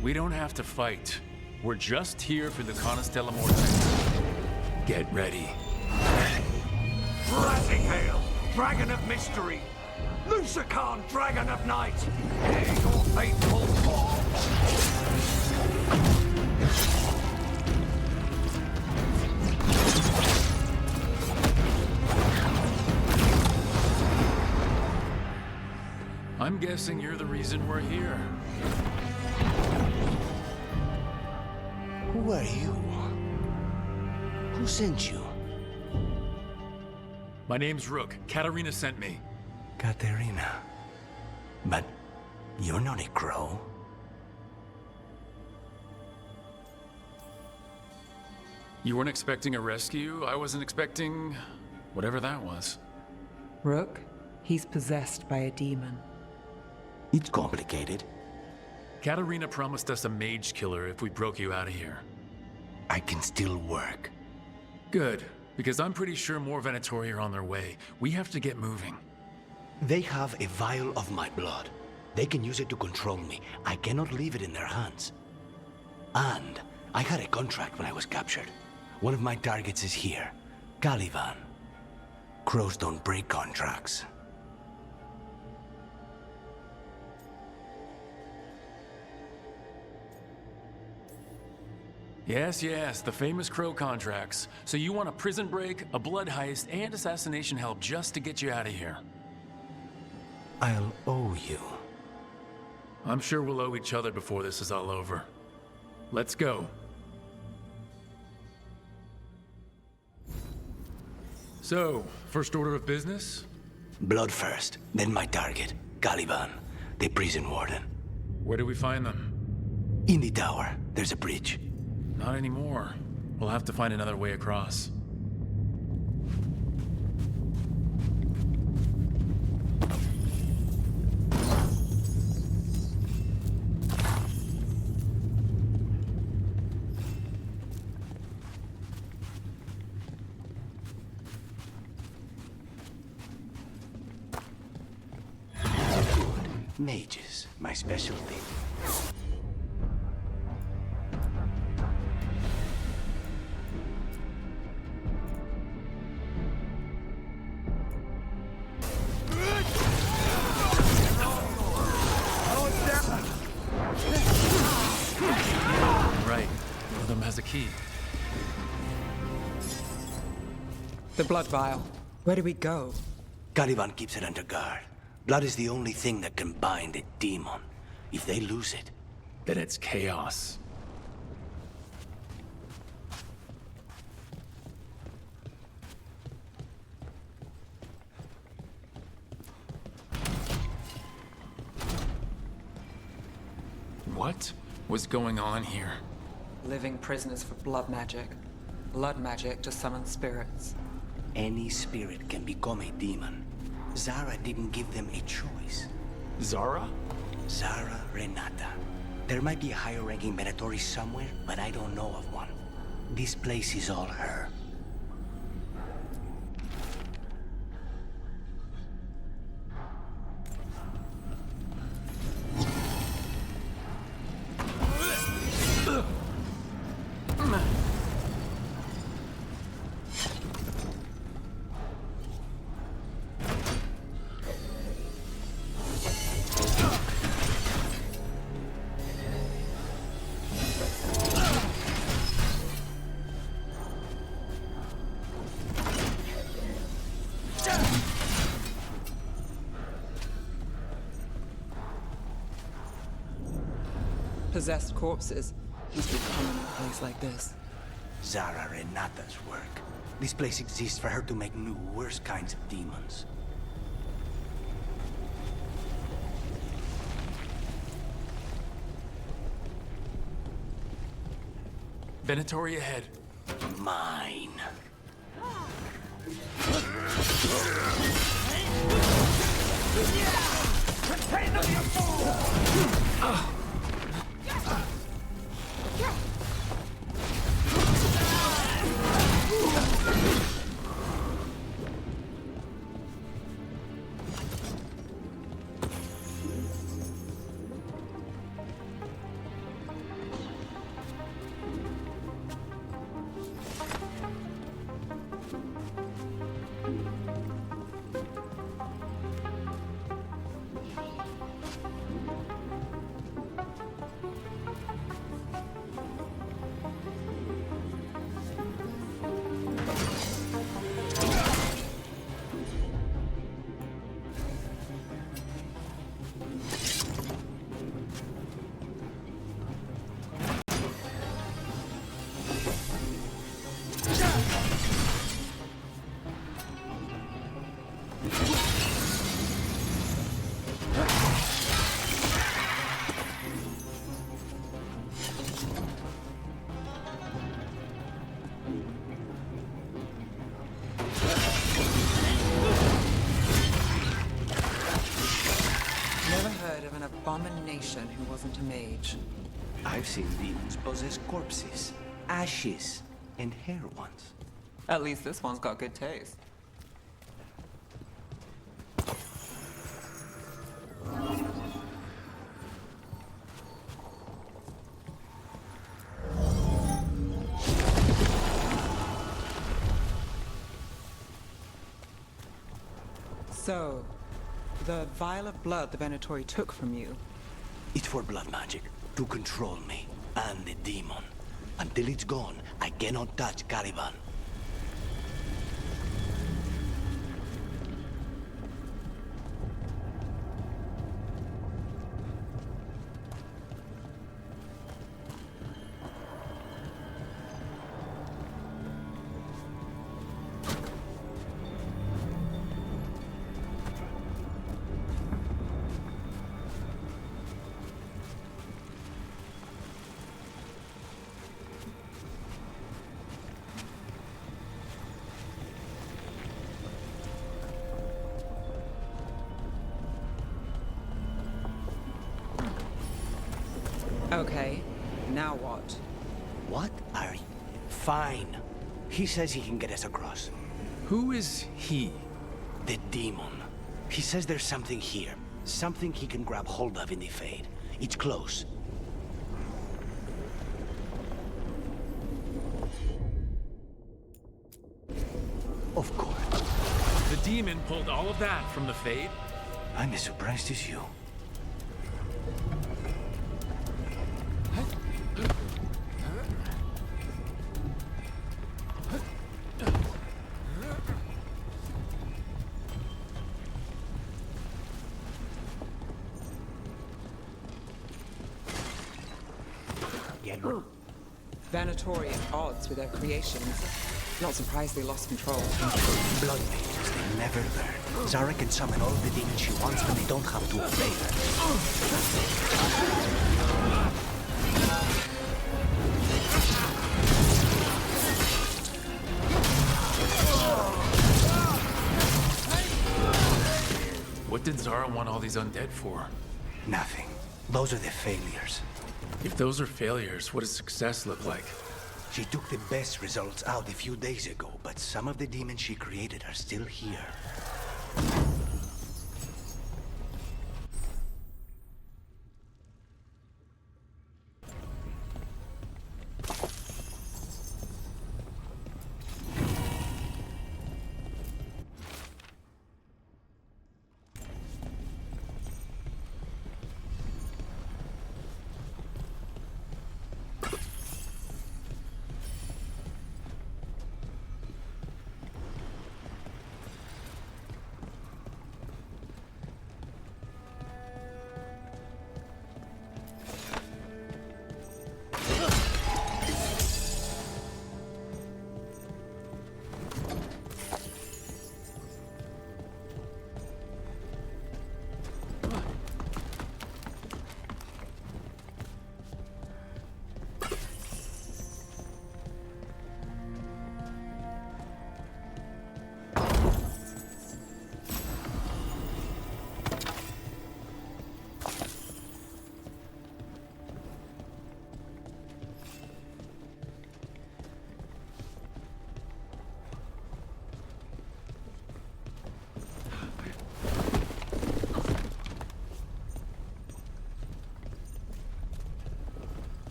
We don't have to fight. We're just here for the Conastella Morte. Get ready.
Rising Hail, Dragon of Mystery! Lucican, Dragon of Night! Ere your faithful fall!
I'm guessing you're the reason we're here.
Who are you? Who sent you?
My name's Rook. Katarina sent me.
Katerina. But you're not a crow.
You weren't expecting a rescue? I wasn't expecting... whatever that was.
Rook, he's possessed by a demon.
It's complicated.
Katarina promised us a mage killer if we broke you out of here.
I can still work.
Good, because I'm pretty sure more Venatori are on their way. We have to get moving.
They have a vial of my blood. They can use it to control me. I cannot leave it in their hands. And I had a contract when I was captured. One of my targets is here, Caliban. Crows don't break contracts.
Yes, the famous Crow contracts. So you want a prison break, a blood heist, and assassination help just to get you out of here.
I'll owe you.
I'm sure we'll owe each other before this is all over. Let's go. So, first order of business?
Blood first, then my target, Caliban, the prison warden.
Where do we find them?
In the tower. There's a bridge.
Not anymore. We'll have to find another way across.
Mages, my specialty.
key.
The blood vial. Where do we go?
Caliban keeps it under guard. Blood is the only thing that can bind a demon. If they lose it,
Then it's chaos. What was going on here?
Living prisoners for blood magic. Blood magic to summon spirits.
any spirit can become a demon. Zara didn't give them a choice.
Zara?
Zara Renata. There might be a higher-ranking Venatori somewhere, but I don't know of one. This place is all her.
Possessed corpses must be common in a place like this.
Zara Renata's work. This place exists for her to make new, worse kinds of demons.
Venatori ahead.
Mine.
Contain them, you fool!
Abomination who wasn't a mage.
I've seen demons possess corpses, ashes, and hair ones.
At least this one's got good taste.
So, the vial of blood the Venatori took from you.
It's for blood magic, to control me, and the demon. Until it's gone, I cannot touch Caliban.
Okay, now what?
What are you? Fine. He says he can get us across.
Who is he?
The demon. He says there's something here. Something he can grab hold of in the Fade. It's close. Of course.
The demon pulled all of that from the Fade?
I'm as surprised as you.
again.
Venatori at odds with their creations. Not surprised they lost control.
Blood mages, they never learn. Zara can summon all the demons she wants, but they don't have to obey her.
What did Zara want all these undead for?
Nothing. Those are the failures.
If those are failures, what does success look like?
She took the best results out a few days ago, but some of the demons she created are still here.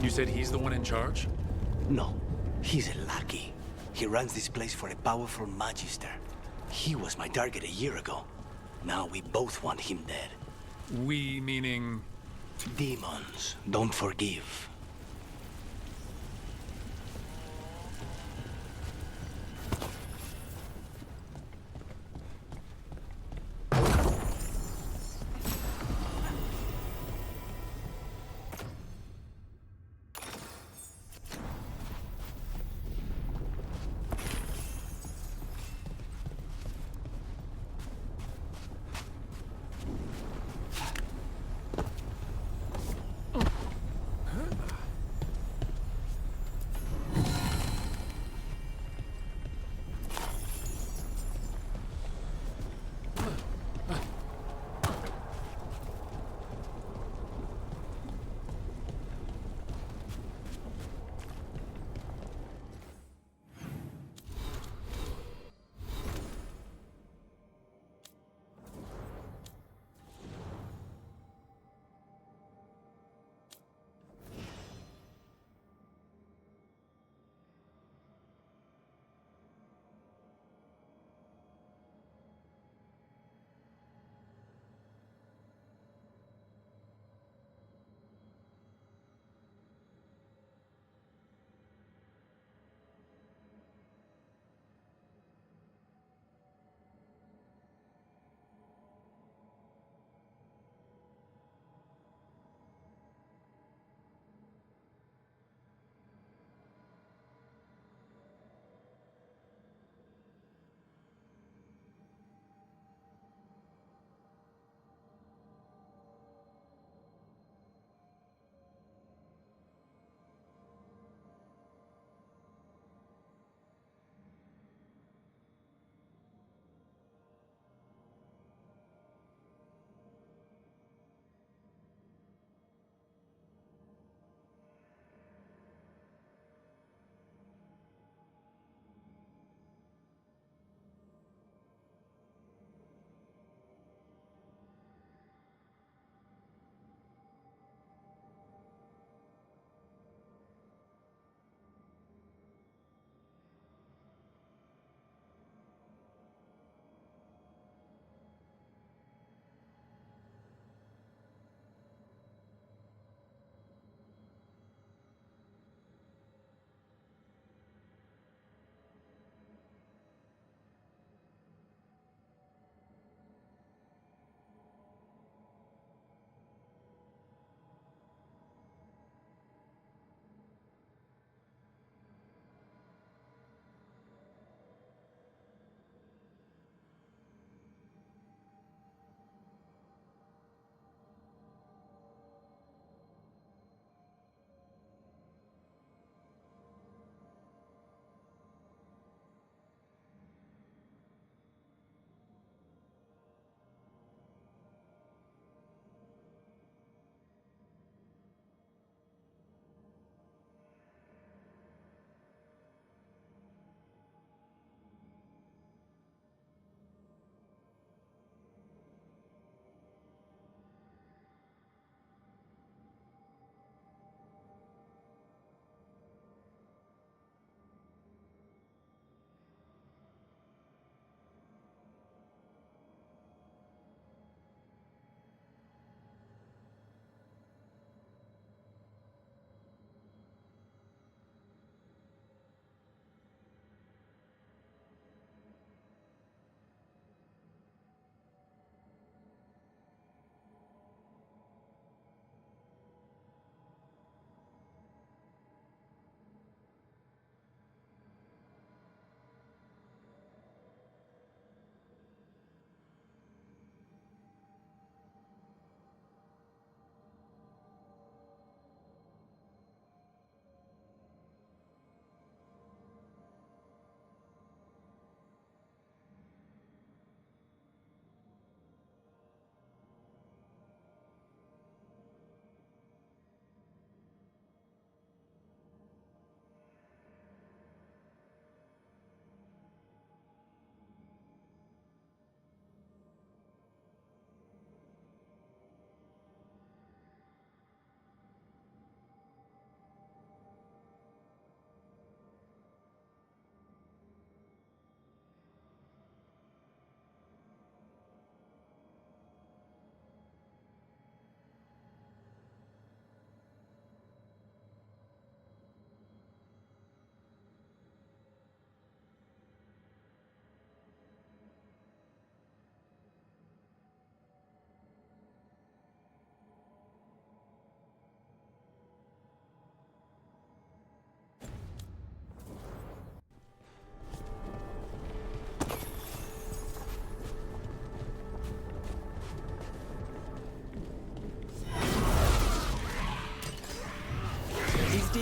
You said he's the one in charge?
No, he's a lackey. He runs this place for a powerful magister. He was my target a year ago. Now we both want him dead.
We meaning...
Demons don't forgive.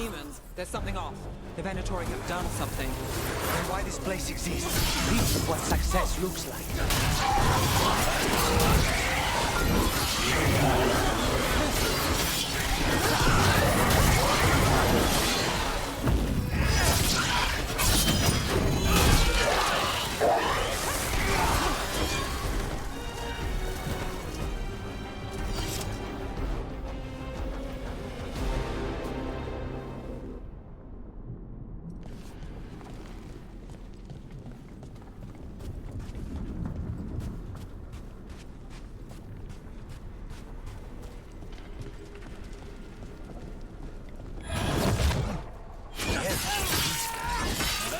demons. There's something off. The Venatori have done something.
And why this place exists. This is what success looks like.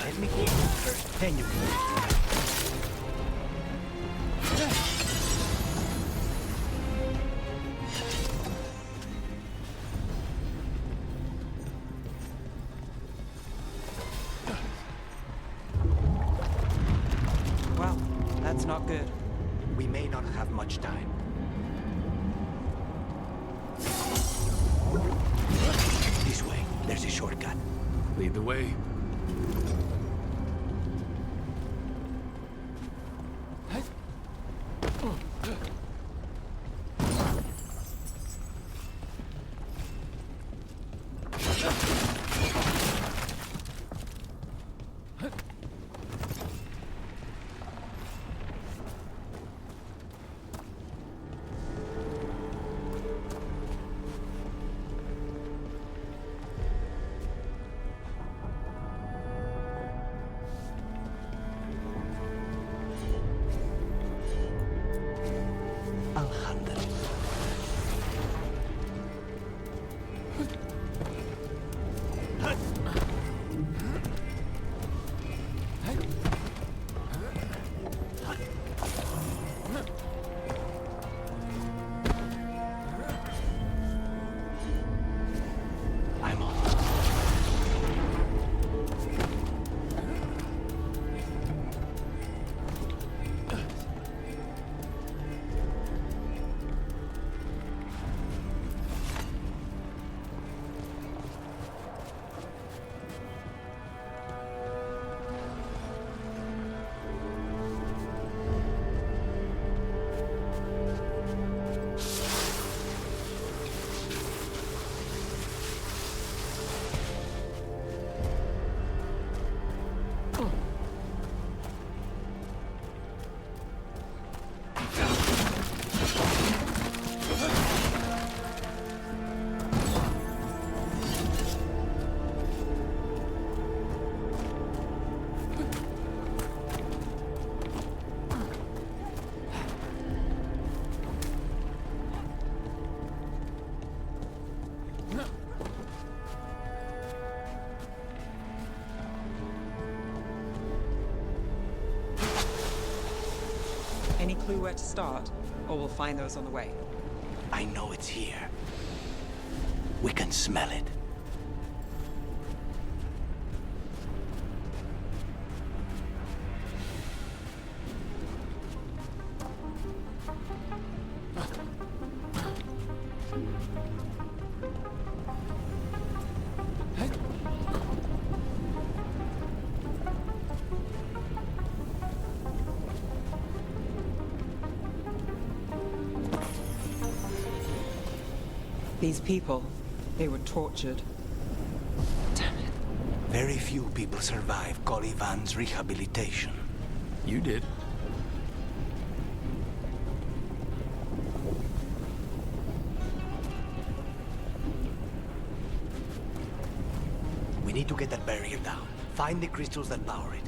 Let me go first, then you can.
Well, that's not good.
We may not have much time. This way. There's a shortcut.
Lead the way.
Any clue where to start? Or we'll find those on the way.
I know it's here. We can smell it.
These people, they were tortured. Damn it.
Very few people survive Colivan's rehabilitation.
You did.
We need to get that barrier down. Find the crystals that power it.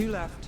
2 left.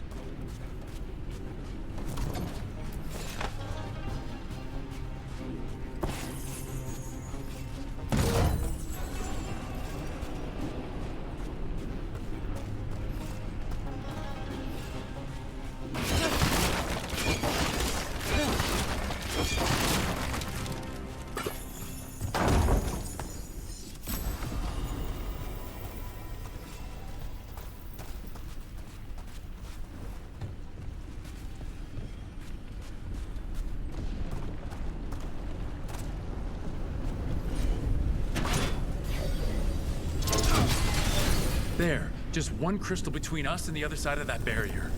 There, just one crystal between us and the other side of that barrier.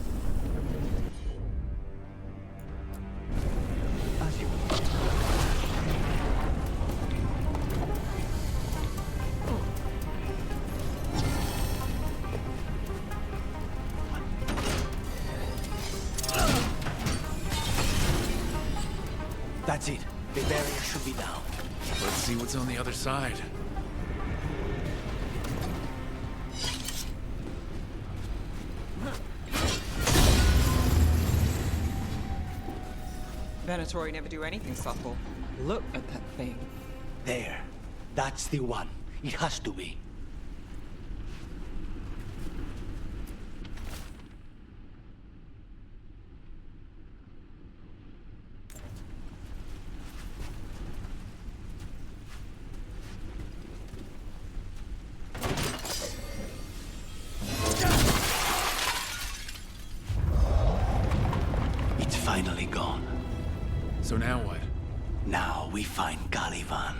That's it. The barrier should be down.
Let's see what's on the other side.
Venatori never do anything subtle. Look at that thing.
There. That's the one. It has to be. It's finally gone.
So now what?
Now we find Caliban.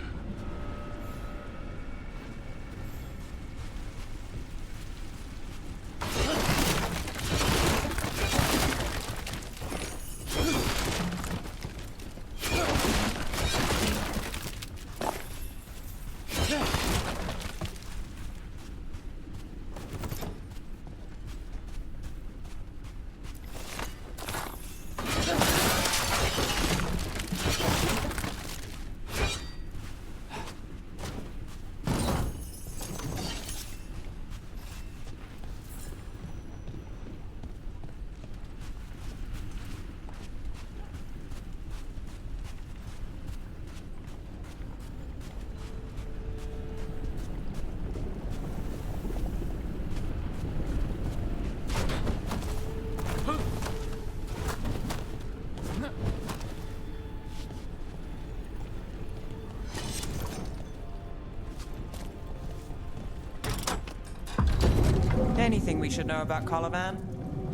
Anything we should know about Caliban?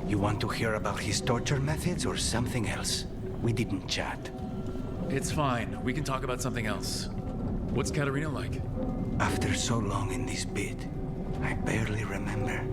You want to hear about his torture methods or something else? We didn't chat.
It's fine. We can talk about something else. What's Katerina like?
After so long in this pit, I barely remember.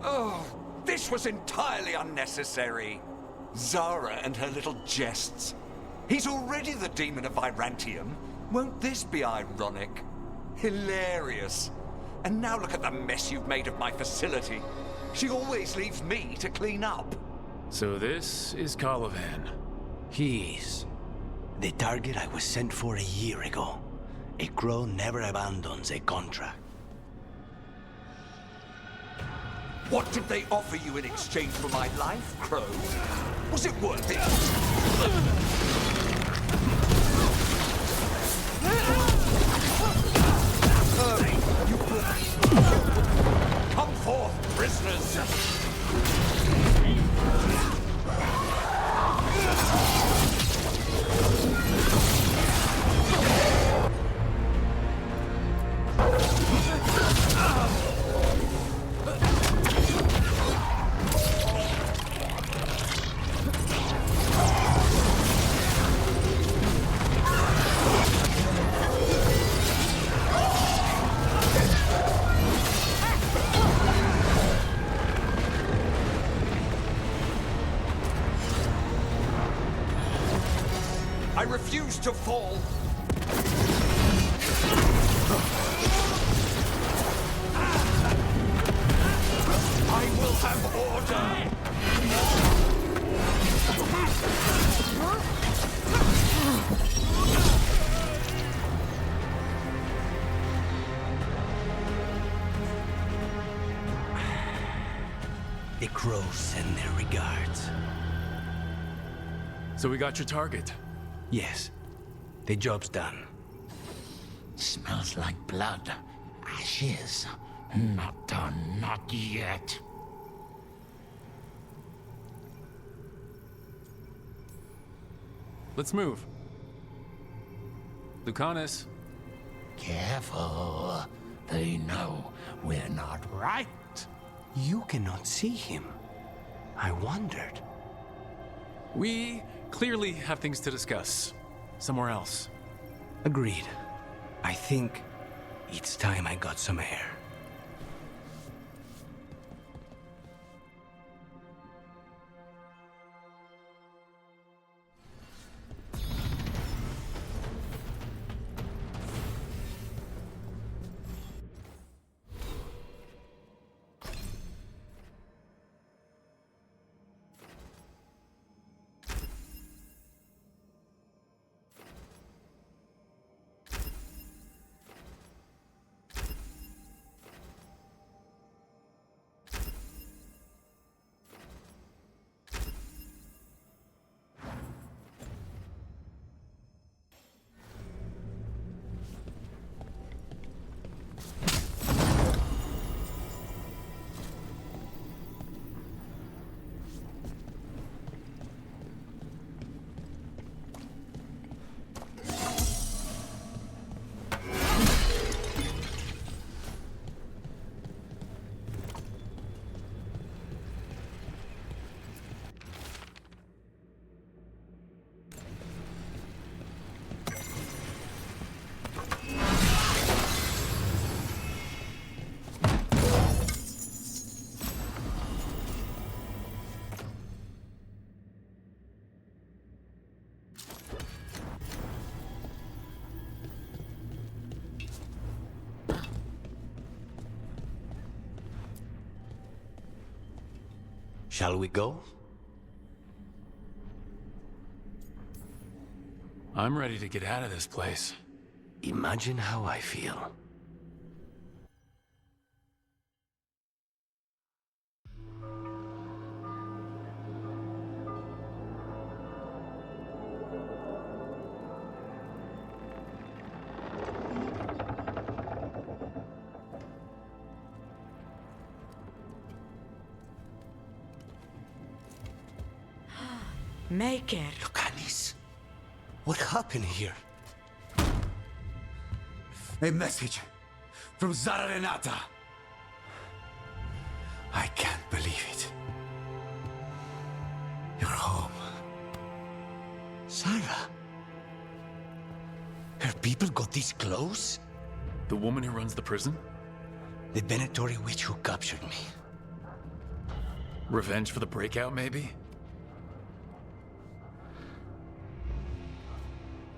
Oh, this was entirely unnecessary. Zara and her little jests. He's already the demon of Virantium. Won't this be ironic? Hilarious. And now look at the mess you've made of my facility. She always leaves me to clean up.
So this is Caliban.
He's the target I was sent for a year ago. A crow never abandons a contract.
What did they offer you in exchange for my life, Crow? Was it worth it? Hurry, you come forth, prisoners! I refuse to fall.
The crows send their regards.
So we got your target.
Yes. The job's done.
Smells like blood. Ashes. Not done, not yet.
Let's move. Lucanus.
Careful. They know we're not right.
You cannot see him. I wondered.
We clearly have things to discuss. Somewhere else.
Agreed. I think it's time I got some air. Shall we go?
I'm ready to get out of this place.
Imagine how I feel.
Maker.
Lucanis, what happened here?
A message from Zara Renata. I can't believe it. You're home.
Sarah? Her people got this close?
The woman who runs the prison?
The Venatori witch who captured me.
Revenge for the breakout, maybe?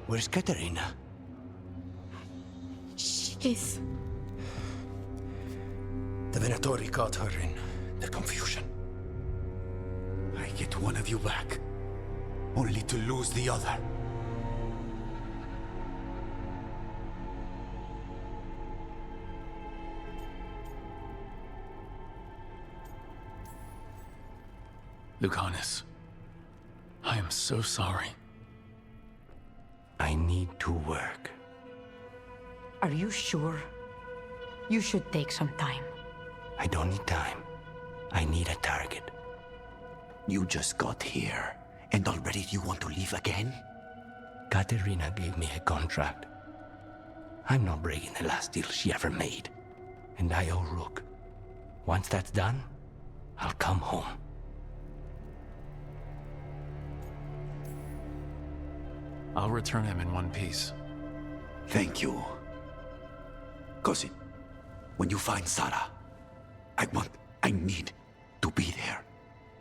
Where's Katerina?
She's...
The Venatori caught her in their confusion. I get one of you back, only to lose the other.
Lucanus, I am so sorry.
I need to work.
Are you sure? You should take some time.
I don't need time. I need a target.
You just got here, and already you want to leave again?
Katerina gave me a contract. I'm not breaking the last deal she ever made. And I owe Rook. Once that's done, I'll come home.
I'll return him in one piece.
Thank you. Cousin, when you find Sarah, I need to be there.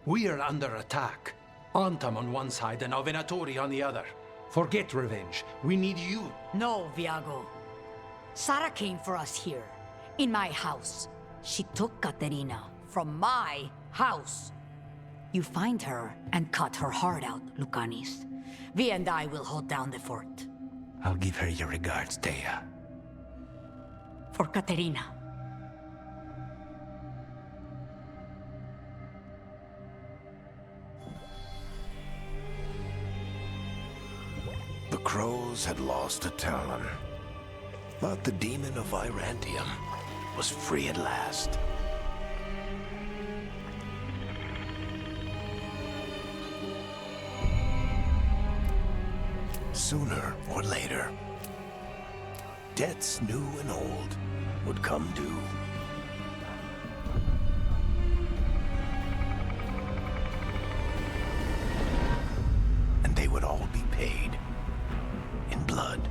We are under attack. Antam on one side and Venatori on the other. Forget revenge. We need you.
No, Viago. Sarah came for us here, in my house. She took Katerina from my house. You find her and cut her heart out, Lucanis. Vi and I will hold down the fort.
I'll give her your regards, Thea.
For Katerina.
The crows had lost a talon, but the demon of Irantium was free at last. Sooner or later, debts new and old would come due. And they would all be paid in blood.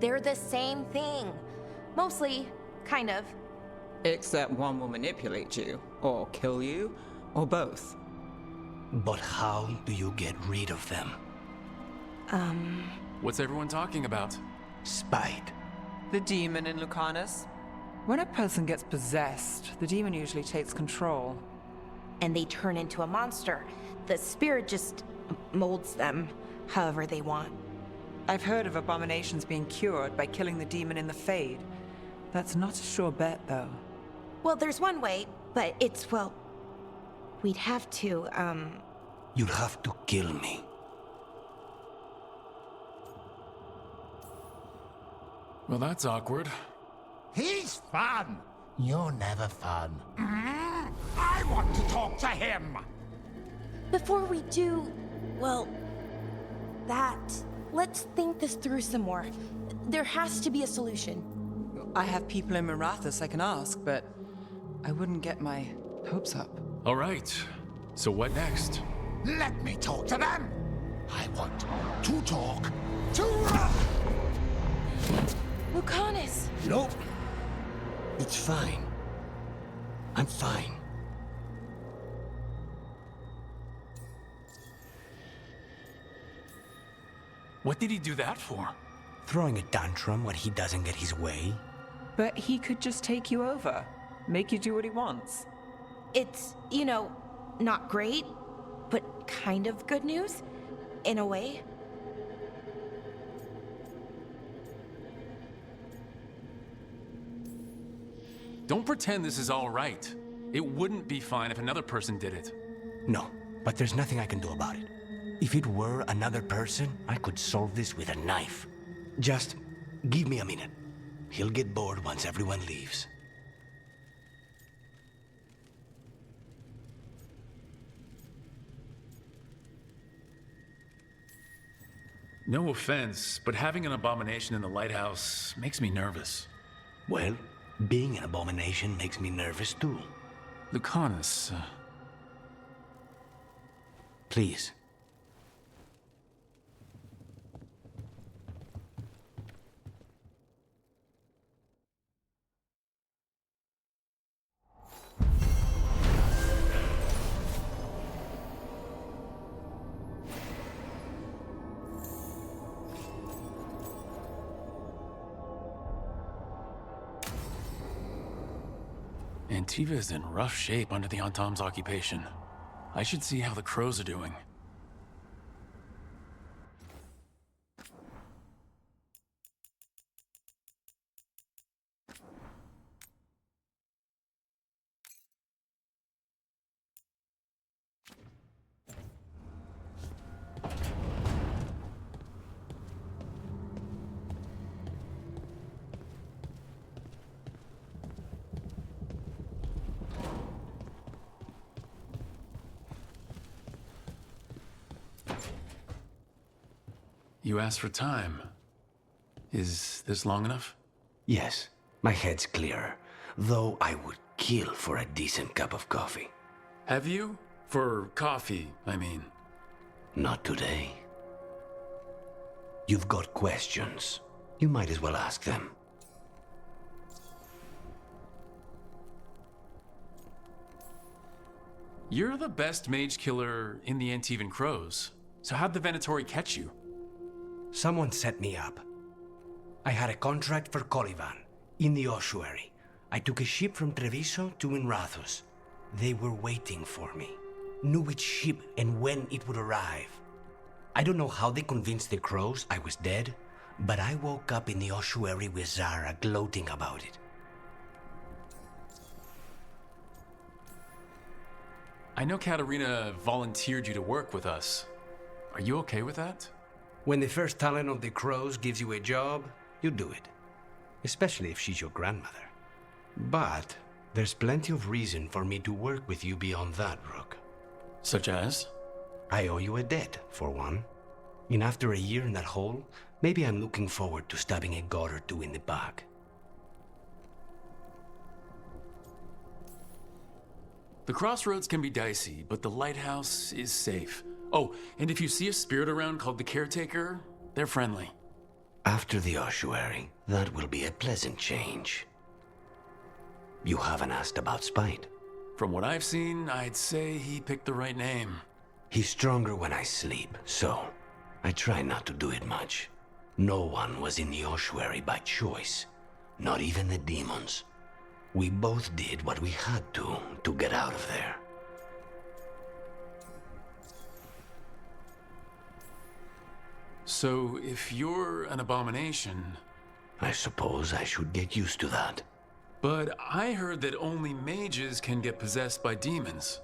They're the same thing. Mostly, kind of.
Except one will manipulate you, or kill you, or both.
But how do you get rid of them?
What's everyone talking about?
Spite.
The demon in Lucanus?
When a person gets possessed, the demon usually takes control.
And they turn into a monster. The spirit just molds them however they want.
I've heard of abominations being cured by killing the demon in the Fade. That's not a sure bet, though.
Well, there's one way, but it's, well... We'd have to,
You'd have to kill me.
Well, that's awkward.
He's fun. You're never fun. I want to talk to him.
Before we do, well, that... Let's think this through some more. There has to be a solution.
I have people in Marathas I can ask, but I wouldn't get my hopes up.
All right. So what next?
Let me talk to them. I want to talk to...
Lucanus!
Nope. It's fine. I'm fine.
What did he do that for?
Throwing a tantrum when he doesn't get his way?
But he could just take you over, make you do what he wants.
It's, you know, not great, but kind of good news, in a way.
Don't pretend this is all right. It wouldn't be fine if another person did it.
No, but there's nothing I can do about it. If it were another person, I could solve this with a knife. Just give me a minute. He'll get bored once everyone leaves.
No offense, but having an abomination in the lighthouse makes me nervous.
Well, being an abomination makes me nervous too.
Lucanus,
Please.
Antiva is in rough shape under the Antam's occupation. I should see how the crows are doing. You asked for time. Is this long enough?
Yes, my head's clearer. Though I would kill for a decent cup of coffee.
Have you? For coffee, I mean.
Not today. You've got questions. You might as well ask them.
You're the best mage killer in the Antivan Crows. So how'd the Venatori catch you?
Someone set me up. I had a contract for Colivan, in the ossuary. I took a ship from Treviso to Inrathus. They were waiting for me. Knew which ship and when it would arrive. I don't know how they convinced the Crows I was dead, but I woke up in the ossuary with Zara gloating about it.
I know Katerina volunteered you to work with us. Are you okay with that?
When the first talent of the Crows gives you a job, you do it. Especially if she's your grandmother. But there's plenty of reason for me to work with you beyond that, Rook.
Such as?
I owe you a debt, for one. And after a year in that hole, maybe I'm looking forward to stabbing a god or two in the back.
The crossroads can be dicey, but the lighthouse is safe. Oh, and if you see a spirit around called the Caretaker, they're friendly.
After the ossuary, that will be a pleasant change. You haven't asked about Spite.
From what I've seen, I'd say he picked the right name.
He's stronger when I sleep, so I try not to do it much. No one was in the ossuary by choice, not even the demons. We both did what we had to get out of there.
So, if you're an abomination...
I suppose I should get used to that.
But I heard that only mages can get possessed by demons.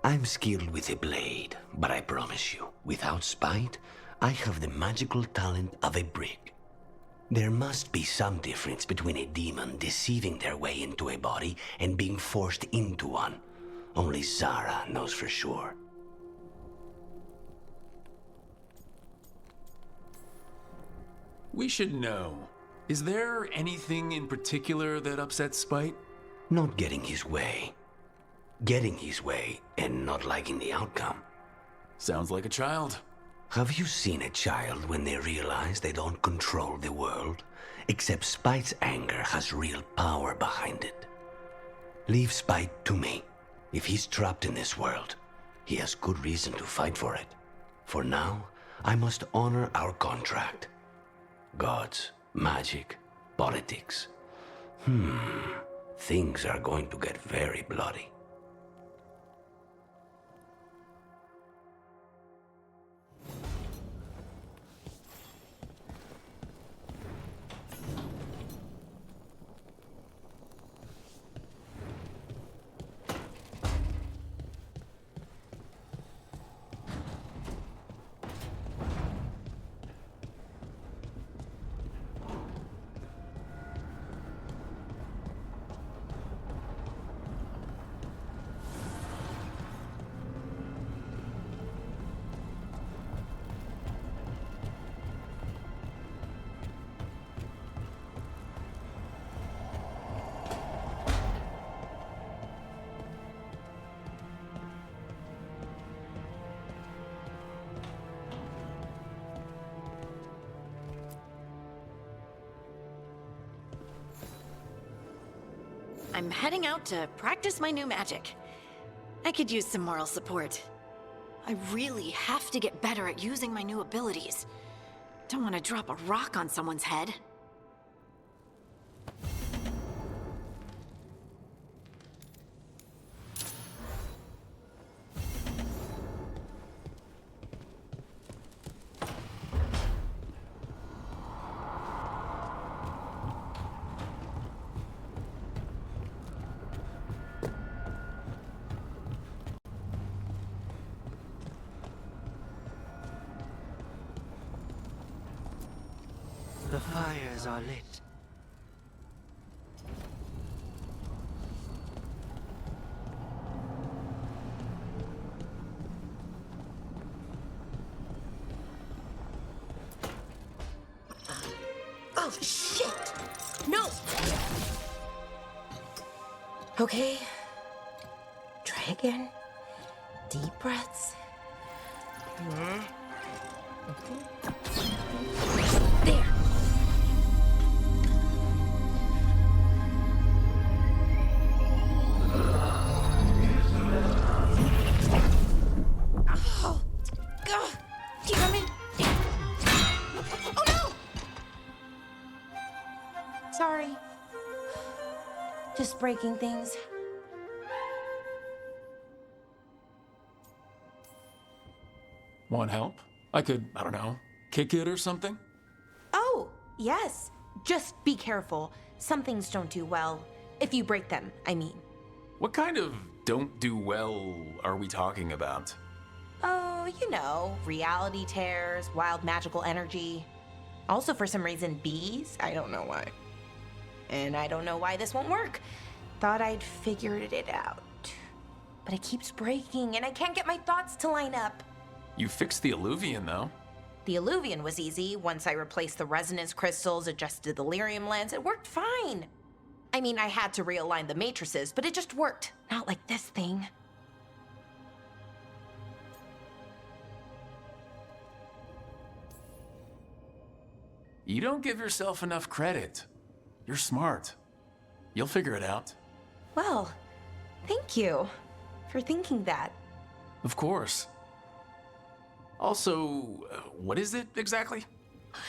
I'm skilled with a blade, but I promise you, without Spite, I have the magical talent of a brick. There must be some difference between a demon deceiving their way into a body and being forced into one. Only Zara knows for sure.
We should know. Is there anything in particular that upsets Spite?
Not getting his way. Getting his way and not liking the outcome.
Sounds like a child.
Have you seen a child when they realize they don't control the world? Except Spite's anger has real power behind it. Leave Spite to me. If he's trapped in this world, he has good reason to fight for it. For now, I must honor our contract. Gods, magic, politics. Things are going to get very bloody.
I'm heading out to practice my new magic. I could use some moral support. I really have to get better at using my new abilities. Don't want to drop a rock on someone's head.
The fires are lit.
Oh, shit! No! Okay. Try again. Deep breaths. There. Sorry. Just breaking things.
Want help? I could, I don't know, kick it or something?
Oh, yes. Just be careful. Some things don't do well. If you break them, I mean.
What kind of don't do well are we talking about?
Oh, you know, reality tears, wild magical energy. Also, for some reason, bees. I don't know why. And I don't know why this won't work. Thought I'd figured it out. But it keeps breaking, and I can't get my thoughts to line up.
You fixed the Illuvian, though.
The Illuvian was easy. Once I replaced the resonance crystals, adjusted the lyrium lens, it worked fine. I mean, I had to realign the matrices, but it just worked. Not like this thing.
You don't give yourself enough credit. You're smart. You'll figure it out.
Well, thank you for thinking that.
Of course. Also, what is it exactly?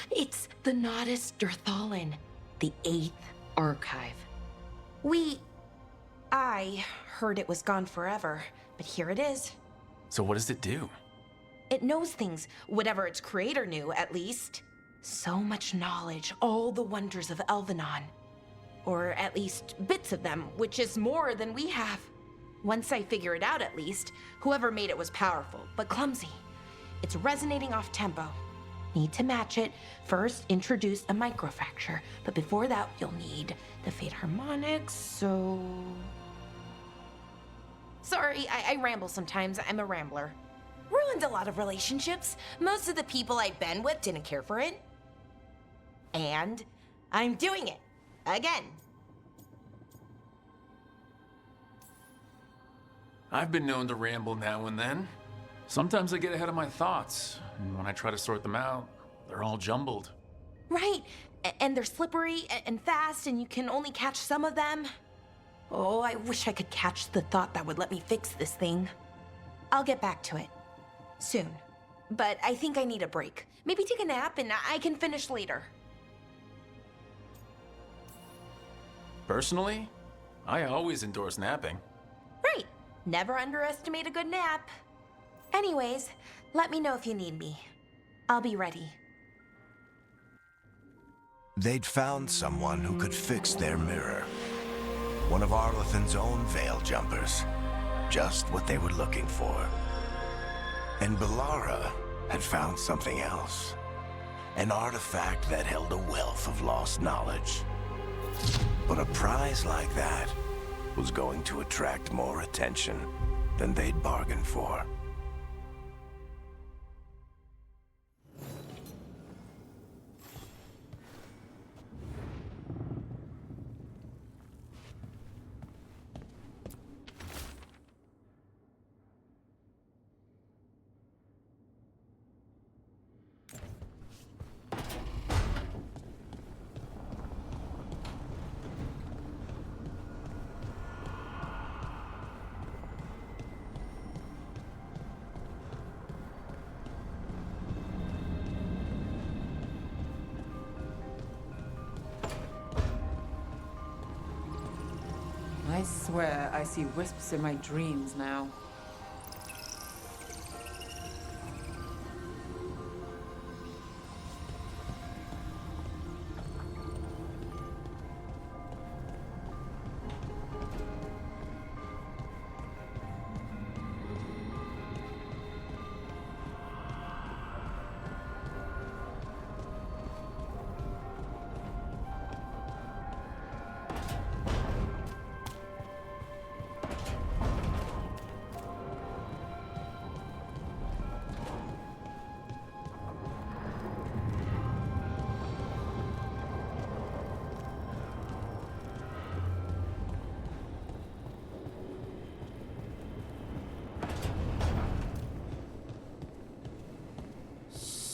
It's the Nodus Dirthalin, the 8th archive. I heard it was gone forever, but here it is.
So what does it do?
It knows things, whatever its creator knew, at least. So much knowledge, all the wonders of Elvenon. Or at least bits of them, which is more than we have. Once I figure it out, at least, whoever made it was powerful, but clumsy. It's resonating off tempo. Need to match it. First, introduce a microfracture, but before that, you'll need the Fate Harmonics, so... Sorry, I ramble sometimes. I'm a rambler. Ruined a lot of relationships. Most of the people I've been with didn't care for it. And I'm doing it. Again.
I've been known to ramble now and then. Sometimes I get ahead of my thoughts, and when I try to sort them out, they're all jumbled.
Right. And they're slippery and fast, and you can only catch some of them. Oh, I wish I could catch the thought that would let me fix this thing. I'll get back to it. Soon. But I think I need a break. Maybe take a nap and I can finish later.
Personally, I always endorse napping.
Right. Never underestimate a good nap. Anyways, let me know if you need me. I'll be ready.
They'd found someone who could fix their mirror. One of Arlathan's own Veil Jumpers. Just what they were looking for. And Bellara had found something else. An artifact that held a wealth of lost knowledge. But a prize like that was going to attract more attention than they'd bargained for.
I swear I see wisps in my dreams now.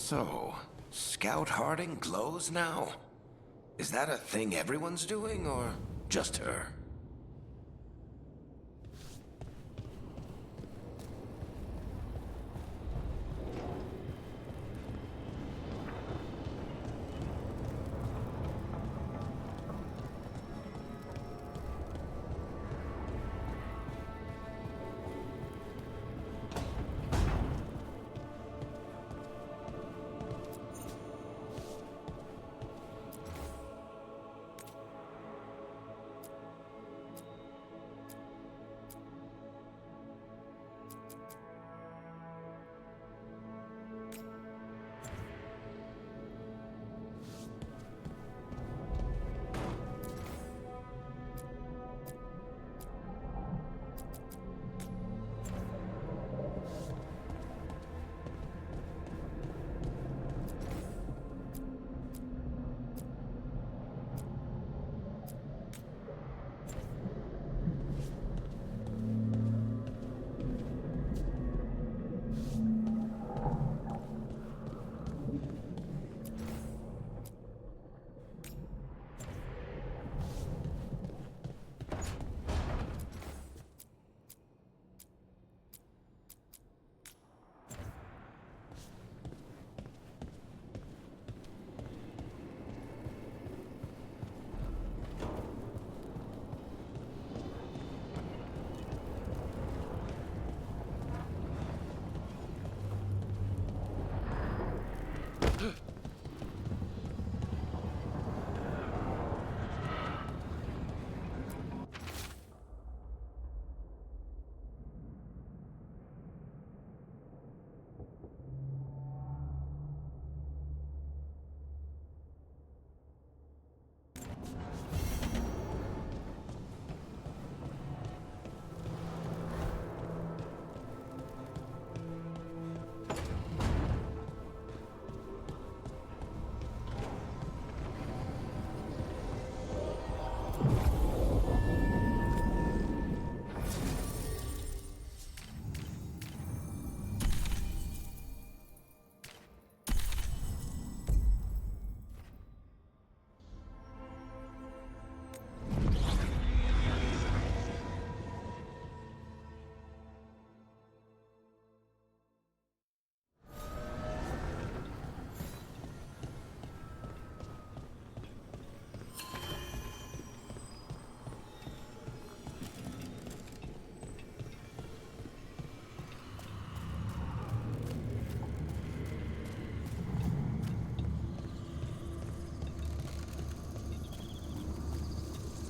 So, Scout Harding glows now? Is that a thing everyone's doing, or just her?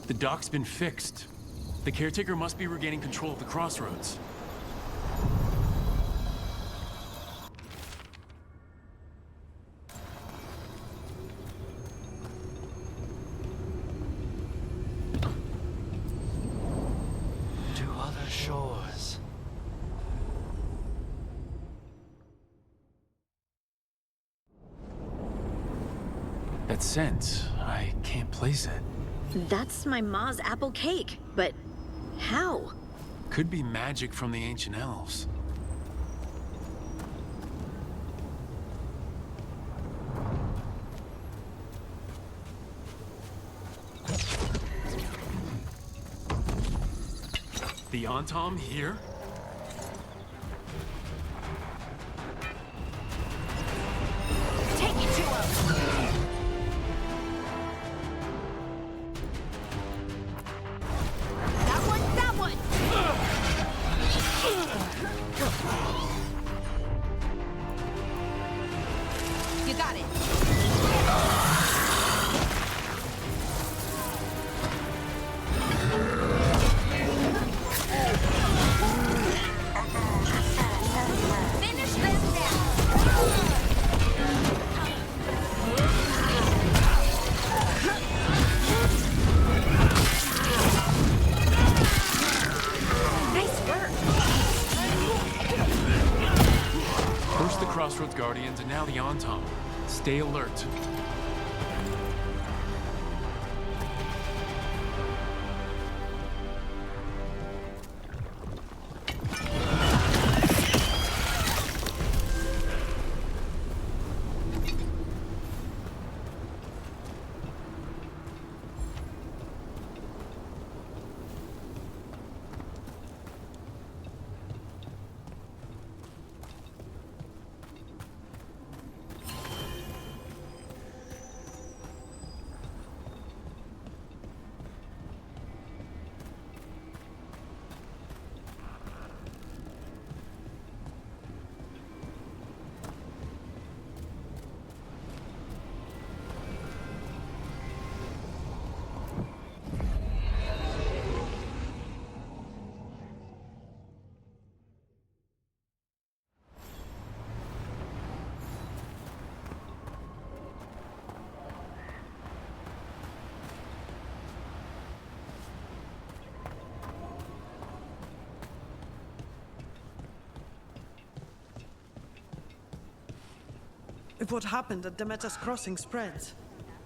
The dock's been fixed. The caretaker must be regaining control of the crossroads.
To other shores.
That scent, I can't place it.
That's my ma's apple cake, but how?
Could be magic from the ancient elves. The Antam here?
Take it to him! That one! You got it. Finish them Nice work.
First the Crossroads Guardians, and now the Antam. Stay alert.
If what happened at Demeter's Crossing spreads,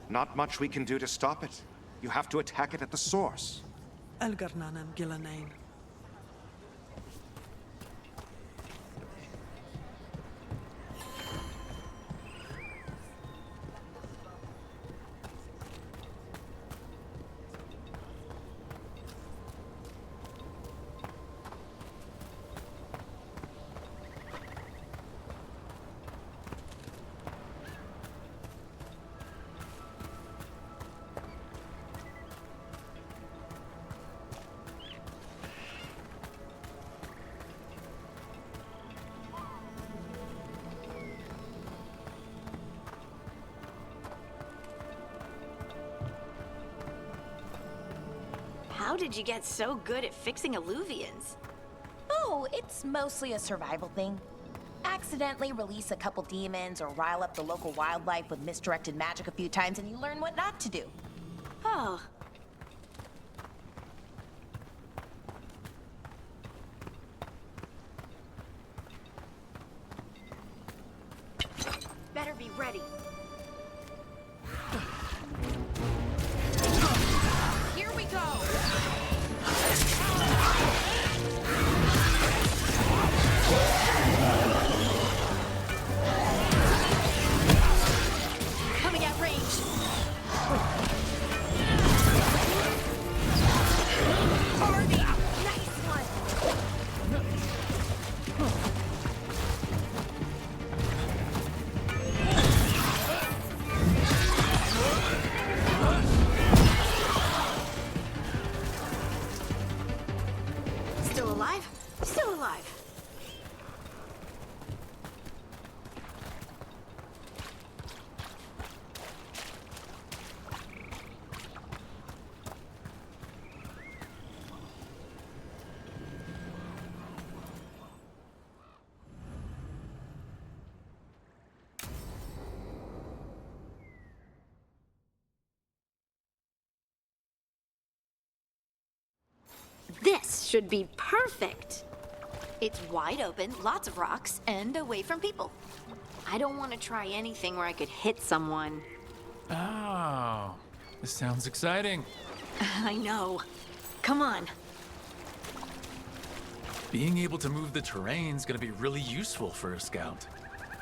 Not much we can do to stop it. You have to attack it at the source.
Elgarnan and Gillanane.
How did you get so good at fixing alluvians?
Oh, it's mostly a survival thing. Accidentally release a couple demons or rile up the local wildlife with misdirected magic a few times and you learn what not to do.
Oh. Better be ready.
Here we go!
Coming at range.
Harvey! Nice one!
This should be perfect. It's wide open, lots of rocks, and away from people. I don't want to try anything where I could hit someone.
Oh, this sounds exciting.
I know. Come on.
Being able to move the terrain's gonna be really useful for a scout.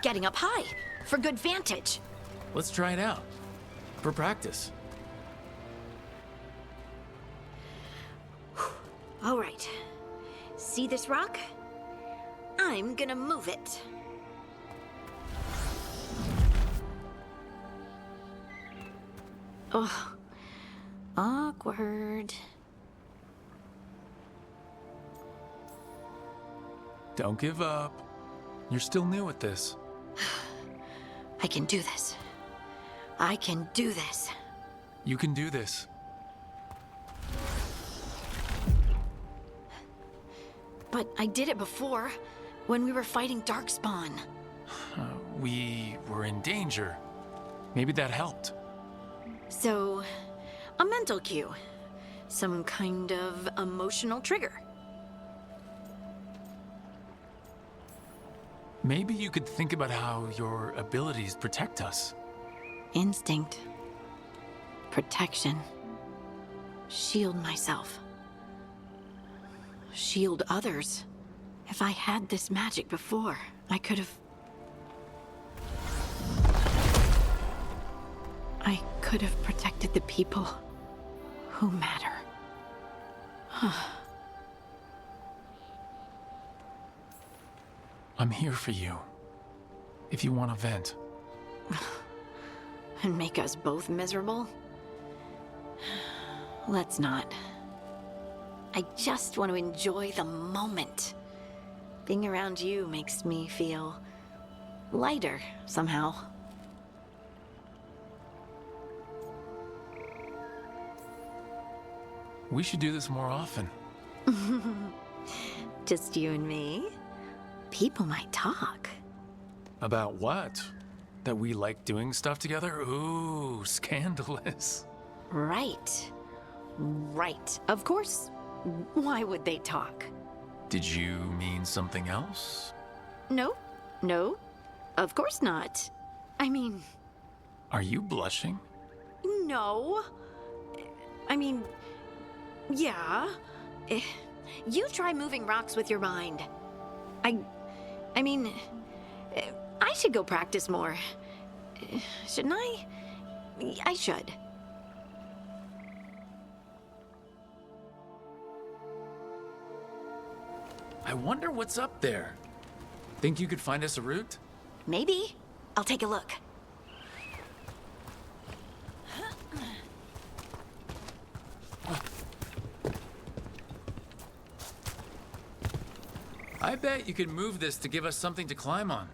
Getting up high for good vantage.
Let's try it out. For practice.
All right. See this rock? I'm gonna move it. Oh, awkward.
Don't give up. You're still new at this.
I can do this. I can do this.
You can do this.
But I did it before, when we were fighting Darkspawn.
We were in danger. Maybe that helped.
So, a mental cue. Some kind of emotional trigger.
Maybe you could think about how your abilities protect us.
Instinct. Protection. Shield myself. Shield others. If I had this magic before, I could have... I could have protected the people who matter.
I'm here for you. If you want to vent.
And make us both miserable? Let's not. I just want to enjoy the moment. Being around you makes me feel lighter somehow.
We should do this more often.
Just you and me? People might talk.
About what? That we like doing stuff together? Ooh, scandalous.
Right. Right. Of course. Why would they talk?
Did you mean something else?
No. No. Of course not. I mean...
Are you blushing?
No. I mean... Yeah. You try moving rocks with your mind. I mean... I should go practice more. Shouldn't I? I should.
I wonder what's up there. Think you could find us a route?
Maybe. I'll take a look.
I bet you could move this to give us something to climb on.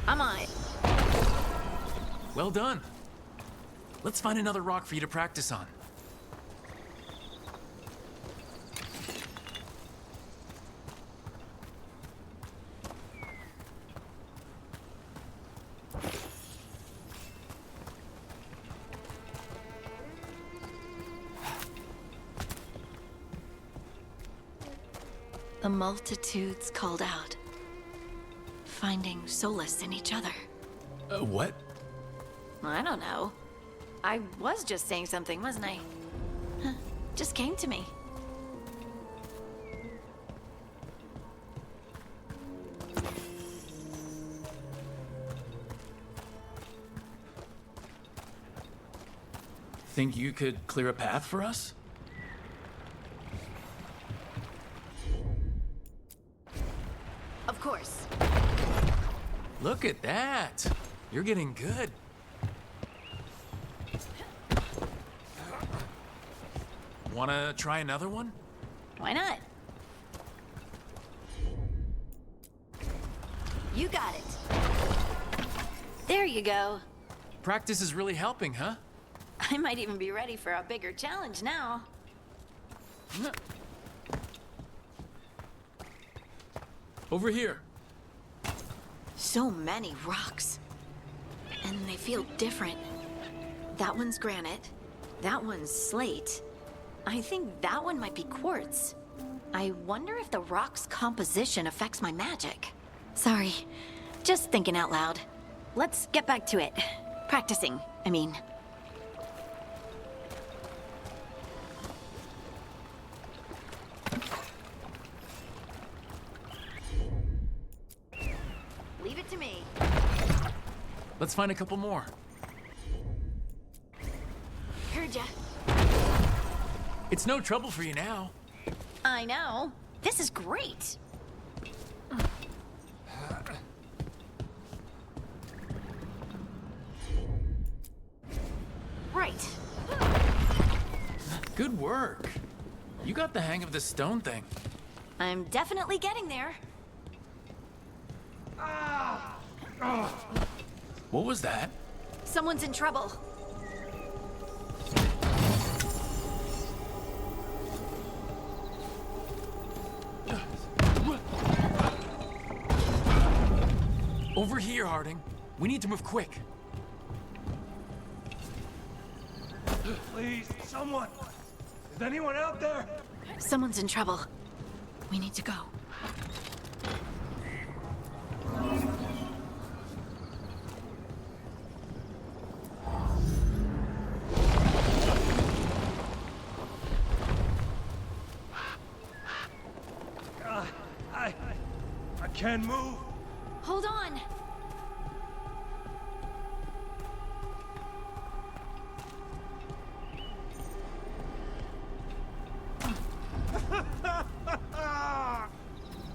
I'm on it.
Well done. Let's find another rock for you to practice on.
The multitudes called out, finding solace in each other.
What?
I don't know. I was just saying something, wasn't I? Just came to me.
Think you could clear a path for us?
Of course.
Look at that. You're getting good. Wanna try another one?
Why not? You got it. There you go.
Practice is really helping, huh?
I might even be ready for a bigger challenge now.
Over here.
So many rocks. And they feel different. That one's granite. That one's slate. I think that one might be quartz. I wonder if the rock's composition affects my magic. Sorry, just thinking out loud. Let's get back to it. Practicing, I mean. Leave it to me.
Let's find a couple more.
Heard ya.
It's no trouble for you now.
I know. This is great. Right.
Good work. You got the hang of this stone thing.
I'm definitely getting there.
What was that?
Someone's in trouble.
Over here, Harding. We need to move quick.
Please, someone! Is anyone out there?
Someone's in trouble. We need to go.
I can't move.
Hold on.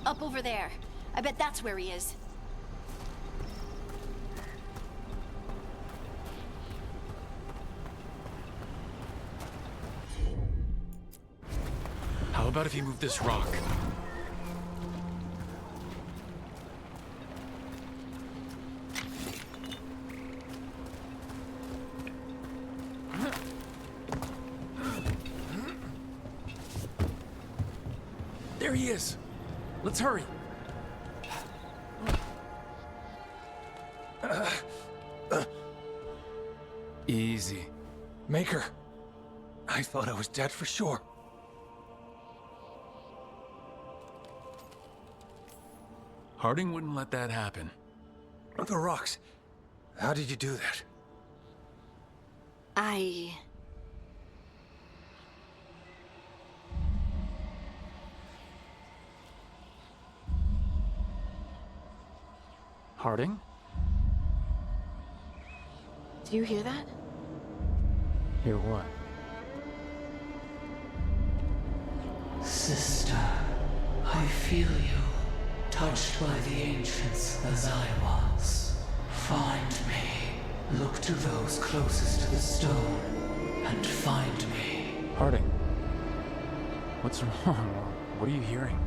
Up over there. I bet that's where he is.
How about if you move this rock? There he is. Let's hurry. Easy.
Maker, I thought I was dead for sure.
Harding wouldn't let that happen.
The rocks. How did you do that?
Harding?
Do you hear that?
Hear what?
Sister, I feel you, touched by the ancients as I was. Find me. Look to those closest to the stone, and find me.
Harding. What's wrong? What are you hearing?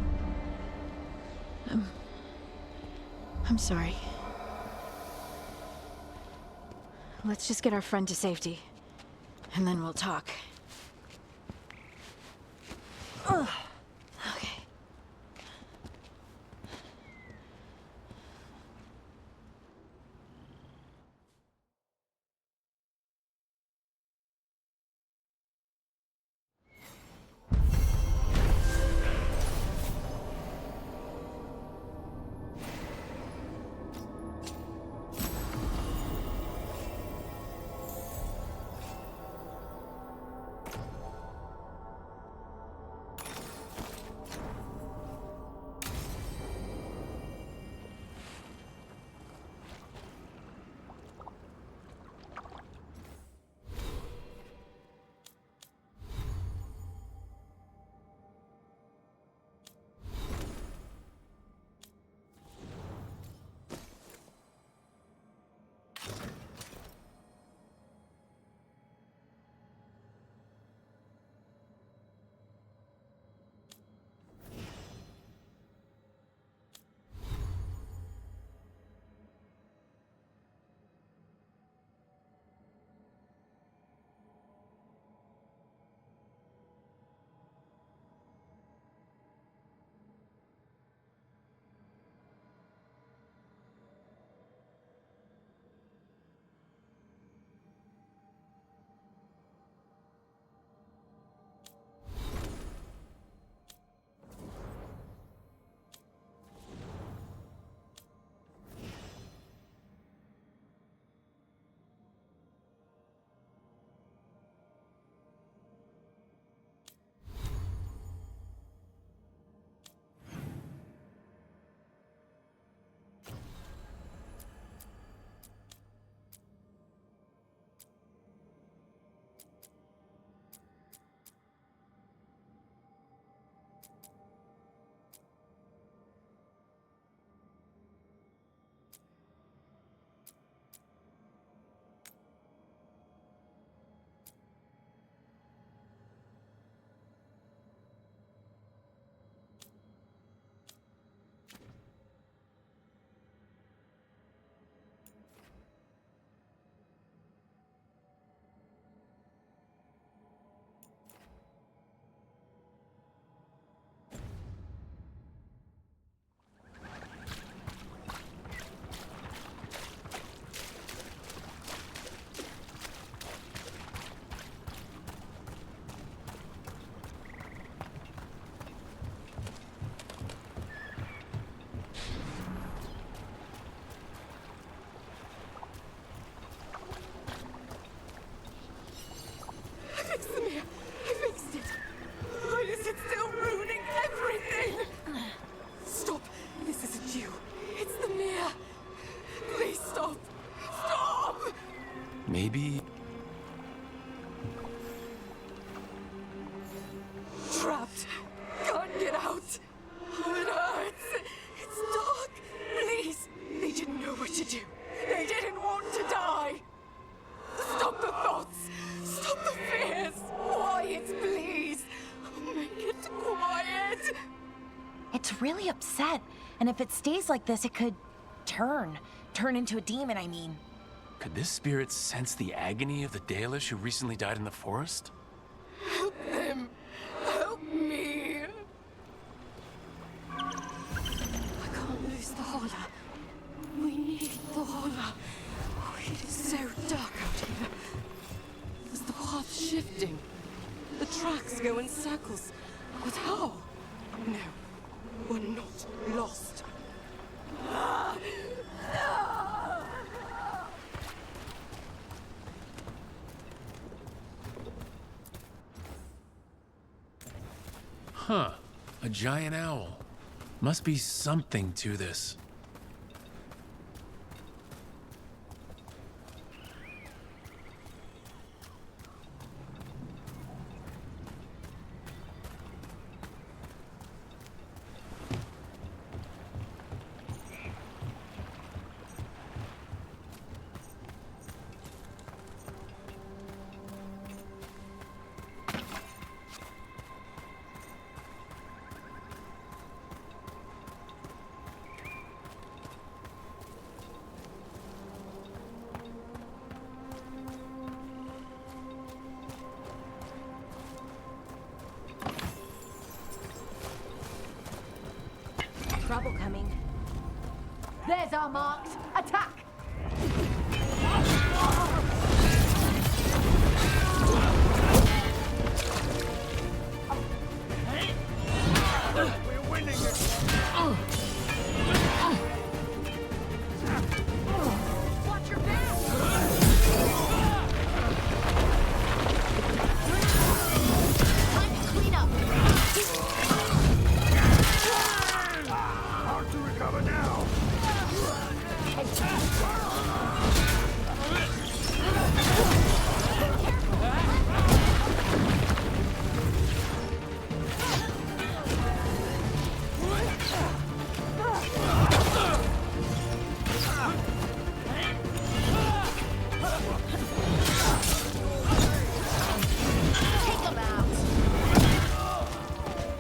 I'm sorry. Let's just get our friend to safety, and then we'll talk. Ugh. Okay.
It's really upset, and if it stays like this, it could turn into a demon, I mean.
Could this spirit sense the agony of the Dalish who recently died in the forest?
Help him! Help me!
I can't lose the Hola. We need the Hola. Oh, it is so dark out here. Is the path shifting? The tracks go in circles. But how? No, we're not lost.
Huh. A giant owl. Must be something to this.
Trouble coming.
There's our marks. Attack!
We're winning it!
Watch your back!
Time to clean up!
Hard to recover now!
Take them out!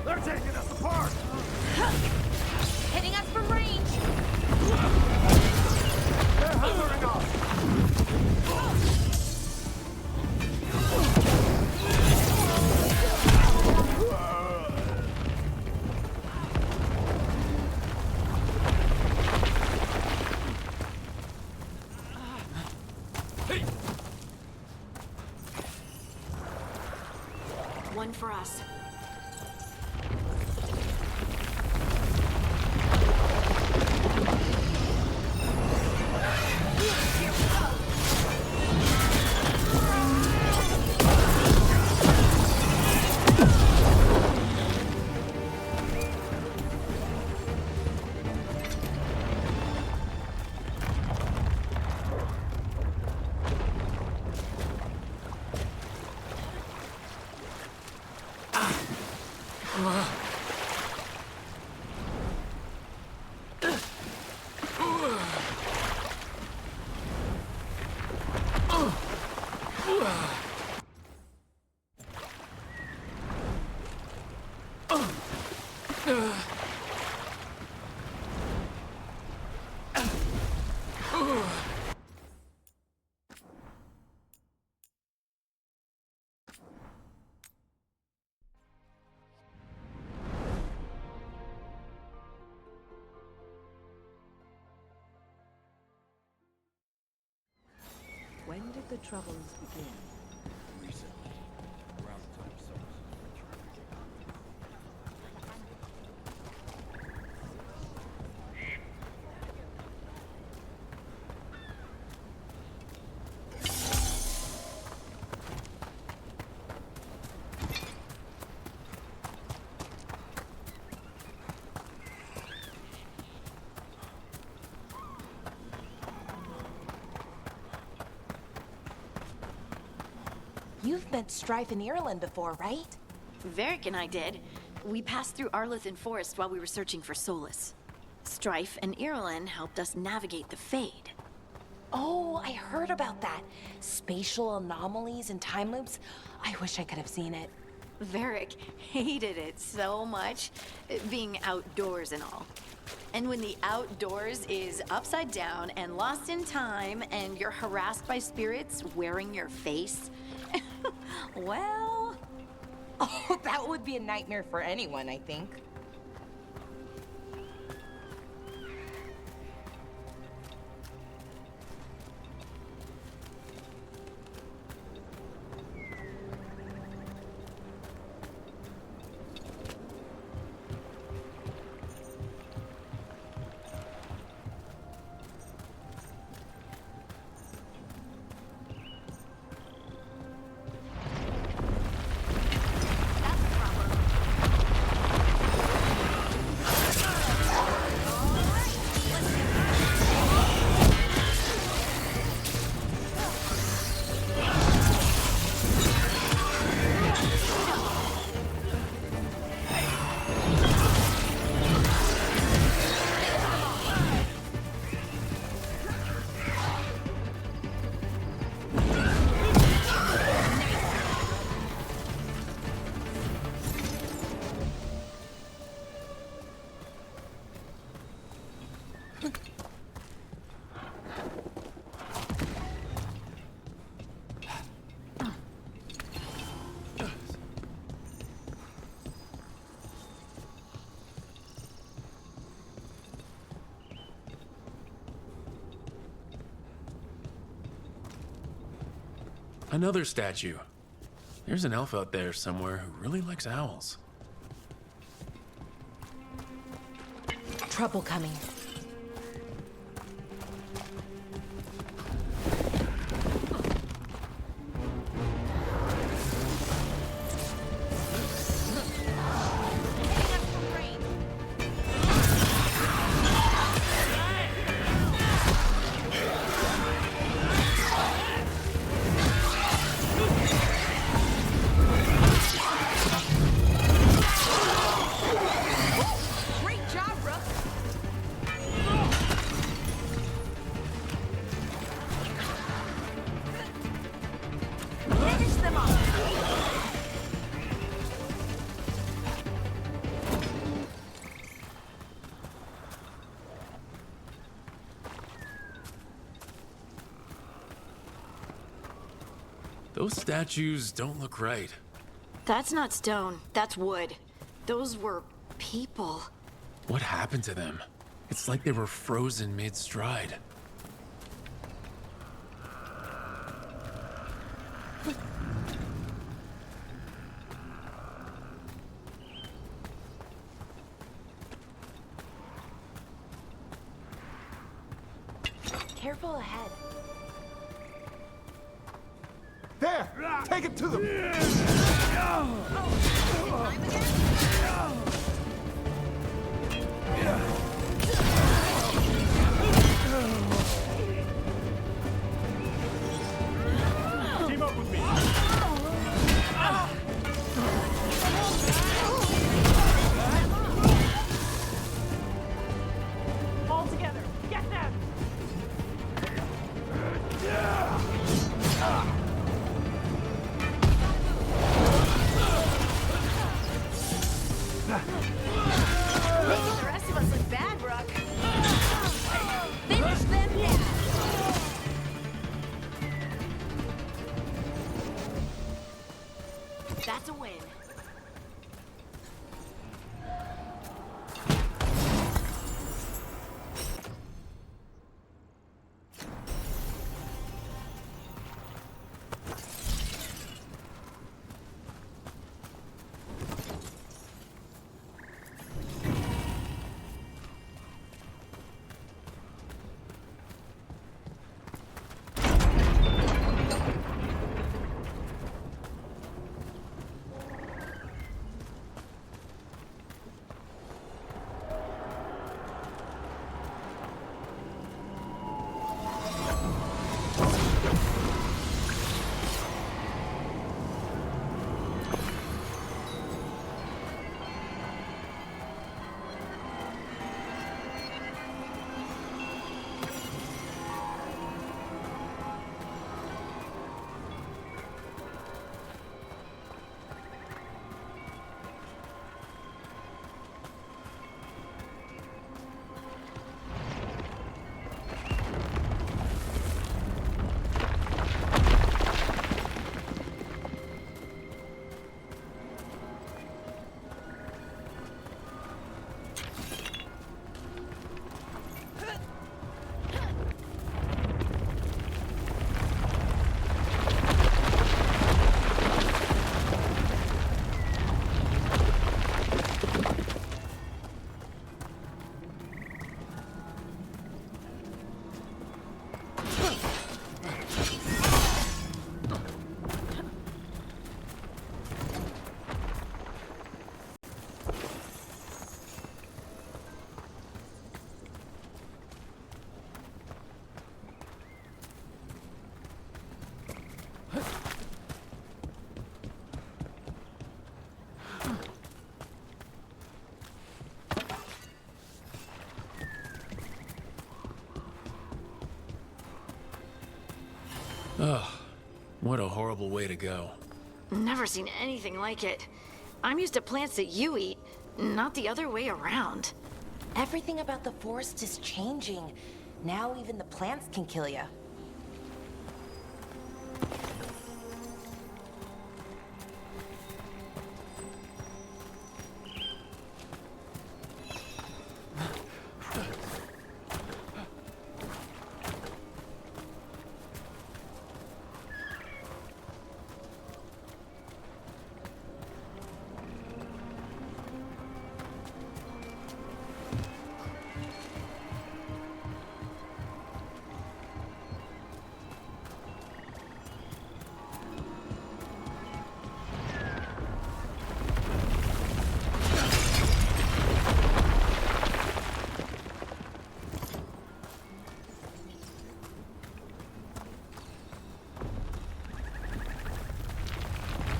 They're taking us apart!
Hitting us from range!
They're hammering us!
One for us.
When did the Troubles begin?
Recently. Around the time Solus
You've met Strife in Ireland before, right?
Varric and I did. We passed through Arlothan Forest while we were searching for Solus. Strife and Irulan helped us navigate the Fade.
Oh, I heard about that. Spatial anomalies and time loops. I wish I could have seen it.
Varric hated it so much, being outdoors and all. And when the outdoors is upside down and lost in time and you're harassed by spirits wearing your face, well...
Oh, that would be a nightmare for anyone, I think.
Another statue. There's an elf out there somewhere who really likes owls.
Trouble coming.
Those statues don't look right.
That's not stone, that's wood. Those were people.
What happened to them? It's like they were frozen mid-stride.
Careful ahead.
There! Take it to them!
Team up with me! All together! Get them!
Making the rest of us look bad, Brooke. Finish them now! That's a win.
What a horrible way to go.
Never seen anything like it. I'm used to plants that you eat, not the other way around.
Everything about the forest is changing. Now even the plants can kill you.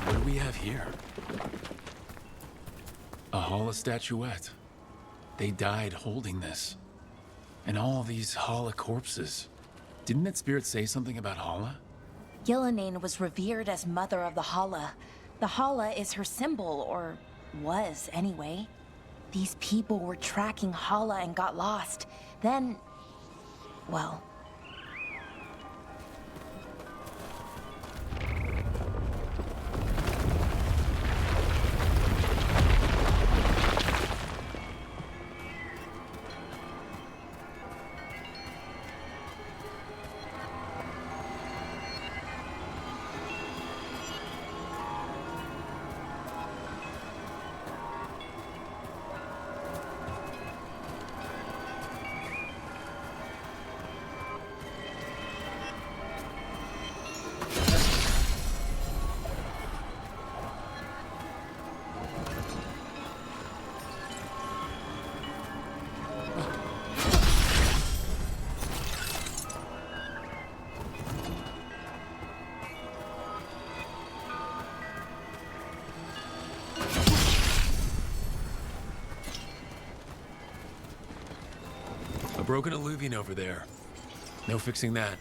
What do we have here? A Hala statuette. They died holding this. And all these Hala corpses. Didn't that spirit say something about Hala?
Yelena was revered as mother of the Hala. The Hala is her symbol, or was anyway. These people were tracking Hala and got lost. Then, well...
A broken alluvian over there. No fixing that.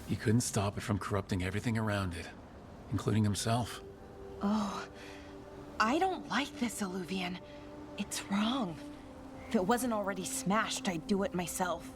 He couldn't stop it from corrupting everything around it, including himself.
Oh, I don't like this, Alluvian. It's wrong. If it wasn't already smashed, I'd do it myself.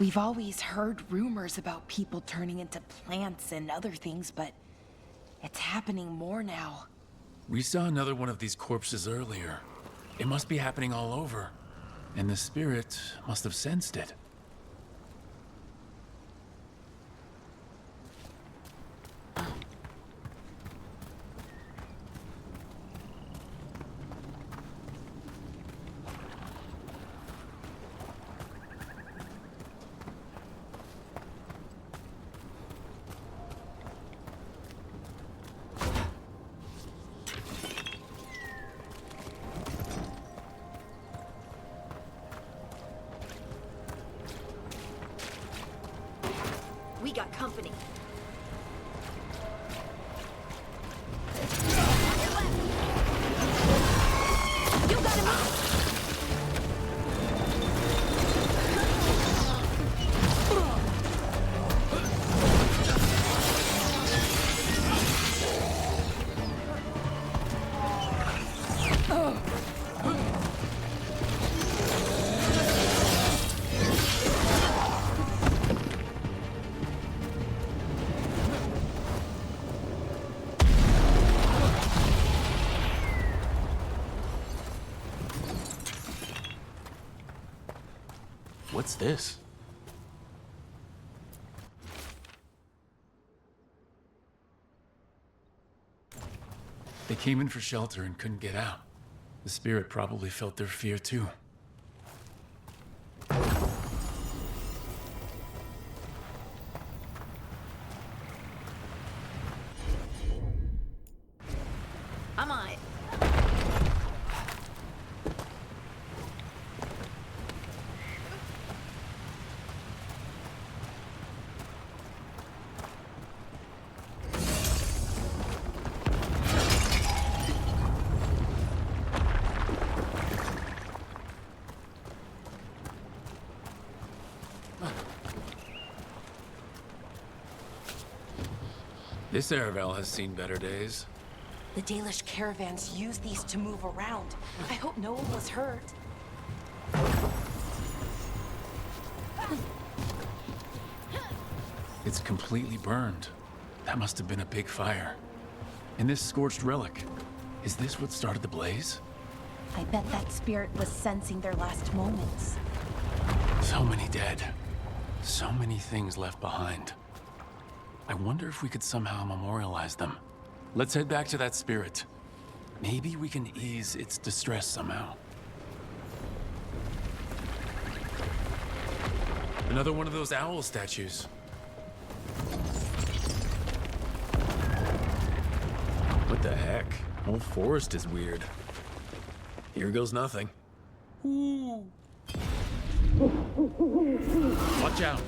We've always heard rumors about people turning into plants and other things, but it's happening more now.
We saw another one of these corpses earlier. It must be happening all over. And the spirit must have sensed it.
We got company. You got him up!
What's this? They came in for shelter and couldn't get out. The spirit probably felt their fear too.
I'm on it.
This Aravel has seen better days.
The Dalish caravans use these to move around. I hope no one was hurt.
It's completely burned. That must have been a big fire. And this scorched relic, is this what started the blaze?
I bet that spirit was sensing their last moments.
So many dead. So many things left behind. I wonder if we could somehow memorialize them. Let's head back to that spirit. Maybe we can ease its distress somehow. Another one of those owl statues. What the heck? Whole forest is weird. Here goes nothing. Ooh. Watch out.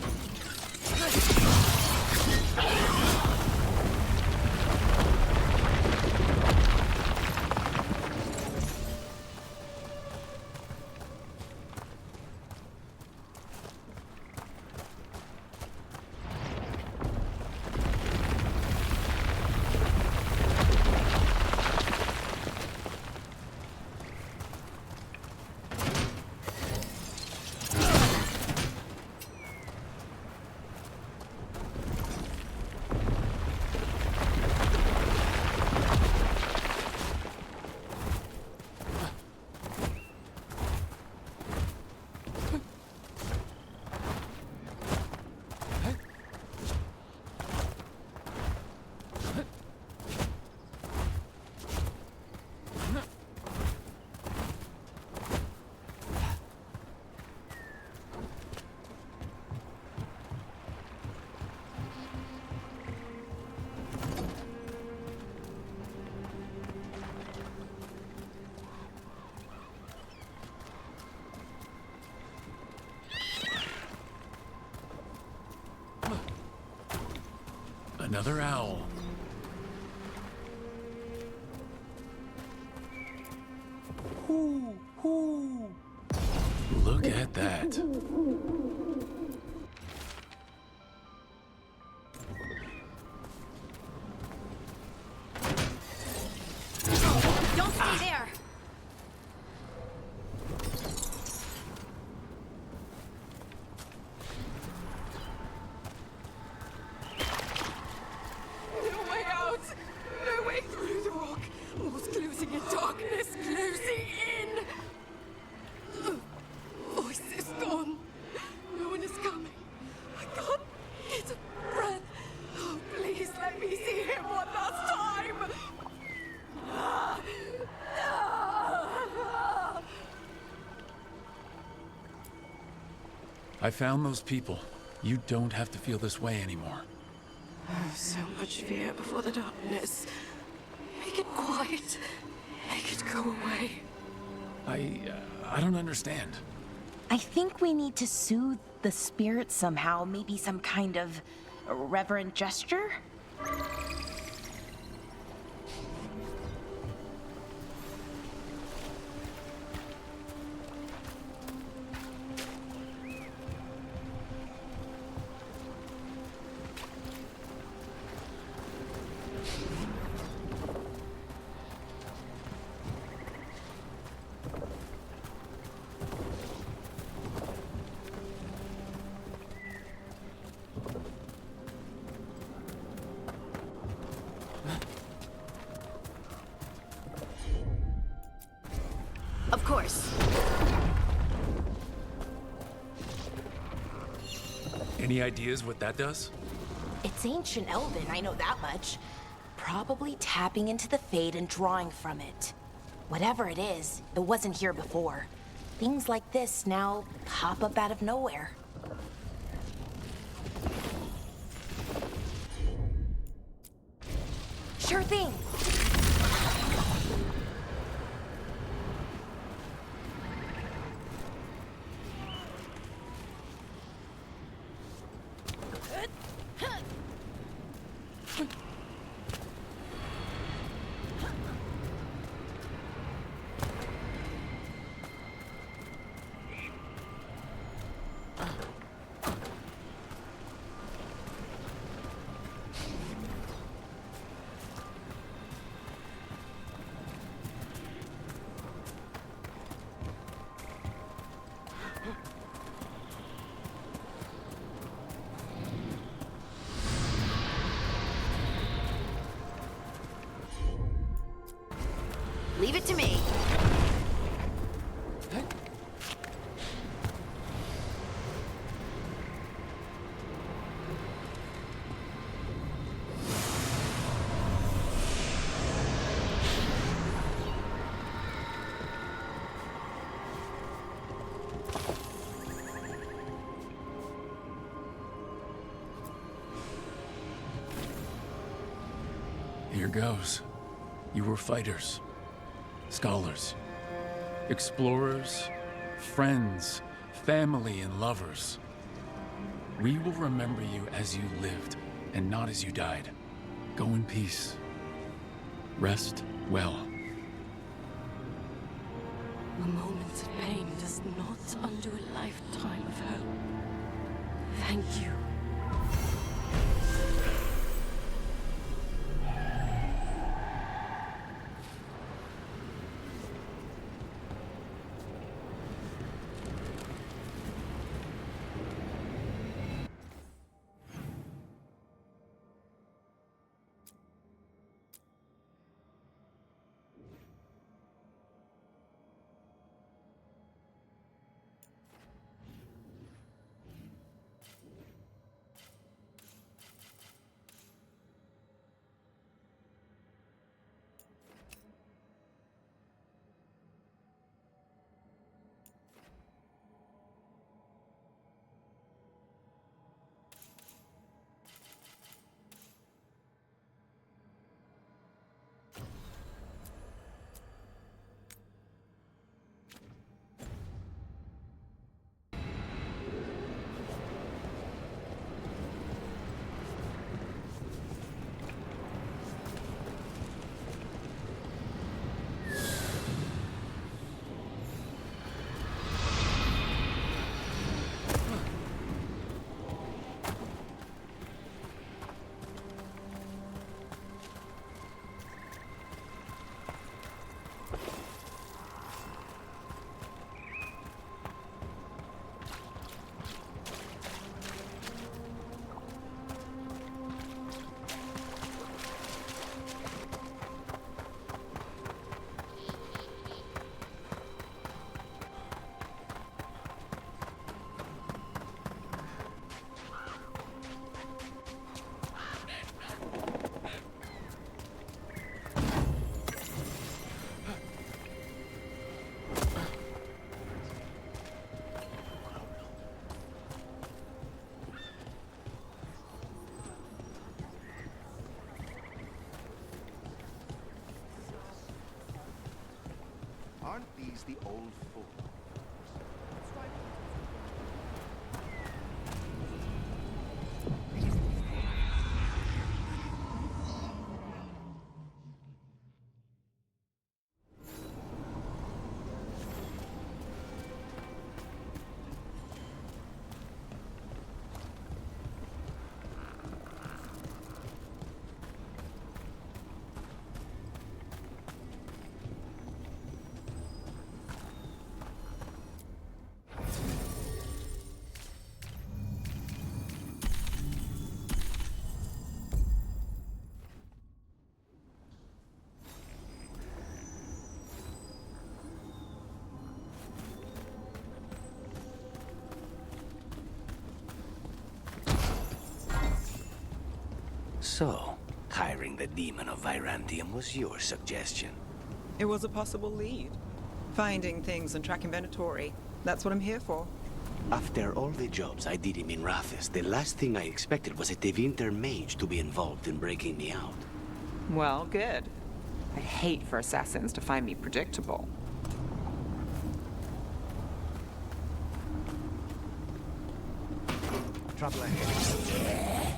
Another owl. Look at that.
Don't stay there!
closing in! Voice is gone. No one is coming. I can't get a breath. Oh, please let me see him one last time!
I found those people. You don't have to feel this way anymore.
Oh, so much fear before the darkness. Make it quiet. Make it go away.
I don't understand.
I think we need to soothe the spirit somehow, maybe some kind of reverent gesture?
Of course.
Any ideas what that does?
It's ancient Elven, I know that much. Probably tapping into the Fade and drawing from it. Whatever it is, it wasn't here before. Things like this now pop up out of nowhere. Sure thing.
Leave it to me.
Here goes. You were fighters. Scholars, explorers, friends, family, and lovers. We will remember you as you lived, and not as you died. Go in peace. Rest well.
A moment's pain does not undo a lifetime of hope. Thank you.
Aren't these the old fools?
So, hiring the demon of Virantium was your suggestion.
It was a possible lead. Finding things and tracking Venatori. That's what I'm here for.
After all the jobs I did in Minrathis, the last thing I expected was a Tevinter mage to be involved in breaking me out.
Well, good. I'd hate for assassins to find me predictable.
Trouble ahead.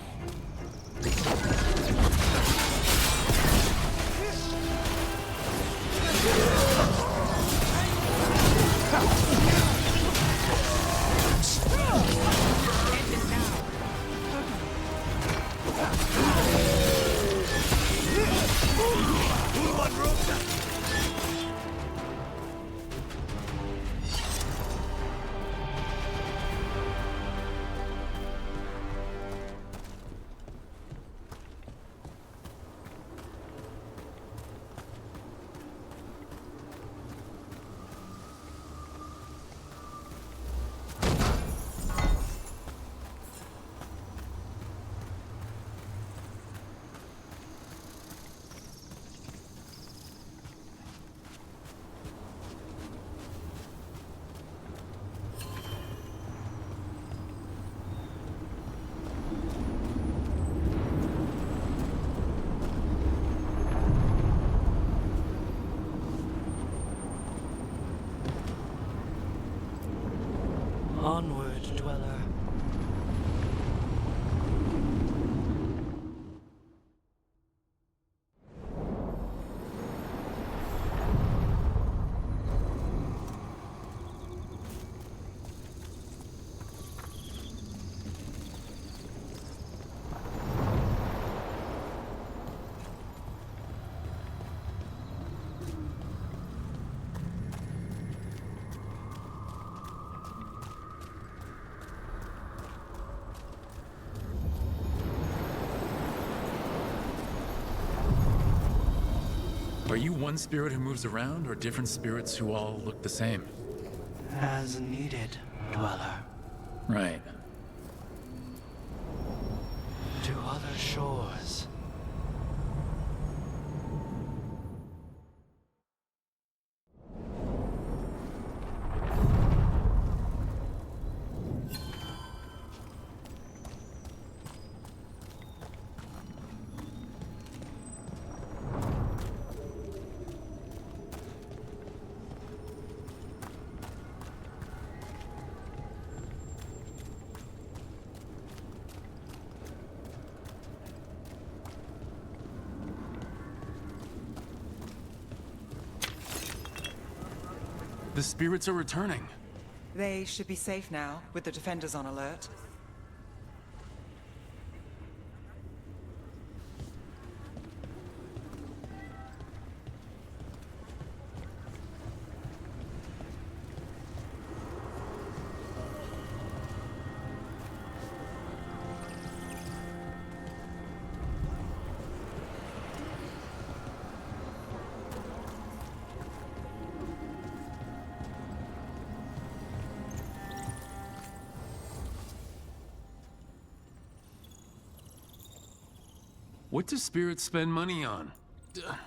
Onward, dweller.
Are you one spirit who moves around, or different spirits who all look the same?
As needed, dweller.
Right.
To other shores.
The spirits are returning.
They should be safe now, with the defenders on alert.
What do spirits spend money on?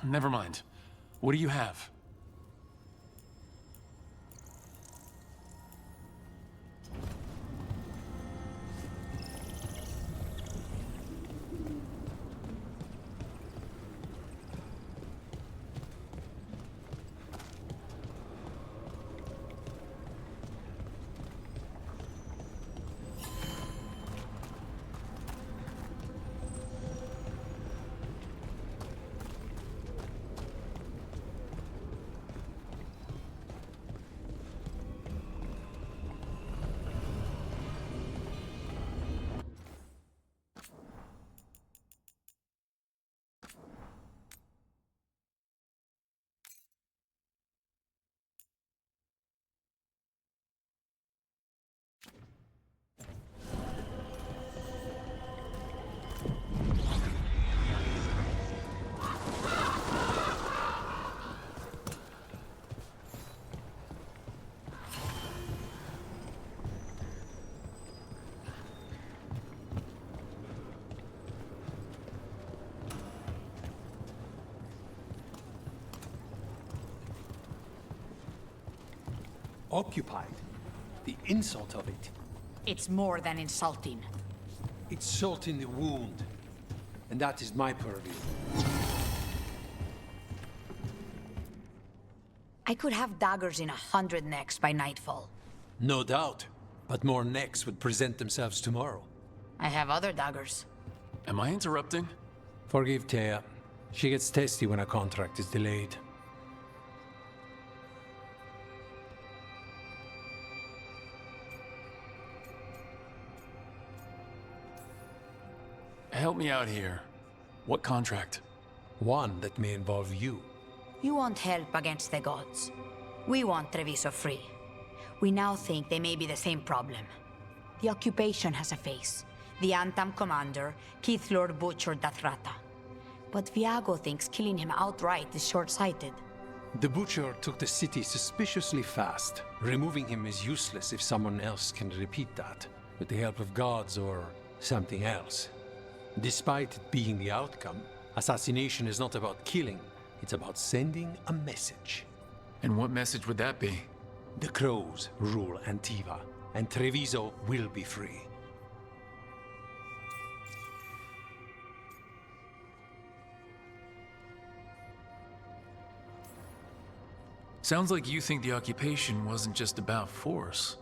Never mind. What do you have?
Occupied. The insult of it.
It's more than insulting.
It's salt in the wound. And that is my purview.
I could have daggers in 100 necks by nightfall.
No doubt. But more necks would present themselves tomorrow.
I have other daggers.
Am I interrupting?
Forgive Thea. She gets testy when a contract is delayed.
Help me out here. What contract?
One that may involve you.
You want help against the gods. We want Treviso free. We now think they may be the same problem. The occupation has a face. The Antam commander, Keith Lord Butcher Dathrata. But Viago thinks killing him outright is short-sighted.
The Butcher took the city suspiciously fast. Removing him is useless if someone else can repeat that, with the help of gods or something else. Despite it being the outcome, assassination is not about killing, it's about sending a message.
And what message would that be?
The Crows rule Antiva, and Treviso will be free.
Sounds like you think the occupation wasn't just about force.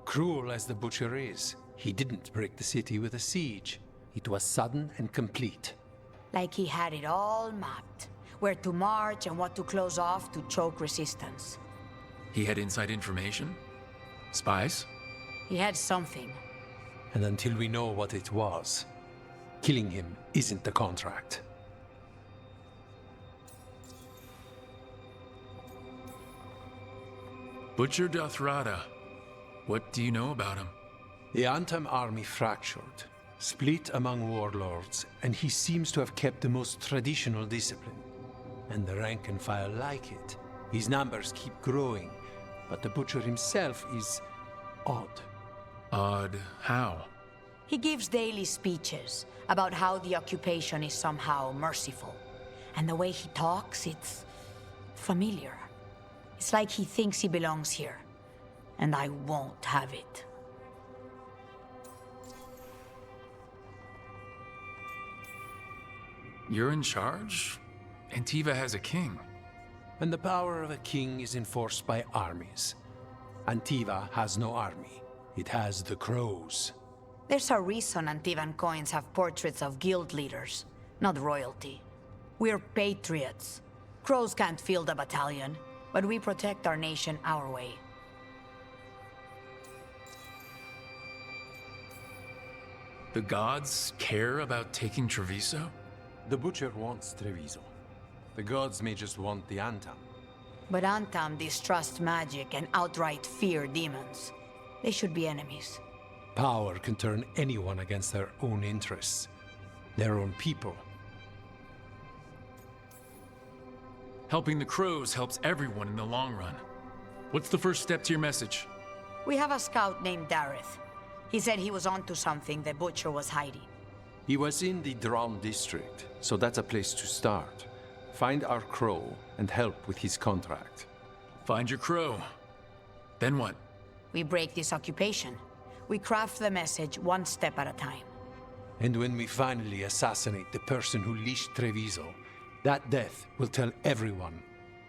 Cruel as the Butcher is, he didn't break the city with a siege. It was sudden and complete.
Like he had it all mapped. Where to march and what to close off to choke resistance.
He had inside information? Spies?
He had something.
And until we know what it was, killing him isn't the contract.
Butcher Dathrata. What do you know about him?
The Antam army fractured, split among warlords, and he seems to have kept the most traditional discipline. And the rank and file like it. His numbers keep growing, but the Butcher himself is odd.
Odd how?
He gives daily speeches about how the occupation is somehow merciful. And the way he talks, it's familiar. It's like he thinks he belongs here. And I won't have it.
You're in charge? Antiva has a king.
And the power of a king is enforced by armies. Antiva has no army. It has the Crows.
There's a reason Antivan coins have portraits of guild leaders, not royalty. We're patriots. Crows can't field a battalion, but we protect our nation our way.
The gods care about taking Treviso?
The Butcher wants Treviso. The gods may just want the Antam.
But Antam distrust magic and outright fear demons. They should be enemies.
Power can turn anyone against their own interests, their own people.
Helping the Crows helps everyone in the long run. What's the first step to your message?
We have a scout named Dareth. He said he was onto something the Butcher was hiding.
He was in the Drown district, so that's a place to start. Find our Crow and help with his contract.
Find your Crow. Then what?
We break this occupation. We craft the message one step at a time.
And when we finally assassinate the person who leashed Treviso, that death will tell everyone.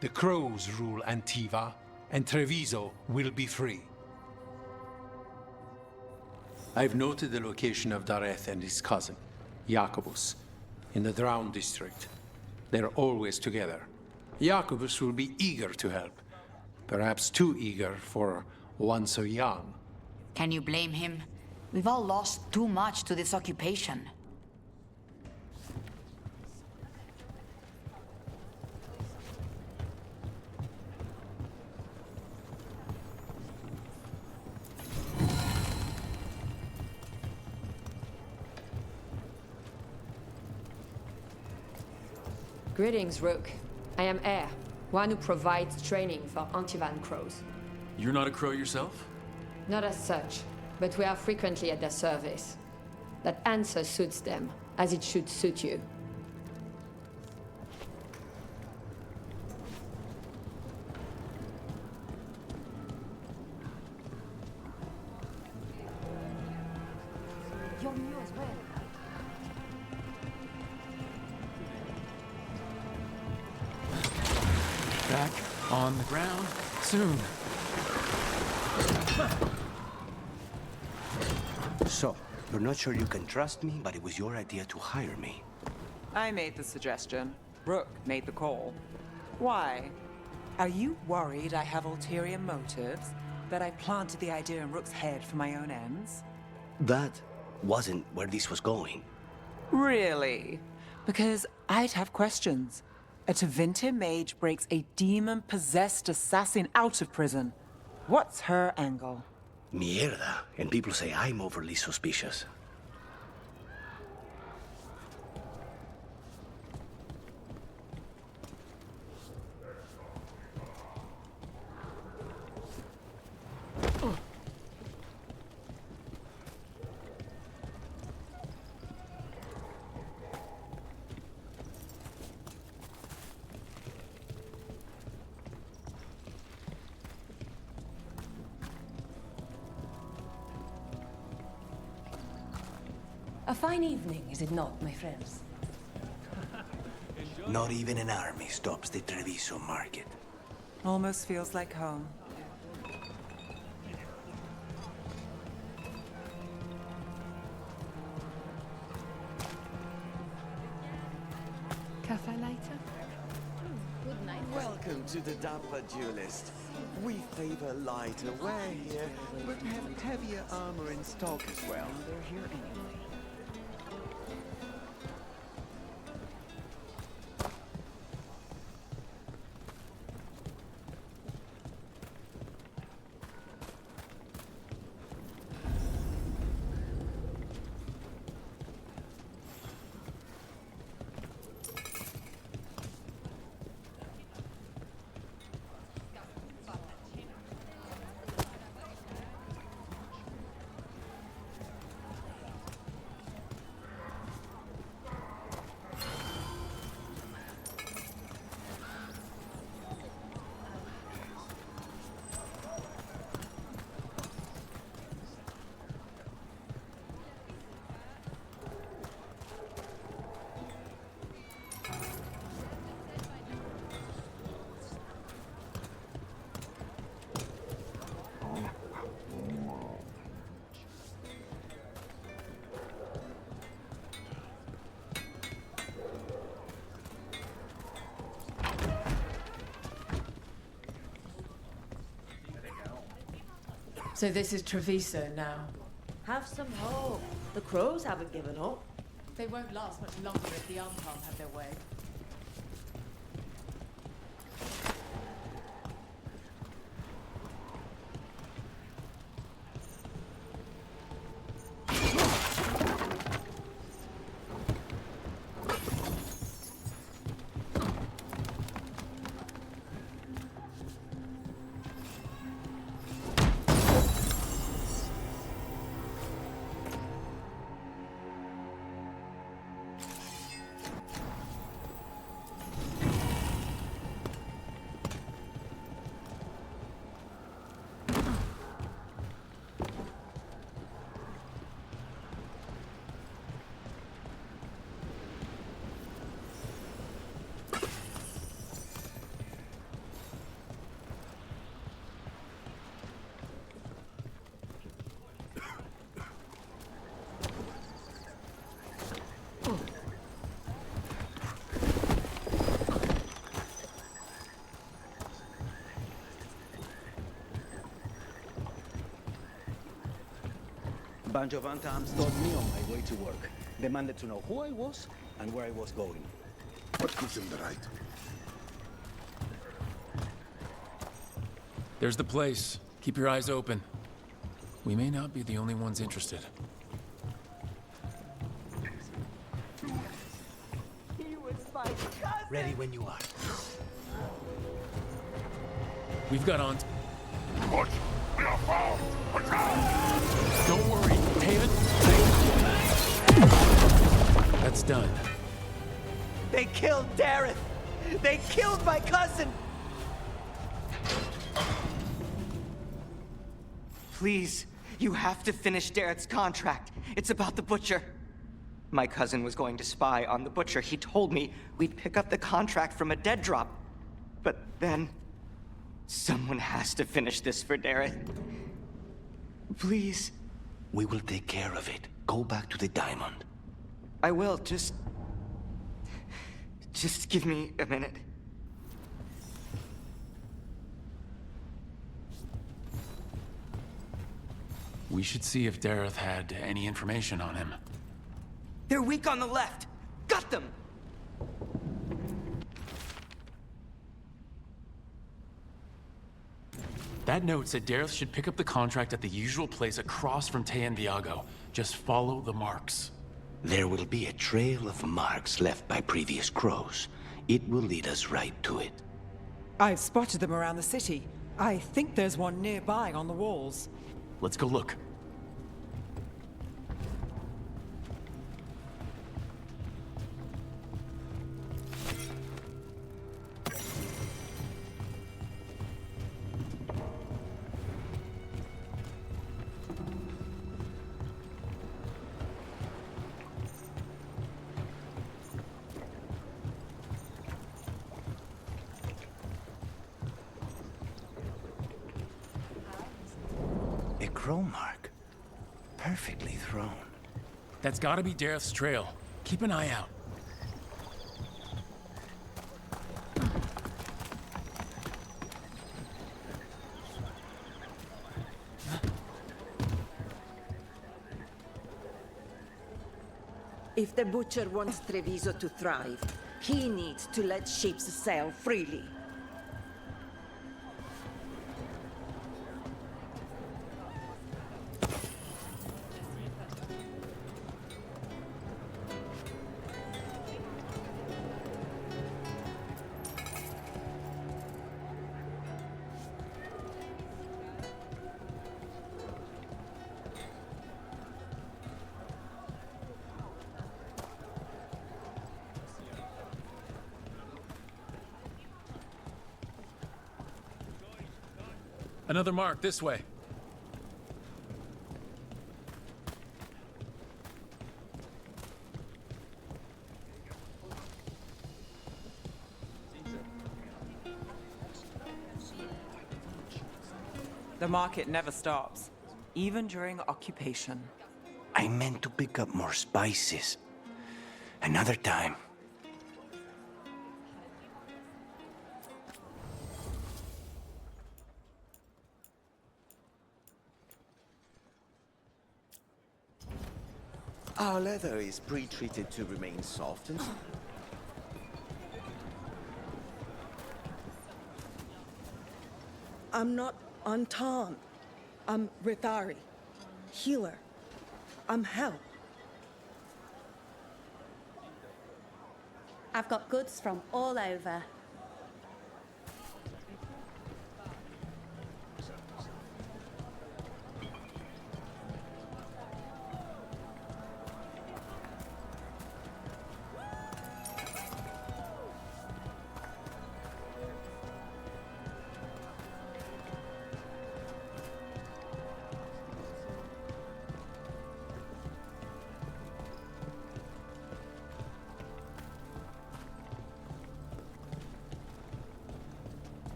The Crows rule Antiva, and Treviso will be free. I've noted the location of Dareth and his cousin, Jacobus, in the Drown district. They're always together. Jacobus will be eager to help. Perhaps too eager for one so young.
Can you blame him? We've all lost too much to this occupation.
Greetings, Rook. I am Air, one who provides training for Antivan Crows.
You're not a Crow yourself?
Not as such, but we are frequently at their service. That answer suits them, as it should suit you.
Back on the ground soon.
So, you're not sure you can trust me, but it was your idea to hire me.
I made the suggestion. Rook made the call. Why? Are you worried I have ulterior motives? That I planted the idea in Rook's head for my own ends?
That wasn't where this was going.
Really? Because I'd have questions. A Tevinter mage breaks a demon-possessed assassin out of prison. What's her angle?
Mierda. And people say I'm overly suspicious.
A fine evening, is it not, my friends?
Not even an army stops the Treviso market.
Almost feels like home.
Cafe later?
Good night.
Welcome to the Dapper Duelist. We favor lighter wear here, but have heavier armor in stock as well. They're here anyway.
So this is Treviso now.
Have some hope. The crows haven't given up.
They won't last much longer if the Armcom have their way.
Bunch of Antams stopped me on my way to work. Demanded to know who I was and where I was going.
What gives him the right?
There's the place. Keep your eyes open. We may not be the only ones interested.
He was my cousin!
Ready when you are.
We've got on.
Push! We are found!
Don't worry, Haven. That's done.
They killed Dareth! They killed my cousin! Please,
You have to finish Dareth's contract. It's about the Butcher. My cousin was going to spy on the Butcher. He told me we'd pick up the contract from a dead drop. But then... someone has to finish this for Dareth. Please.
We will take care of it. Go back to the diamond.
I will, just give me a minute.
We should see if Dareth had any information on him.
They're weak on the left. Got them!
That note said Dareth should pick up the contract at the usual place across from Teyan Viago. Just follow the marks.
There will be a trail of marks left by previous crows. It will lead us right to it.
I've spotted them around the city. I think there's one nearby on the walls.
Let's go look.
A crow mark. Perfectly thrown.
That's gotta be Dareth's trail. Keep an eye out.
If the Butcher wants Treviso to thrive, he needs to let ships sail freely.
Another mark this way.
The market never stops, even during occupation.
I meant to pick up more spices. Another time.
Our leather is pre-treated to remain soft and...
I'm not Anton. I'm Rithari. Healer. I'm Hel.
I've got goods from all over.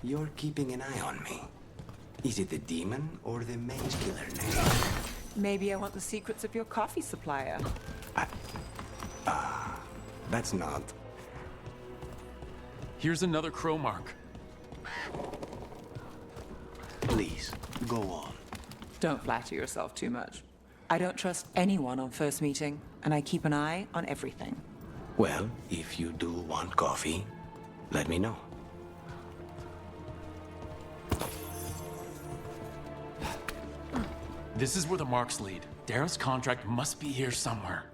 You're keeping an eye on me. Is it the demon or the mage killer name?
Maybe I want the secrets of your coffee supplier.
That's not.
Here's another crow mark.
Please, go on.
Don't flatter yourself too much. I don't trust anyone on first meeting, and I keep an eye on everything.
Well, if you do want coffee, let me know.
This is where the marks lead. Darrow's contract must be here somewhere.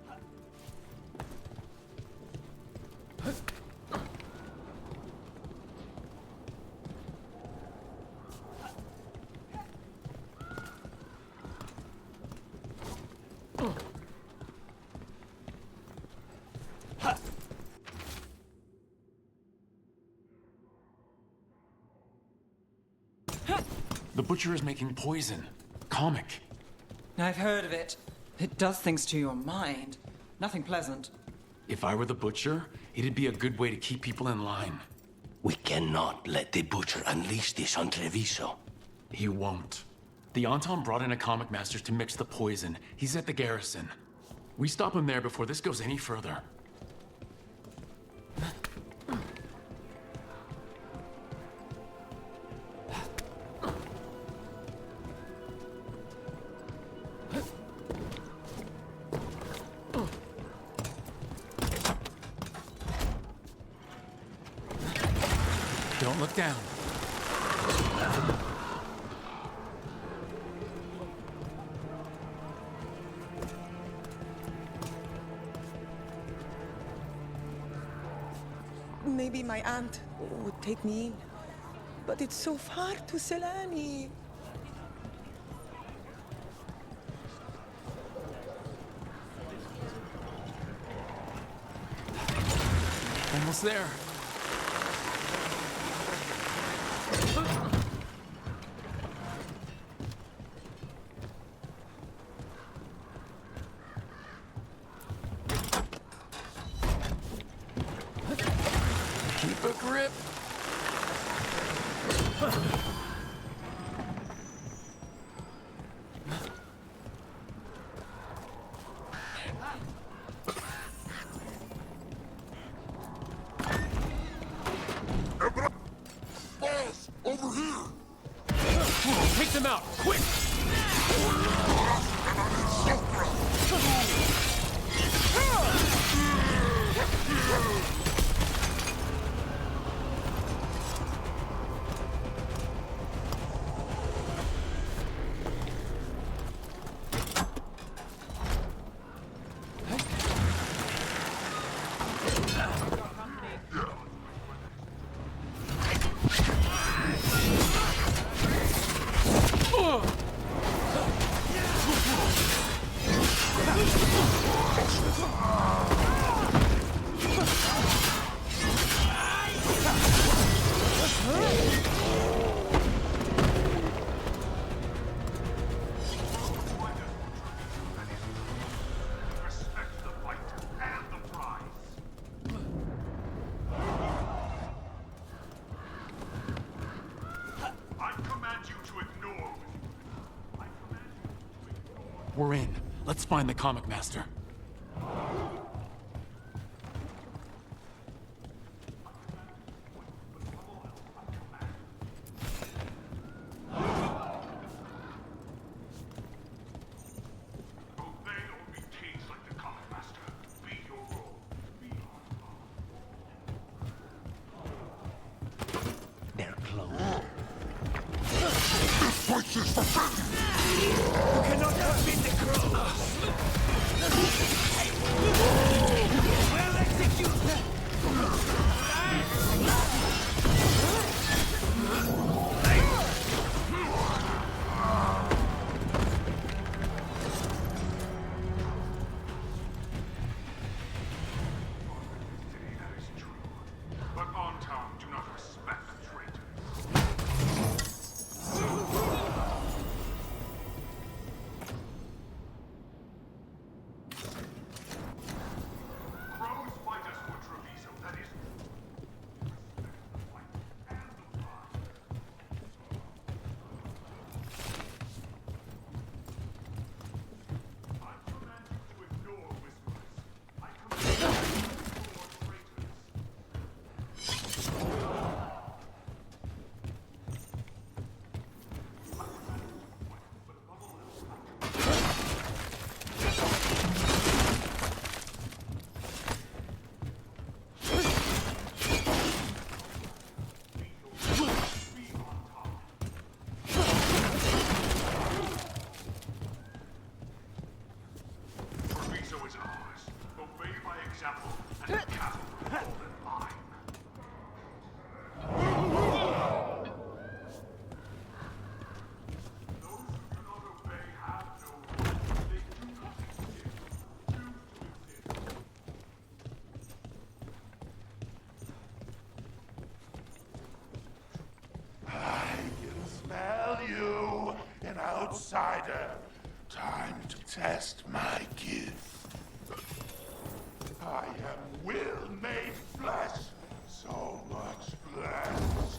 The butcher is making poison. Comic.
I've heard of it. It does things to your mind. Nothing pleasant.
If I were the butcher, it'd be a good way to keep people in line.
We cannot let the butcher unleash this on Treviso.
He won't. The Anton brought in a comic master to mix the poison. He's at the garrison. We stop him there before this goes any further. Don't look down.
Maybe my aunt would take me in. But it's so far to Selani.
Almost there. Keep a grip.
Boss, over here!
Take them out, quick! We're in. Let's find the comic master.
They're close.
This place is forbidden!
You cannot forbid the crows! Well executed!
But Anton do not respect traitors. example, and the cattle fall in line.
I can smell you, an outsider. Time to test my gift. I am will made flesh. So much flesh.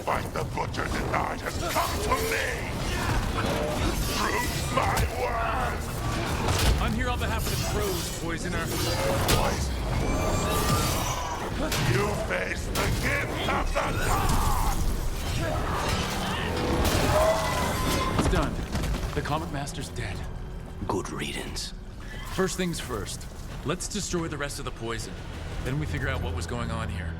Fight the butcher denied has come to me! Prove my worth!
I'm here on behalf of the crows, poisoner.
Poison? You face the gift of the gods!
It's done. The Comic Master's dead.
Good riddance.
First things first. Let's destroy the rest of the poison. Then we figure out what was going on here.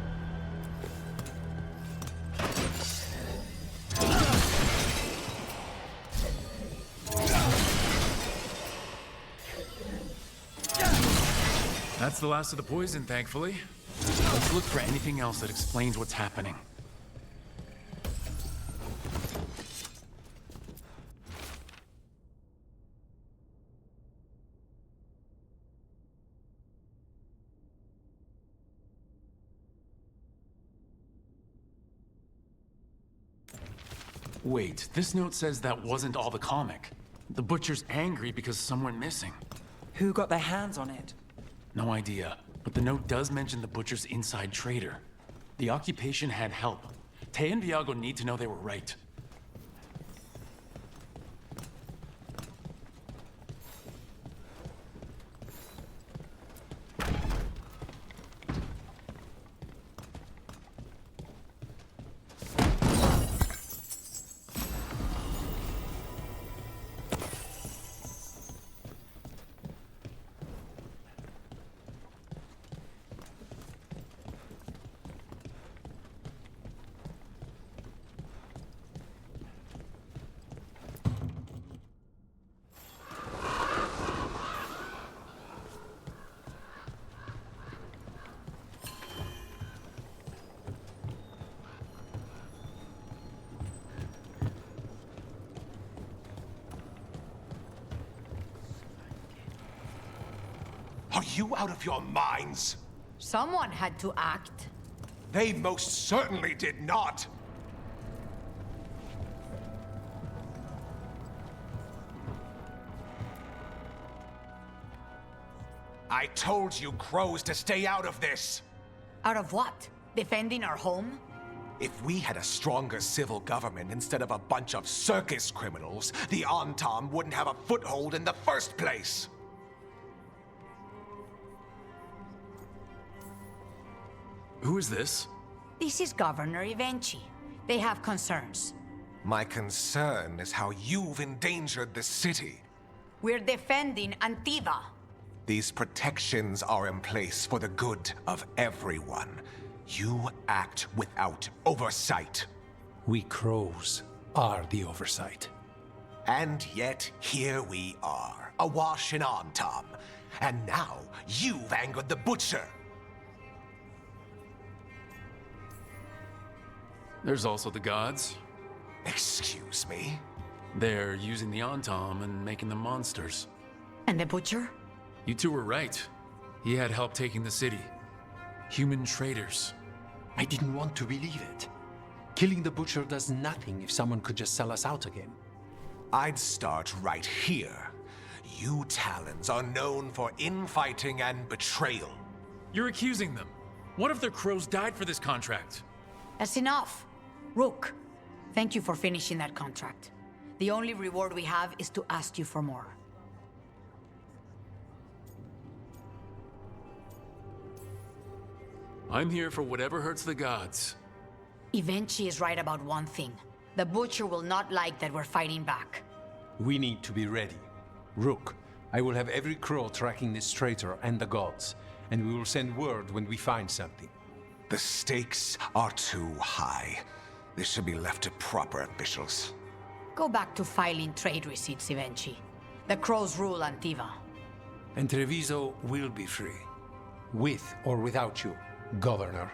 That's the last of the poison, thankfully. Let's look for anything else that explains what's happening. Wait, this note says that wasn't all the comic. The Butcher's angry because some went missing.
Who got their hands on it?
No idea, but the note does mention the Butcher's inside trader. The occupation had help. Tay and Viago need to know they were right.
Are you out of your minds?
Someone had to act.
They most certainly did not. I told you crows to stay out of this.
Out of what? Defending our home?
If we had a stronger civil government instead of a bunch of circus criminals, the Antam wouldn't have a foothold in the first place.
Who is this?
This is Governor Evenchi. They have concerns.
My concern is how you've endangered the city.
We're defending Antiva.
These protections are in place for the good of everyone. You act without oversight.
We crows are the oversight.
And yet, here we are, awash in Antam. And now, you've angered the Butcher.
There's also the gods.
Excuse me?
They're using the Antam and making them monsters.
And the Butcher?
You two were right. He had help taking the city. Human traitors.
I didn't want to believe it. Killing the Butcher does nothing if someone could just sell us out again.
I'd start right here. You Talons are known for infighting and betrayal.
You're accusing them. What if their crows died for this contract?
That's enough. Rook, thank you for finishing that contract. The only reward we have is to ask you for more.
I'm here for whatever hurts the gods.
Evenchi is right about one thing. The Butcher will not like that we're fighting back.
We need to be ready. Rook, I will have every crow tracking this traitor and the gods, and we will send word when we find something.
The stakes are too high. This should be left to proper officials.
Go back to filing trade receipts, Evenchi. The crows rule Antiva.
And Treviso will be free. With or without you, Governor.